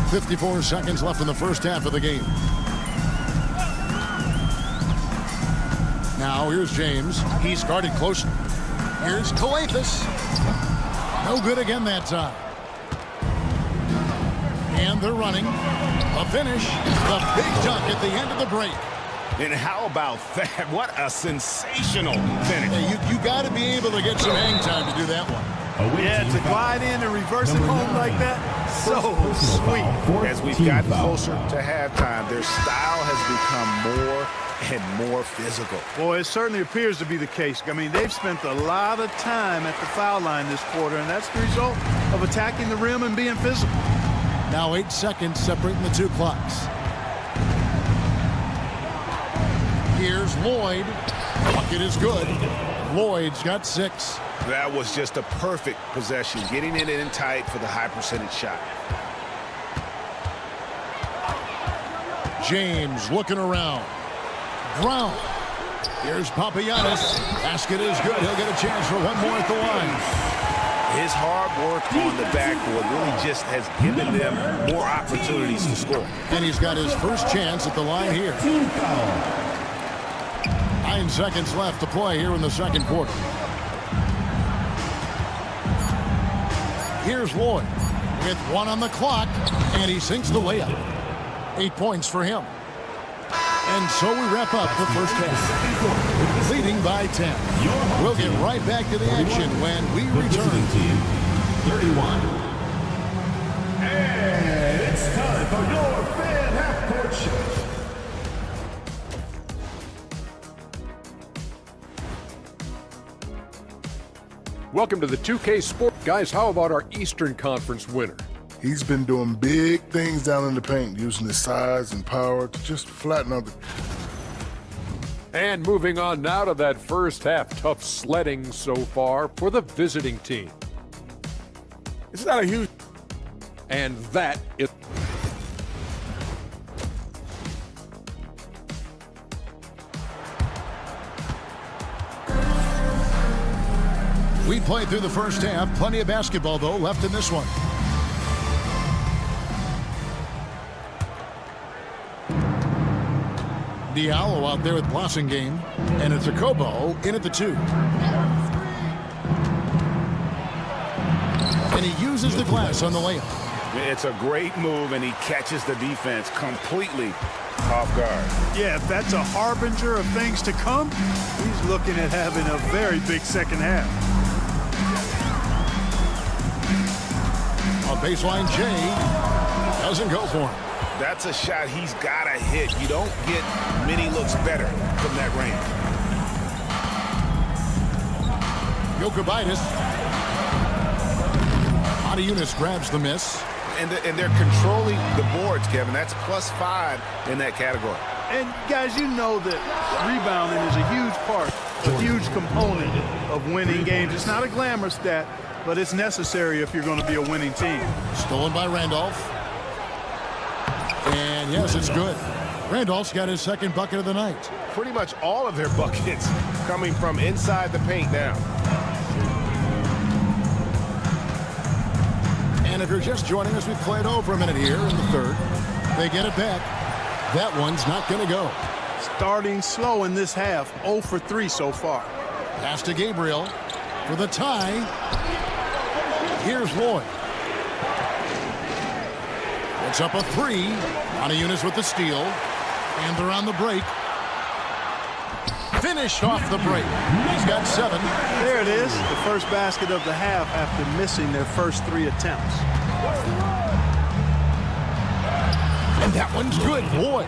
54 seconds left in the first half of the game. Now here's James. He's guarded close. Here's Kalathis. No good again that time. And they're running. A finish. The big dunk at the end of the break. And how about that? What a sensational finish. Hey, you got to be able to get some hang time to do that one. Yeah, to glide in and reverse it home like that, so sweet. As we've gotten closer to halftime, their style has become more and more physical. Boy, it certainly appears to be the case. I mean, they've spent a lot of time at the foul line this quarter, and that's the result of attacking the rim and being physical. Now 8 seconds separating the two clocks. Here's Lloyd. Bucket is good. Lloyd's got 6. That was just a perfect possession, getting it in tight for the high percentage shot. James looking around. Brown. Here's Papagiannis. Basket is good. He'll get a chance for one more at the line. His hard work on the backboard really just has given them more opportunities to score. And he's got his first chance at the line here. 9 seconds left to play here in the second quarter. Here's Lloyd with 1 on the clock, and he sinks the layup. 8 points for him. And so we wrap up the first half, leading by 10. We'll get right back to the action when we return. Team 31. And it's time for your fan half-court show. Welcome to the 2K Sport. Guys, how about our Eastern Conference winner? He's been doing big things down in the paint, using his size and power to just flatten out the... And moving on now to that first half. Tough sledding so far for the visiting team. It's not a huge... And that is... We played through the first half. Plenty of basketball, though, left in this one. Diallo out there with Blossingame. And it's a Kobo in at the 2. And he uses the glass on the layup. It's a great move, and he catches the defense completely off guard. Yeah, if that's a harbinger of things to come, he's looking at having a very big second half. On baseline, Jay doesn't go for him. That's a shot he's got to hit. You don't get many looks better from that range. Jokubaitis. Adiunas grabs the miss. And they're controlling the boards, Kevin. That's +5 in that category. And, guys, you know that rebounding is a huge part, a huge component of winning games. It's not a glamour stat, but it's necessary if you're going to be a winning team. Stolen by Randolph. And, yes, it's good. Randolph's got his second bucket of the night. Pretty much all of their buckets coming from inside the paint now. And if you're just joining us, we've played over a minute here in the third. They get it back. That one's not going to go. Starting slow in this half, 0 for 3 so far. Pass to Gabriel for the tie. Here's Lloyd. It's up a 3. Adiunas with the steal. And they're on the break. Finished off the break. He's got 7. There it is, the first basket of the half after missing their first 3 attempts. And that one's good, boy.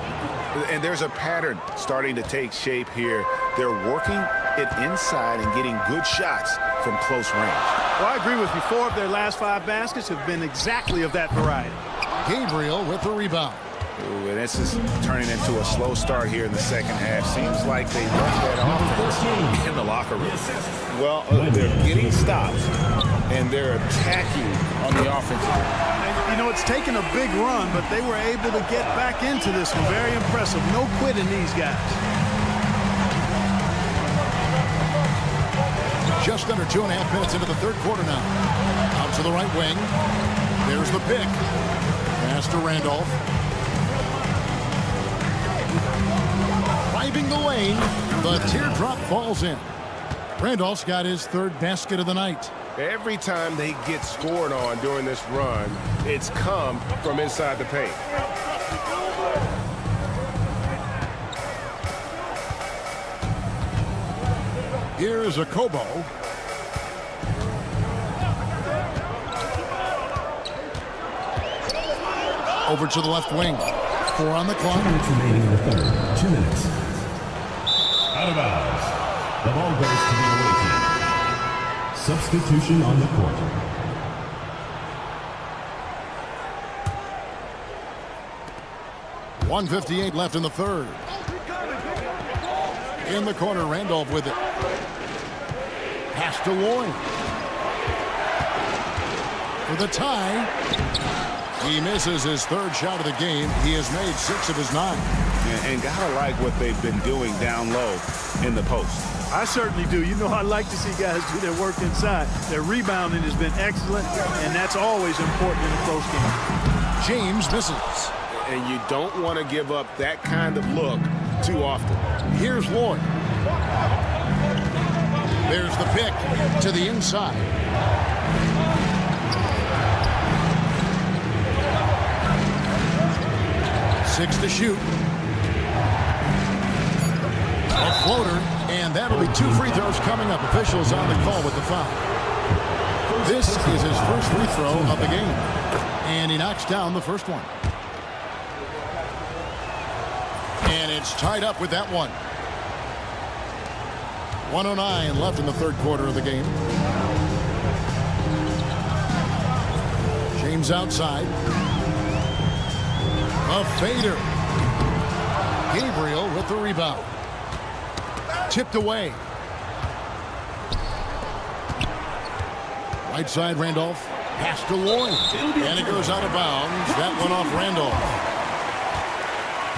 And there's a pattern starting to take shape here. They're working it inside and getting good shots from close range. Well, I agree with you. 4 of their last 5 baskets have been exactly of that variety. Gabriel with the rebound. Ooh, and this is turning into a slow start here in the second half. Seems like they left that offense in the locker room. Well, they're getting stops, and they're attacking on the offensive end. You know, it's taken a big run, but they were able to get back into this one. Very impressive. No quitting these guys. Just under 2.5 minutes into the third quarter now. Out to the right wing. There's the pick. Pass to Randolph. Driving the lane. The teardrop falls in. Randolph's got his third basket of the night. Every time they get scored on during this run, it's come from inside the paint. Here's a Kobo. Over to the left wing. 4 on the clock. 2 minutes remaining in the third. 2 minutes. Out of bounds. The ball goes to the away team. Substitution on the court. .158 left in the third. In the corner, Randolph with it. Pass to Lloyd. For the tie. He misses his third shot of the game. He has made 6 of his 9. And gotta like what they've been doing down low in the post. I certainly do. You know, I like to see guys do their work inside. Their rebounding has been excellent, and that's always important in a close game. James misses. And you don't want to give up that kind of look too often. Here's Lloyd. There's the pick to the inside. Six to shoot. A floater, and that'll be 2 free throws coming up. Officials on the call with the foul. This is his first free throw of the game, and he knocks down the first one. And it's tied up with that one. 1:09 left in the third quarter of the game. James outside. A fader. Gabriel with the rebound. Tipped away. Right side, Randolph. Pass to Lloyd. And it goes out of bounds. That went off Randolph.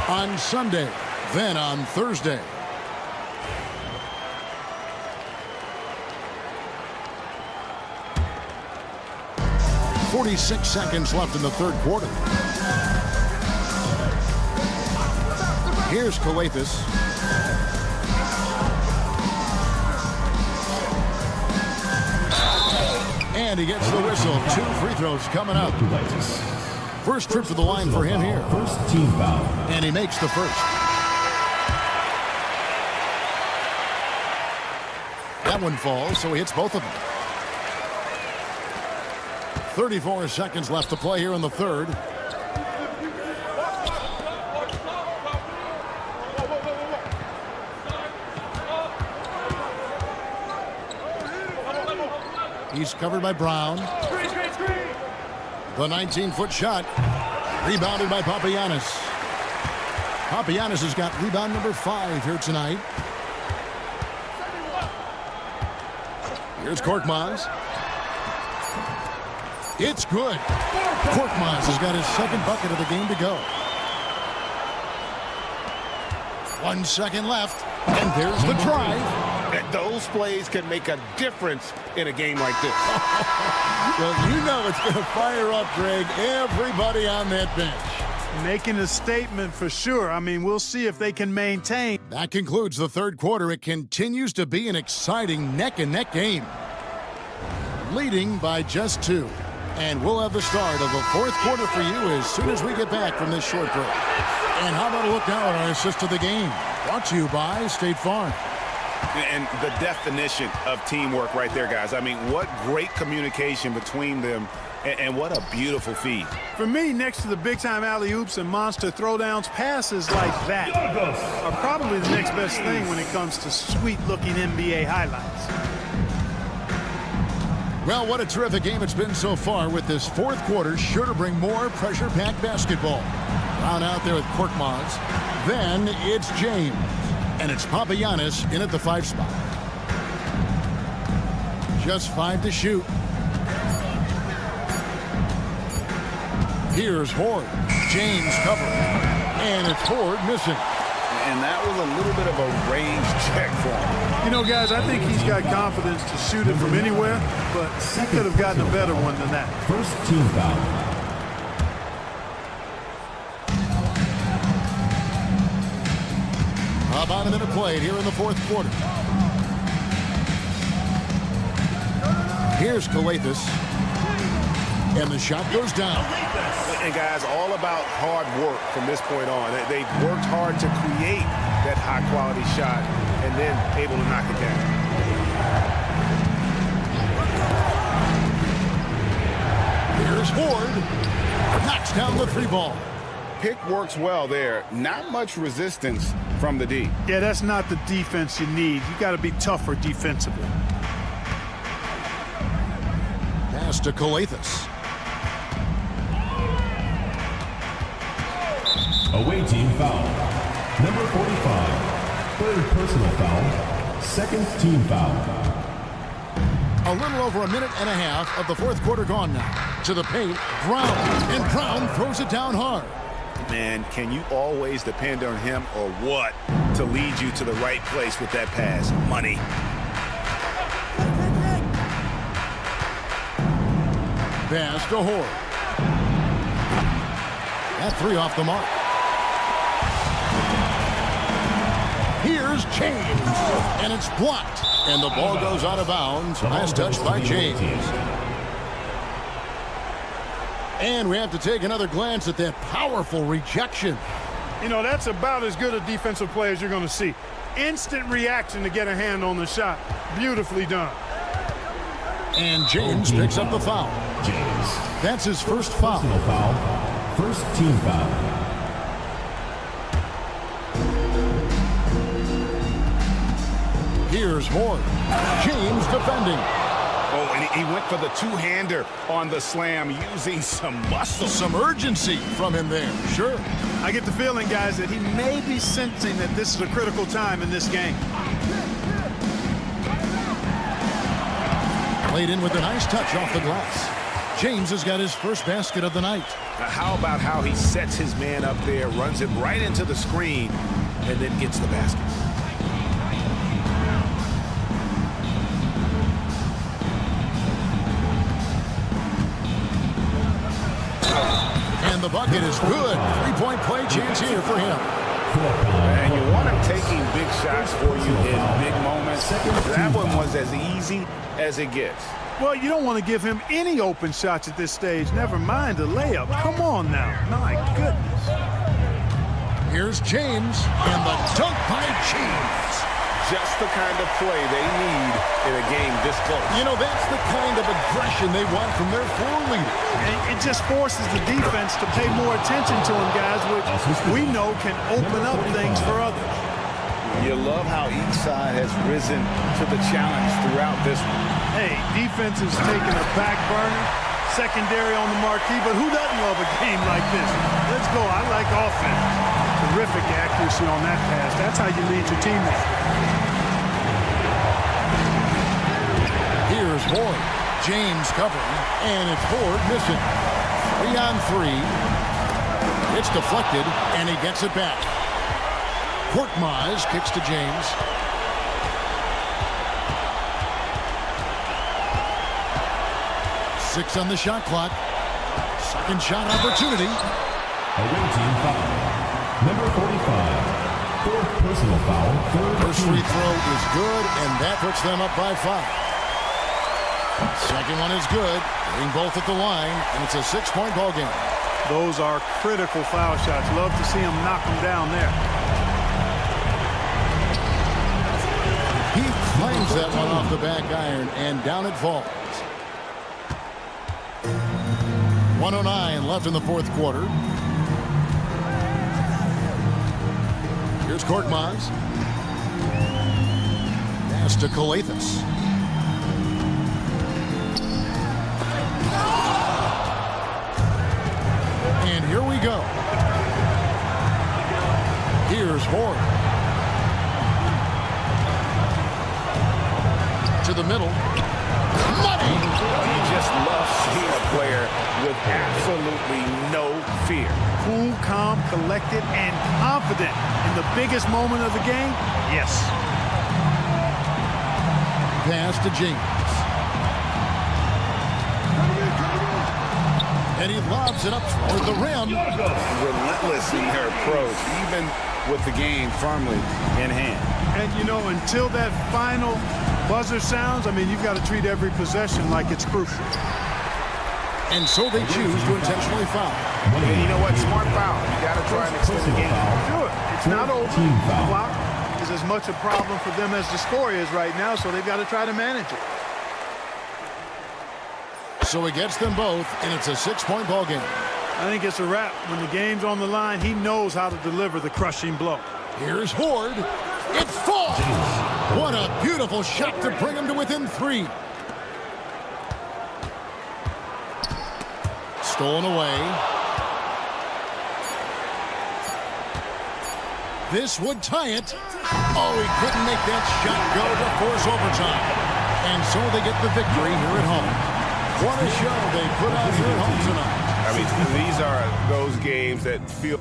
On Sunday, then on Thursday. .46 seconds left in the third quarter. Here's Coathis. And he gets the whistle. 2 free throws coming up. First trip to the line for him here. First team foul. And he makes the first. That one falls, so he hits both of them. 34 seconds left to play here in the third. He's covered by Brown. The 19-foot shot. Rebounded by Papagiannis. Papagiannis has got rebound number 5 here tonight. Here's Korkmaz. It's good. Korkmaz has got his second bucket of the game to go. 1 second left. And there's the drive. And those plays can make a difference in a game like this. Well, you know it's going to fire up, Greg, everybody on that bench. Making a statement for sure. I mean, we'll see if they can maintain. That concludes the third quarter. It continues to be an exciting neck-and-neck game. Leading by just 2. And we'll have the start of the fourth quarter for you as soon as we get back from this short break. And how about a look now at our assist of the game? Brought to you by State Farm. And the definition of teamwork right there, guys. I mean, what great communication between them, and what a beautiful feed. For me, next to the big-time alley-oops and monster throwdowns, passes like that are probably the next best thing when it comes to sweet-looking NBA highlights. Well, what a terrific game it's been so far, with this fourth quarter sure to bring more pressure-packed basketball. Brown out there with Korkmaz. Then it's James. And it's Papagiannis in at the 5 spot. Just 5 to shoot. Here's Horde. James covering. And it's Horde missing. And that was a little bit of a range check for him. You know, guys, I think he's got confidence to shoot it from anywhere, but he could have gotten a better one than that. First team foul. About a minute played here in the 4th quarter. Here's Calathes. And the shot goes down. And guys, all about hard work from this point on. They worked hard to create that high-quality shot and then able to knock it down. Here's Horde. Knocks down the 3 ball. Pick works well there. Not much resistance from the D. Yeah, that's not the defense you need. You got to be tougher defensively. Pass to Calathes. Away team foul. Number 45. Third personal foul. Second team foul. A little over a minute and a half of the 4th quarter gone now. To the paint, Brown. And Brown throws it down hard. Man, can you always depend on him or what to lead you to the right place with that pass? Money. Pass to Horde. That 3 off the mark. Here's James. And it's blocked. And the ball goes out of bounds. Last touch by James. And we have to take another glance at that powerful rejection. You know, that's about as good a defensive play as you're going to see. Instant reaction to get a hand on the shot. Beautifully done. And James picks up the foul. James. That's his first foul. Personal foul. First team foul. Here's Horde. James defending. Oh, and he went for the 2-hander on the slam, using some muscle. Some urgency from him there. Sure. I get the feeling, guys, that he may be sensing that this is a critical time in this game. Played in with a nice touch off the glass. James has got his first basket of the night. How about how he sets his man up there, runs it right into the screen, and then gets the basket. The bucket is good. 3-point play chance here for him. And you want him taking big shots for you in big moments. That one was as easy as it gets. Well, you don't want to give him any open shots at this stage. Never mind a layup. Come on now. My goodness. Here's James, and the dunk by James. Just the kind of play they need in a game this close. You know, that's the kind of aggression they want from their floor leader. And it just forces the defense to pay more attention to him, guys, which we know can open up things for others. You love how each side has risen to the challenge throughout this one. Hey, defense is taking a back burner, secondary on the marquee, but who doesn't love a game like this? Let's go. I like offense. Terrific accuracy on that pass. That's how you lead your teammates. Here's Horde. James covering, and it's Horde missing. 3 on 3. It's deflected, and he gets it back. Korkmaz kicks to James. Six on the shot clock. Second shot opportunity. Away team foul. Number 45. Fourth personal foul. First free throw is good, and that puts them up by 5. Second one is good. Getting both at the line, and it's a 6-point ball game. Those are critical foul shots. Love to see him knock them down there. He claims that one off the back iron, and down it falls. 1:09 left in the 4th quarter. Here's Korkmaz. Pass to Calathes. And here we go. Here's Horde. To the middle. Money! You just love seeing a player with absolutely no fear. Cool, calm, collected, and confident in the biggest moment of the game? Yes. Pass to James. And he lobs it up toward the rim. Relentless in their approach, even with the game firmly in hand. And, you know, until that final buzzer sounds, I mean, you've got to treat every possession like it's crucial. And so they choose to intentionally foul. And you know what? Smart foul. You got to try and extend the game. Do it. It's not over. The clock is as much a problem for them as the score is right now, so they've got to try to manage it. So he gets them both, and it's a 6-point ball game. I think it's a wrap. When the game's on the line, he knows how to deliver the crushing blow. Here's Horde. It falls! What a beautiful shot to bring him to within 3. Stolen away. This would tie it. Oh, he couldn't make that shot go to force overtime. And so they get the victory here at home. What a show they put out here at home tonight. I mean, these are those games that feel...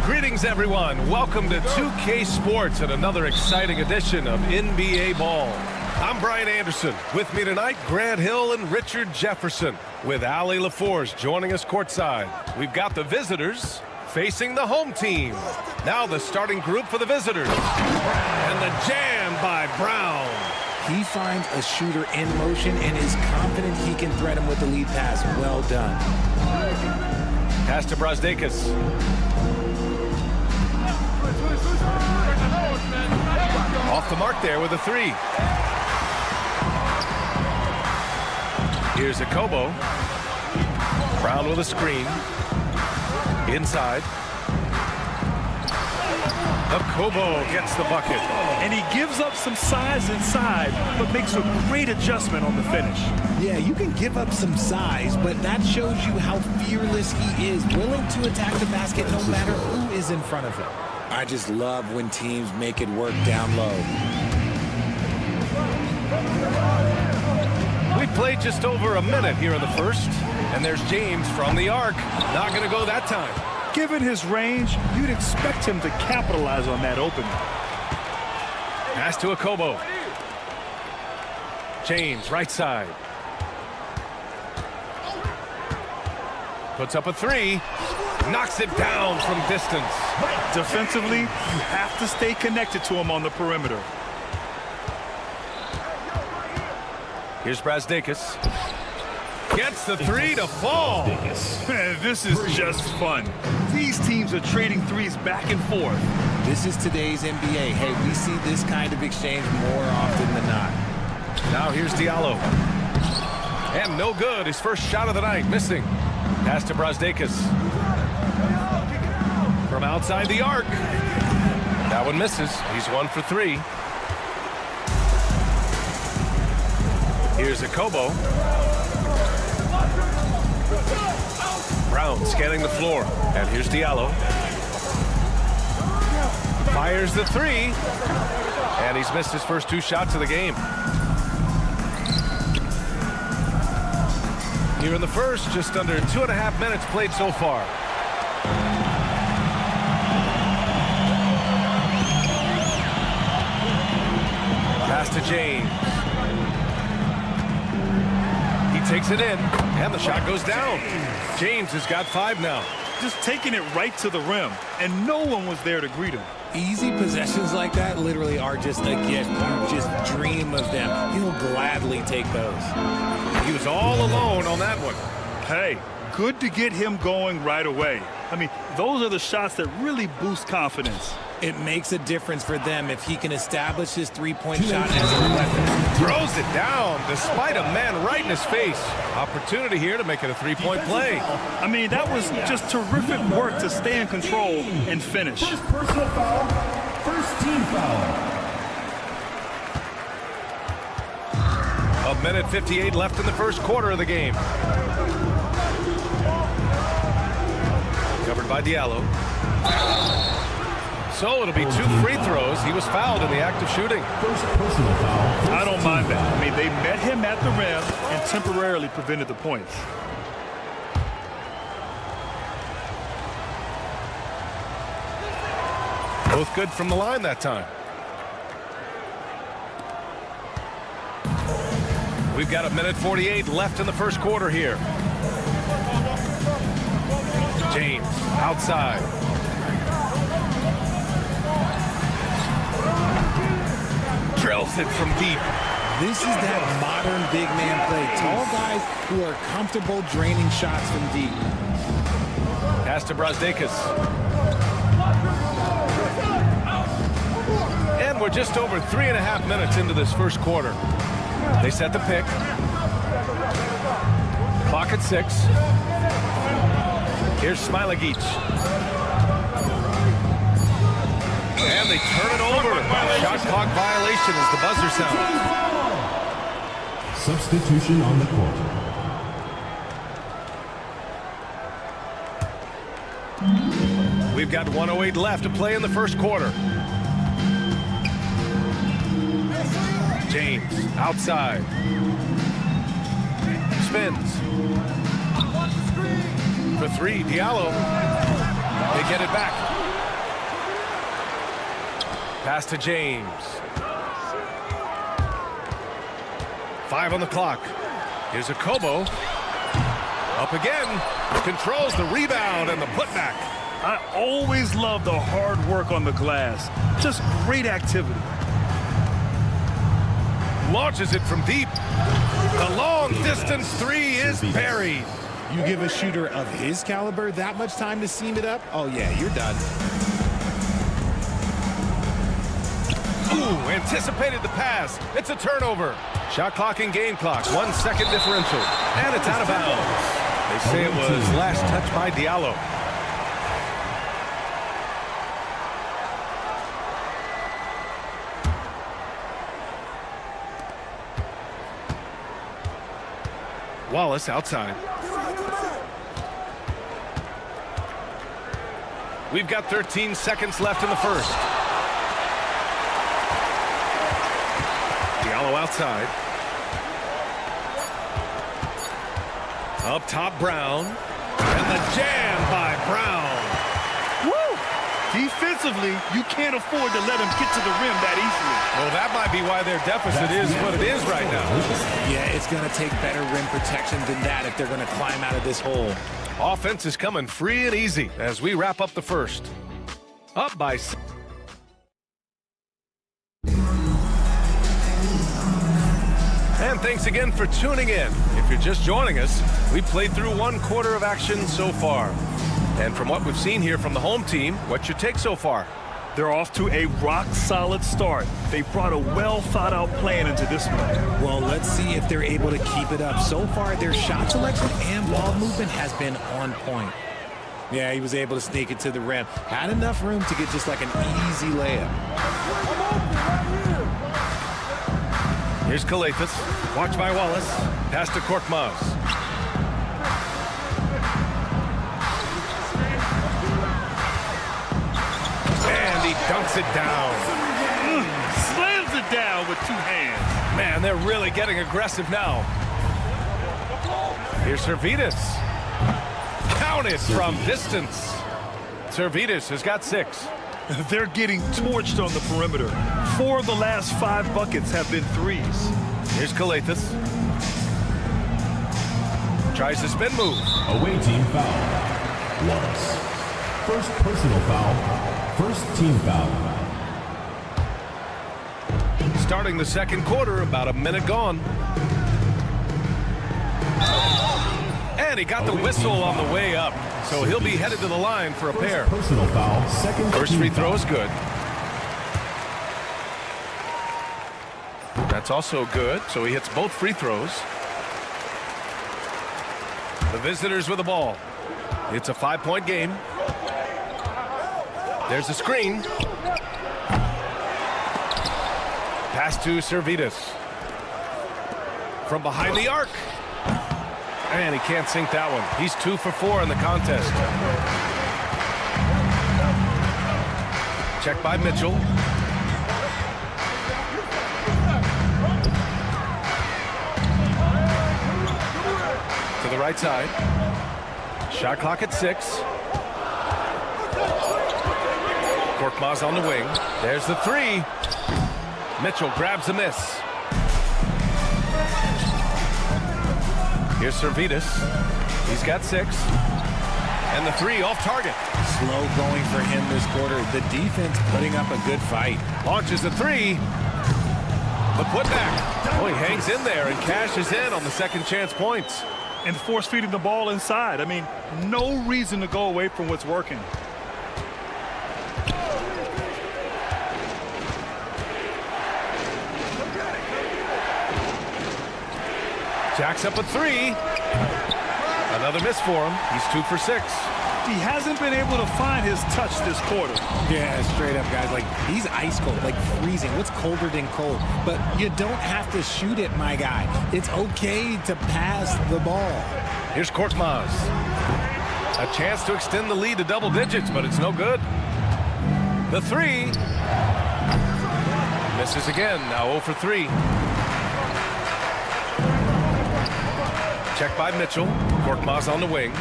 Greetings, everyone. Welcome to 2K Sports and another exciting edition of NBA Ball. I'm Brian Anderson. With me tonight, Grant Hill and Richard Jefferson, with Ali LaForce joining us courtside. We've got the visitors facing the home team. Now the starting group for the visitors. And the jam by Brown. He finds a shooter in motion and is confident he can thread him with the lead pass. Well done. Pass to Brazdeikis. Off the mark there with a three. Here's Akobo. Brown with a screen. Inside. Akobo gets the bucket. And he gives up some size inside, but makes a great adjustment on the finish. Yeah, you can give up some size, but that shows you how fearless he is, willing to attack the basket no matter who is in front of him. I just love when teams make it work down low. We played just over a minute here in the first, and there's James from the arc. Not going to go that time. Given his range, you'd expect him to capitalize on that opening. Pass to Akobo. James, right side. Puts up a three. Knocks it down from distance. Defensively, you have to stay connected to him on the perimeter. Here's Brazdeikis. Gets the three to fall. This is just fun. These teams are trading threes back and forth. This is today's NBA. Hey, we see this kind of exchange more often than not. Now here's Diallo. And no good. His first shot of the night, missing. Pass to Brazdeikis. From outside the arc. That one misses. He's 1 for 3. Here's Akobo. Brown scanning the floor. And here's Diallo. Fires the three. And he's missed his first 2 shots of the game. Here in the first, just under 2.5 minutes played so far. Pass to James. He takes it in, and the shot goes down. James has got 5 now. Just taking it right to the rim, and no one was there to greet him. Easy possessions like that literally are just a gift. You just dream of them. He'll gladly take those. He was all alone on that one. Hey, good to get him going right away. I mean, those are the shots that really boost confidence. It makes a difference for them if he can establish his three-point shot as a weapon. Throws it down despite a man right in his face. Opportunity here to make it a three-point play. I mean, that was just terrific work to stay in control and finish. First personal foul, first team foul. A minute 58 left in the first quarter of the game. Covered by Diallo. So it'll be 2 free throws. He was fouled in the act of shooting. First personal foul. I don't mind that. I mean, they met him at the rim and temporarily prevented the points. Both good from the line that time. We've got a minute 48 left in the first quarter here. James outside. Drills it from deep. This is that modern big man play. Tall guys who are comfortable draining shots from deep. Pass to Brazdeikis. And we're just over 3.5 minutes into this first quarter. They set the pick. Clock at 6. Here's Smilagic. And they turn it over. Shot clock violation as the buzzer sounds. Substitution on the court. We've got 1:08 left to play in the first quarter. James outside. Spins. For 3, Diallo. They get it back. Pass to James. 5 on the clock. Here's a Kobo. Up again. Controls the rebound and the putback. I always love the hard work on the glass. Just great activity. Launches it from deep. The long distance 3 is buried. You give a shooter of his caliber that much time to seam it up? Oh, yeah, you're done. Ooh, anticipated the pass. It's a turnover. Shot clock and game clock. 1 second differential. And it's out of bounds. They say it was last touched by Diallo. Wallace outside. We've got 13 seconds left in the first. Diallo outside. Up top, Brown. And the jam by Brown. Woo! Defensively, you can't afford to let him get to the rim that easily. Well, that might be why their deficit is what it is right now. Yeah, it's going to take better rim protection than that if they're going to climb out of this hole. Offense is coming free and easy as we wrap up the first. Up by 6. And thanks again for tuning in. If you're just joining us, we played through 1 quarter of action so far. And from what we've seen here from the home team, what's your take so far? They're off to a rock-solid start. They brought a well-thought-out plan into this one. Well, let's see if they're able to keep it up. So far, their shot selection and ball movement has been on point. Yeah, he was able to sneak it to the rim. Had enough room to get just like an easy layup. Here's Kalathis. Watch by Wallace. Pass to Korkmaz. And he dunks it down. Slams it down with 2 hands. Man, they're really getting aggressive now. Here's Servidis. Counted from distance. Servidis has got 6. They're getting torched on the perimeter. 4 of the last 5 buckets have been threes. Here's Kalathis. Tries the spin move. Away team foul. Wallace. First personal foul. First team foul. Starting the second quarter, about a minute gone. And he got the whistle on the way up, so he'll be headed to the line for a pair. Personal foul. Second. First free throw is good. That's also good, so he hits both free throws. The visitors with the ball. It's a 5-point game. There's a screen. Pass to Servidis. From behind the arc. And he can't sink that one. He's 2 for 4 in the contest. Check by Mitchell. To the right side. Shot clock at 6. Korkmaz on the wing. There's the 3. Mitchell grabs a miss. Here's Servidis. He's got 6. And the 3 off target. Slow going for him this quarter. The defense putting up a good fight. Launches the 3. The putback. Oh, he hangs in there and cashes in on the second chance points. And force feeding the ball inside. I mean, no reason to go away from what's working. Jacks up a 3. Another miss for him. He's 2 for 6. He hasn't been able to find his touch this quarter. Yeah, straight up, guys. Like, he's ice cold, like freezing. What's colder than cold? But you don't have to shoot it, my guy. It's okay to pass the ball. Here's Korkmaz. A chance to extend the lead to double digits, but it's no good. The 3. Misses again. Now 0 for 3. Check by Mitchell. Korkmaz on the wing.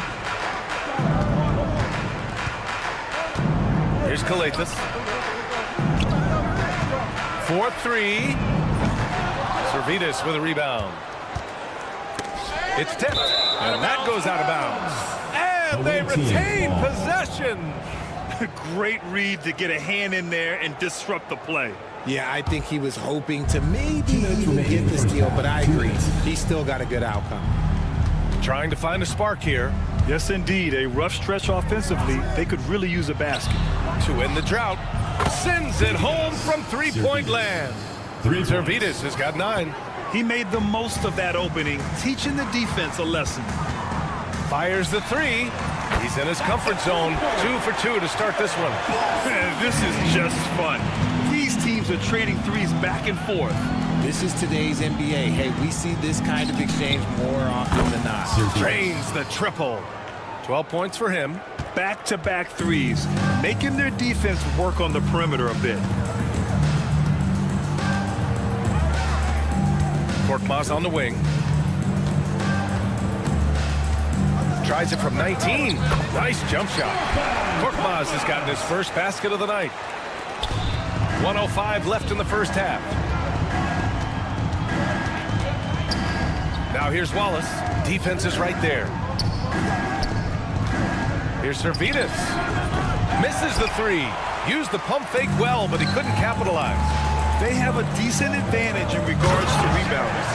Here's Kalathis. 4-3. Servidis with a rebound. It's tipped, and that goes out of bounds. And they retain possession. Great read to get a hand in there and disrupt the play. Yeah, I think he was hoping to maybe even get the steal, but I agree. He still got a good outcome. Trying to find a spark here. Yes, indeed. A rough stretch offensively. They could really use a basket. To end the drought. Sends it home from three-point land. Servidis has got 9. He made the most of that opening, teaching the defense a lesson. Fires the 3. He's in his comfort zone. 2 for 2 to start this one. This is just fun. These teams are trading threes back and forth. This is today's NBA. Hey, we see this kind of exchange more often than not. Drains the triple. 12 points for him. Back-to-back threes, making their defense work on the perimeter a bit. Korkmaz on the wing. Tries it from 19. Nice jump shot. Korkmaz has gotten his first basket of the night. 1:05 left in the first half. Now here's Wallace. Defense is right there. Here's Servidis. Misses the 3. Used the pump fake well, but he couldn't capitalize. They have a decent advantage in regards to rebounds.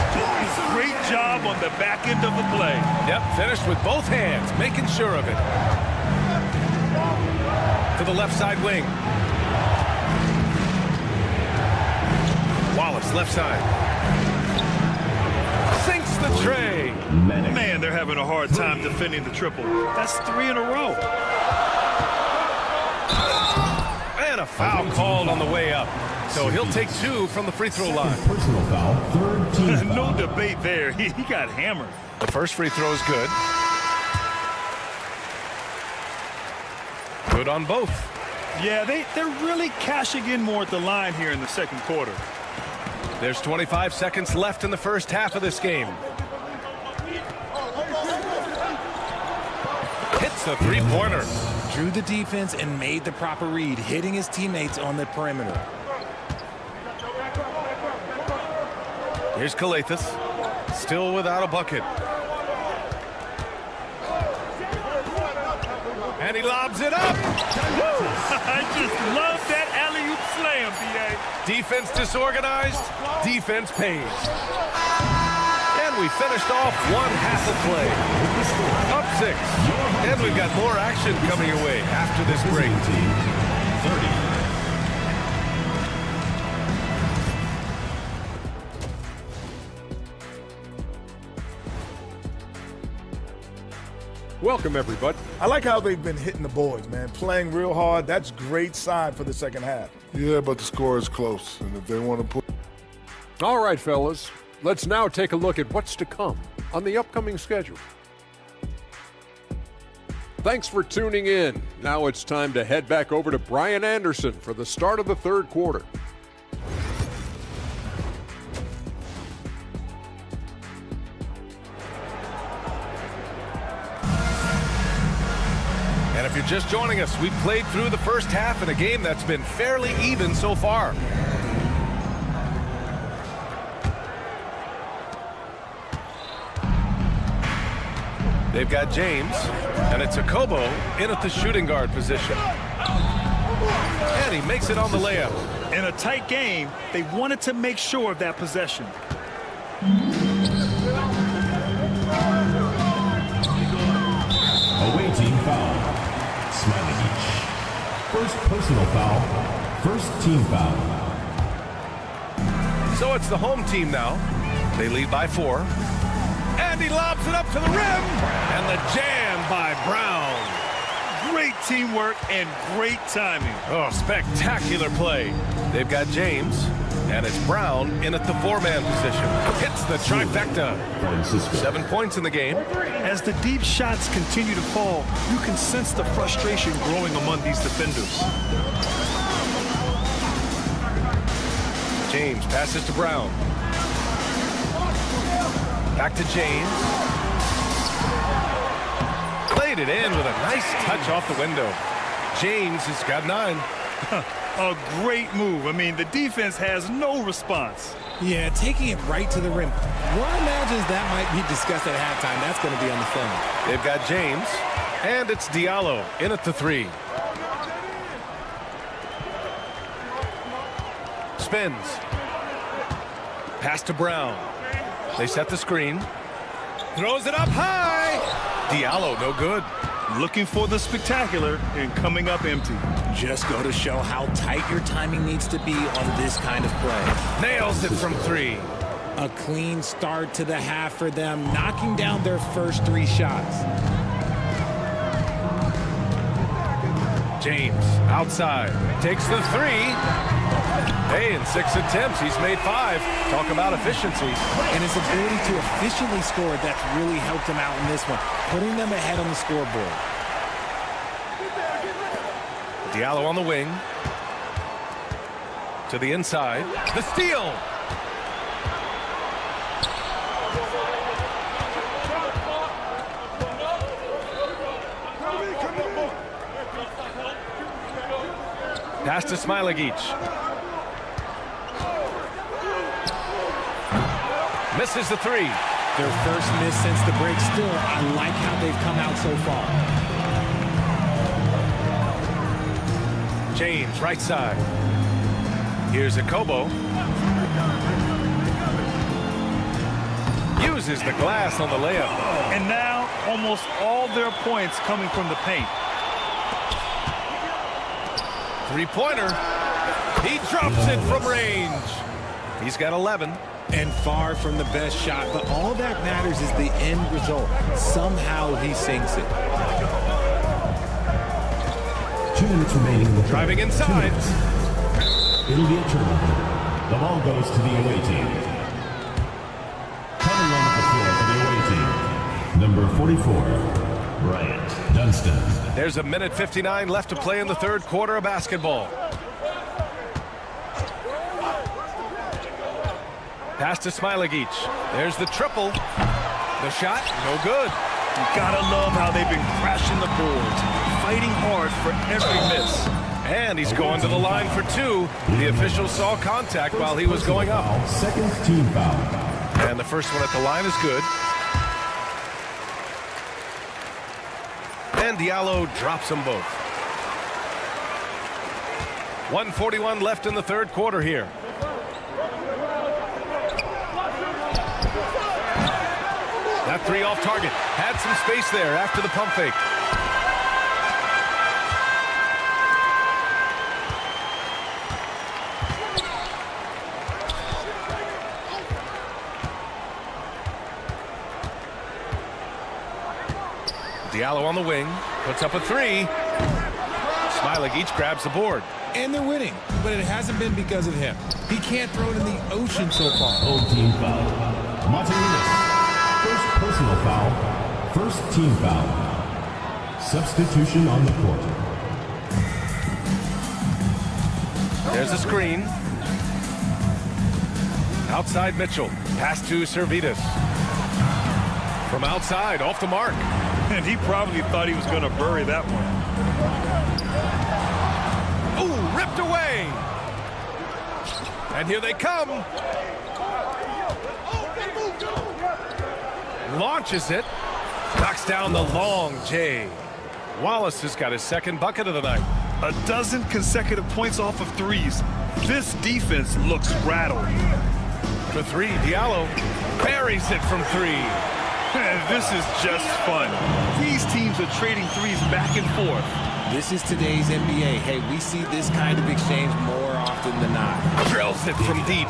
Great job on the back end of the play. Yep, finished with both hands, making sure of it. To the left side wing. Wallace, left side. Sinks the tray. Man, they're having a hard time defending the triple. That's 3 in a row. And a foul called on the way up. So he'll take 2 from the free throw line. Personal foul. Third team foul. No debate there. He got hammered. The first free throw is good. Good on both. Yeah, they're really cashing in more at the line here in the second quarter. There's 25 seconds left in the first half of this game. the three-pointer. Drew the defense and made the proper read, hitting his teammates on the perimeter. Here's Kalathis, still without a bucket. And he lobs it up. I just love that alley-oop slam, B.A. Defense disorganized, defense pays. And we finished off one half of play. Up 6. And we've got more action coming your way after this break. 30. Welcome, everybody. I like how they've been hitting the boards, man. Playing real hard. That's great sign for the second half. Yeah, but the score is close. And if they want to put... All right, fellas. Let's now take a look at what's to come on the upcoming schedule. Thanks for tuning in. Now it's time to head back over to Brian Anderson for the start of the third quarter. And if you're just joining us, we've played through the first half in a game that's been fairly even so far. They've got James, and it's Akobo in at the shooting guard position. And he makes it on the layup. In a tight game, they wanted to make sure of that possession. Away team foul. Smiling each. First personal foul. First team foul. So it's the home team now. They lead by 4. And he lobs it up to the rim. And the jam by Brown. Great teamwork and great timing. Oh, spectacular play. They've got James, and it's Brown in at the 4-man position. Hits the trifecta. 7 points in the game. As the deep shots continue to fall, you can sense the frustration growing among these defenders. James passes to Brown. Back to James. Played it in with a nice touch off the window. James has got 9. A great move. I mean, the defense has no response. Yeah, taking it right to the rim. One imagines that might be discussed at halftime. That's going to be on the film. They've got James, and it's Diallo in at the 3. Spins. Pass to Brown. They set the screen. Throws it up high. Diallo, no good. Looking for the spectacular and coming up empty. Just go to show how tight your timing needs to be on this kind of play. Nails it from 3. A clean start to the half for them, knocking down their first 3 shots. James outside. Takes the 3. Hey, in 6 attempts, he's made 5. Talk about efficiency. And his ability to efficiently score, that's really helped him out in this one, putting them ahead on the scoreboard. Diallo on the wing. To the inside. The steal. Pass to Smilagic. Misses the 3. Their first miss since the break. Still, I like how they've come out so far. James, right side. Here's Akobo. Uses the glass on the layup. And now, almost all their points coming from the paint. 3-pointer. He drops it from range. He's got 11. And far from the best shot, but all that matters is the end result. Somehow he sinks it. 2 minutes remaining. Driving inside. It'll be a turnover. The ball goes to the away team. Coming on the floor for the away team, number 44, Bryant Dunston. There's 1:59 left to play in the third quarter of basketball. Pass to Smilagic. There's the triple. The shot, no good. You gotta love how they've been crashing the boards, fighting hard for every miss. And he's going to the line for two. The official saw contact while he was going up. Second team foul. And the first one at the line is good. And Diallo drops them both. 1:41 left in the third quarter here. That three off target. Had some space there after the pump fake. Diallo on the wing, puts up a three. Smiley each grabs the board. And they're winning, but it hasn't been because of him. He can't throw it in the ocean so far. Old team foul. Martinez. First personal foul. First team foul. Substitution on the court. There's a screen. Outside Mitchell. Pass to Servetus. From outside, off the mark. And he probably thought he was going to bury that one. Ooh, ripped away. And here they come. Launches it. Knocks down the long J. Wallace has got his second bucket of the night. A dozen consecutive points off of threes. This defense looks rattled. For three, Diallo buries it from three. This is just fun. These teams are trading threes back and forth. This is today's NBA. Hey, we see this kind of exchange more often than not. Drills it from deep.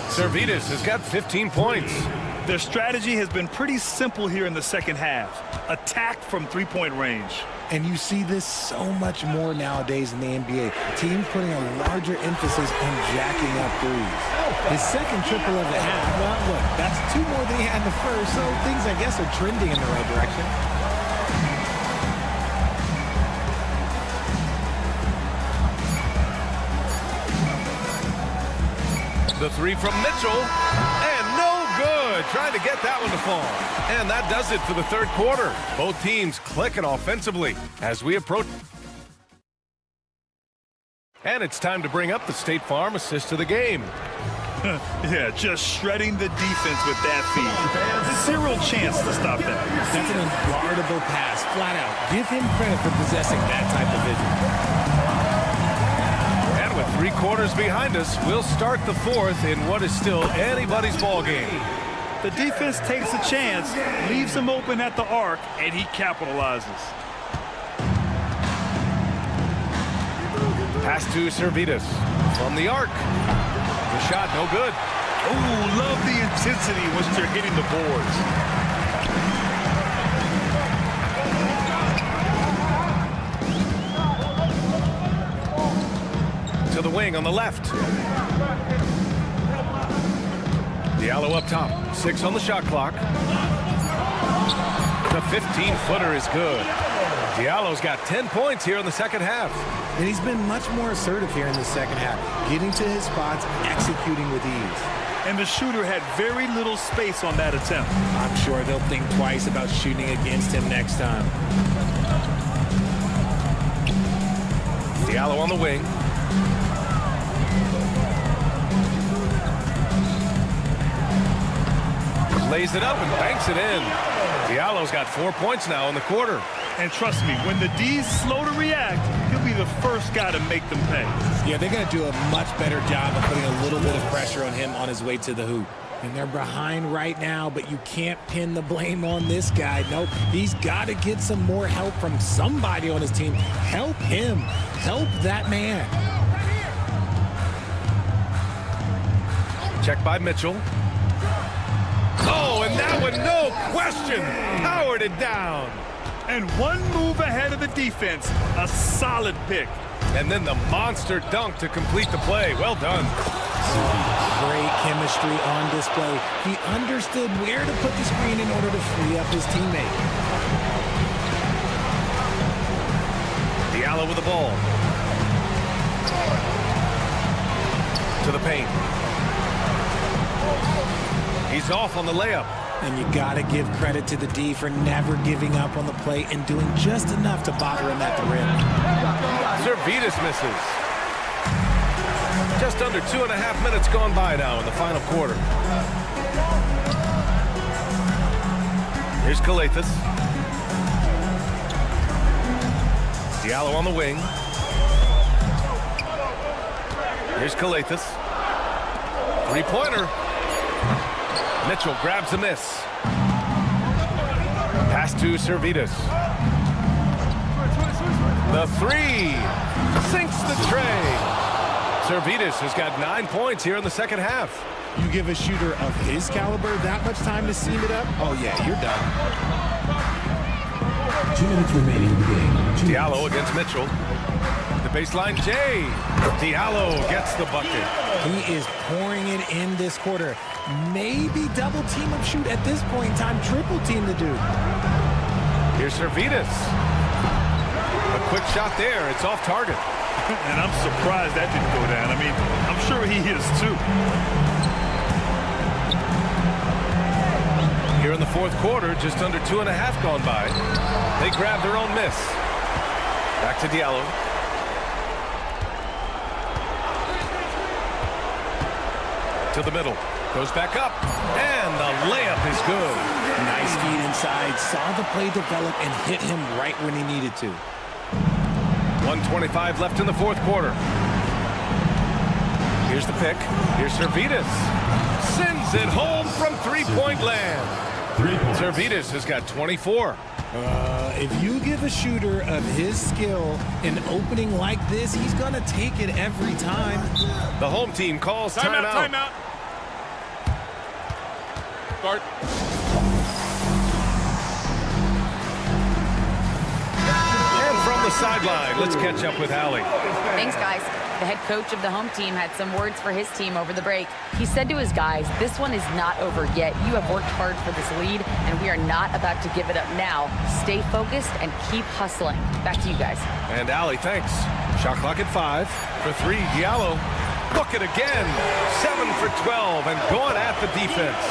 Servetus has got 15 points. Their strategy has been pretty simple here in the second half. Attack from three-point range. And you see this so much more nowadays in the NBA. Teams putting a larger emphasis on jacking up threes. His second triple of the half, well, look, that's two more than he had in the first, so things, I guess, are trending in the right direction. The three from Mitchell, and no good. Trying to get that one to fall. And that does it for the third quarter. Both teams clicking offensively as we approach. And it's time to bring up the State Farm assist of the game. Yeah, just shredding the defense with that feed. Zero chance to stop that. That's an unguardable pass, flat out. Give him credit for possessing that type of vision. And with 3 quarters behind us, we'll start the fourth in what is still anybody's ball game. The defense takes a chance, leaves him open at the arc, and he capitalizes. Pass to Servetus from the arc. The shot no good. Oh, love the intensity once they're hitting the boards. To the wing on the left. Diallo up top. 6 on the shot clock. The 15-footer is good. Diallo's got 10 points here in the second half. And he's been much more assertive here in the second half, getting to his spots, executing with ease. And the shooter had very little space on that attempt. I'm sure they'll think twice about shooting against him next time. Diallo on the wing. Lays it up and banks it in. Diallo's got 4 points now in the quarter. And trust me, when the D's slow to react, he'll be the first guy to make them pay. Yeah, they're going to do a much better job of putting a little bit of pressure on him on his way to the hoop. And they're behind right now, but you can't pin the blame on this guy. Nope, he's got to get some more help from somebody on his team. Help him. Help that man. Check by Mitchell. Oh, and that one, no question, powered it down. And one move ahead of the defense, a solid pick. And then the monster dunk to complete the play. Well done. Great chemistry on display. He understood where to put the screen in order to free up his teammate. Diallo with the ball. To the paint. He's off on the layup. And you got to give credit to the D for never giving up on the play and doing just enough to bother him at the rim. Zalgiris misses. Just under 2.5 minutes gone by now in the final quarter. Here's Kalathis. Diallo on the wing. Here's Kalathis. Three-pointer. Mitchell grabs a miss. Pass to Zalgiris. The three. Sinks the tray. Zalgiris has got 9 points here in the second half. You give a shooter of his caliber that much time to seam it up? Oh, yeah, you're done. 2 minutes remaining in the game. Diallo against Mitchell. The baseline, Jay. Diallo gets the bucket. He is pouring it in this quarter. Maybe double team him shoot at this point in time. Triple team the dude. Here's Zalgiris. A quick shot there. It's off target. And I'm surprised that didn't go down. I mean, I'm sure he is too. Here in the fourth quarter, just under 2.5 gone by. They grab their own miss. Back to Diallo. To the middle. Goes back up. And the layup is good. Nice feed inside. Saw the play develop and hit him right when he needed to. 1:25 left in the fourth quarter. Here's the pick. Here's Zalgiris. Sends it home from three-point land. Zalgiris has got 24. If you give a shooter of his skill an opening like this, he's going to take it every time. The home team calls timeout. Timeout. Start. And from the sideline, let's catch up with Allie. Thanks, guys. The head coach of the home team had some words for his team over the break. He said to his guys, this one is not over yet. You have worked hard for this lead, and we are not about to give it up now. Stay focused and keep hustling. Back to you guys. And Allie, thanks. Shot clock at 5. For 3, Diallo. Look it again. 7 for 12 and going at the defense.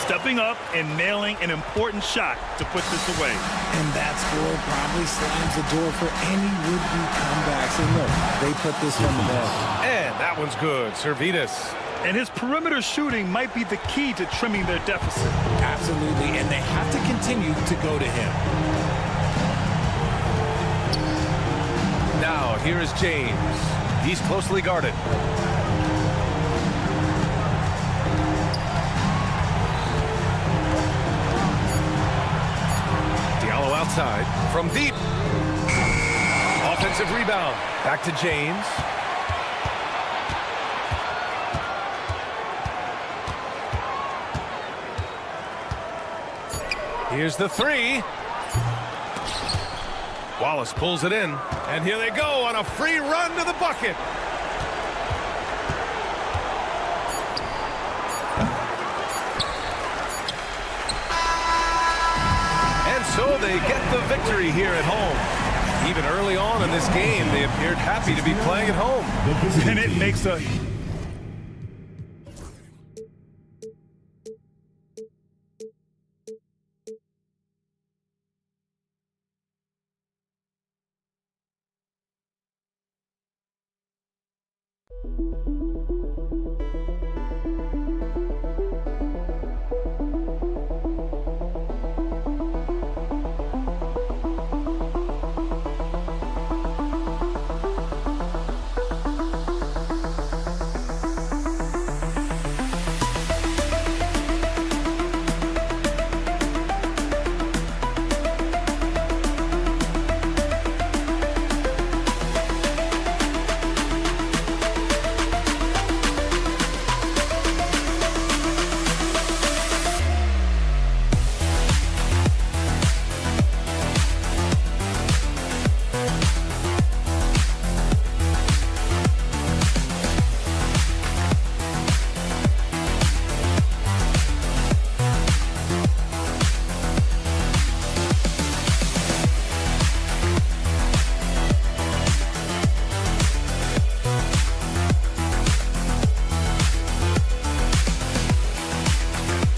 Stepping up and nailing an important shot to put this away. And that score probably slams the door for any would-be comebacks. And look, they put this one to bed. And that one's good. Zalgiris. And his perimeter shooting might be the key to trimming their deficit. Absolutely, and they have to continue to go to him. Now, here is James. He's closely guarded. Diallo outside. From deep. Offensive rebound. Back to James. Here's the 3. Wallace pulls it in. And here they go on a free run to the bucket. And so they get the victory here at home. Even early on in this game, they appeared happy to be playing at home. And it makes a...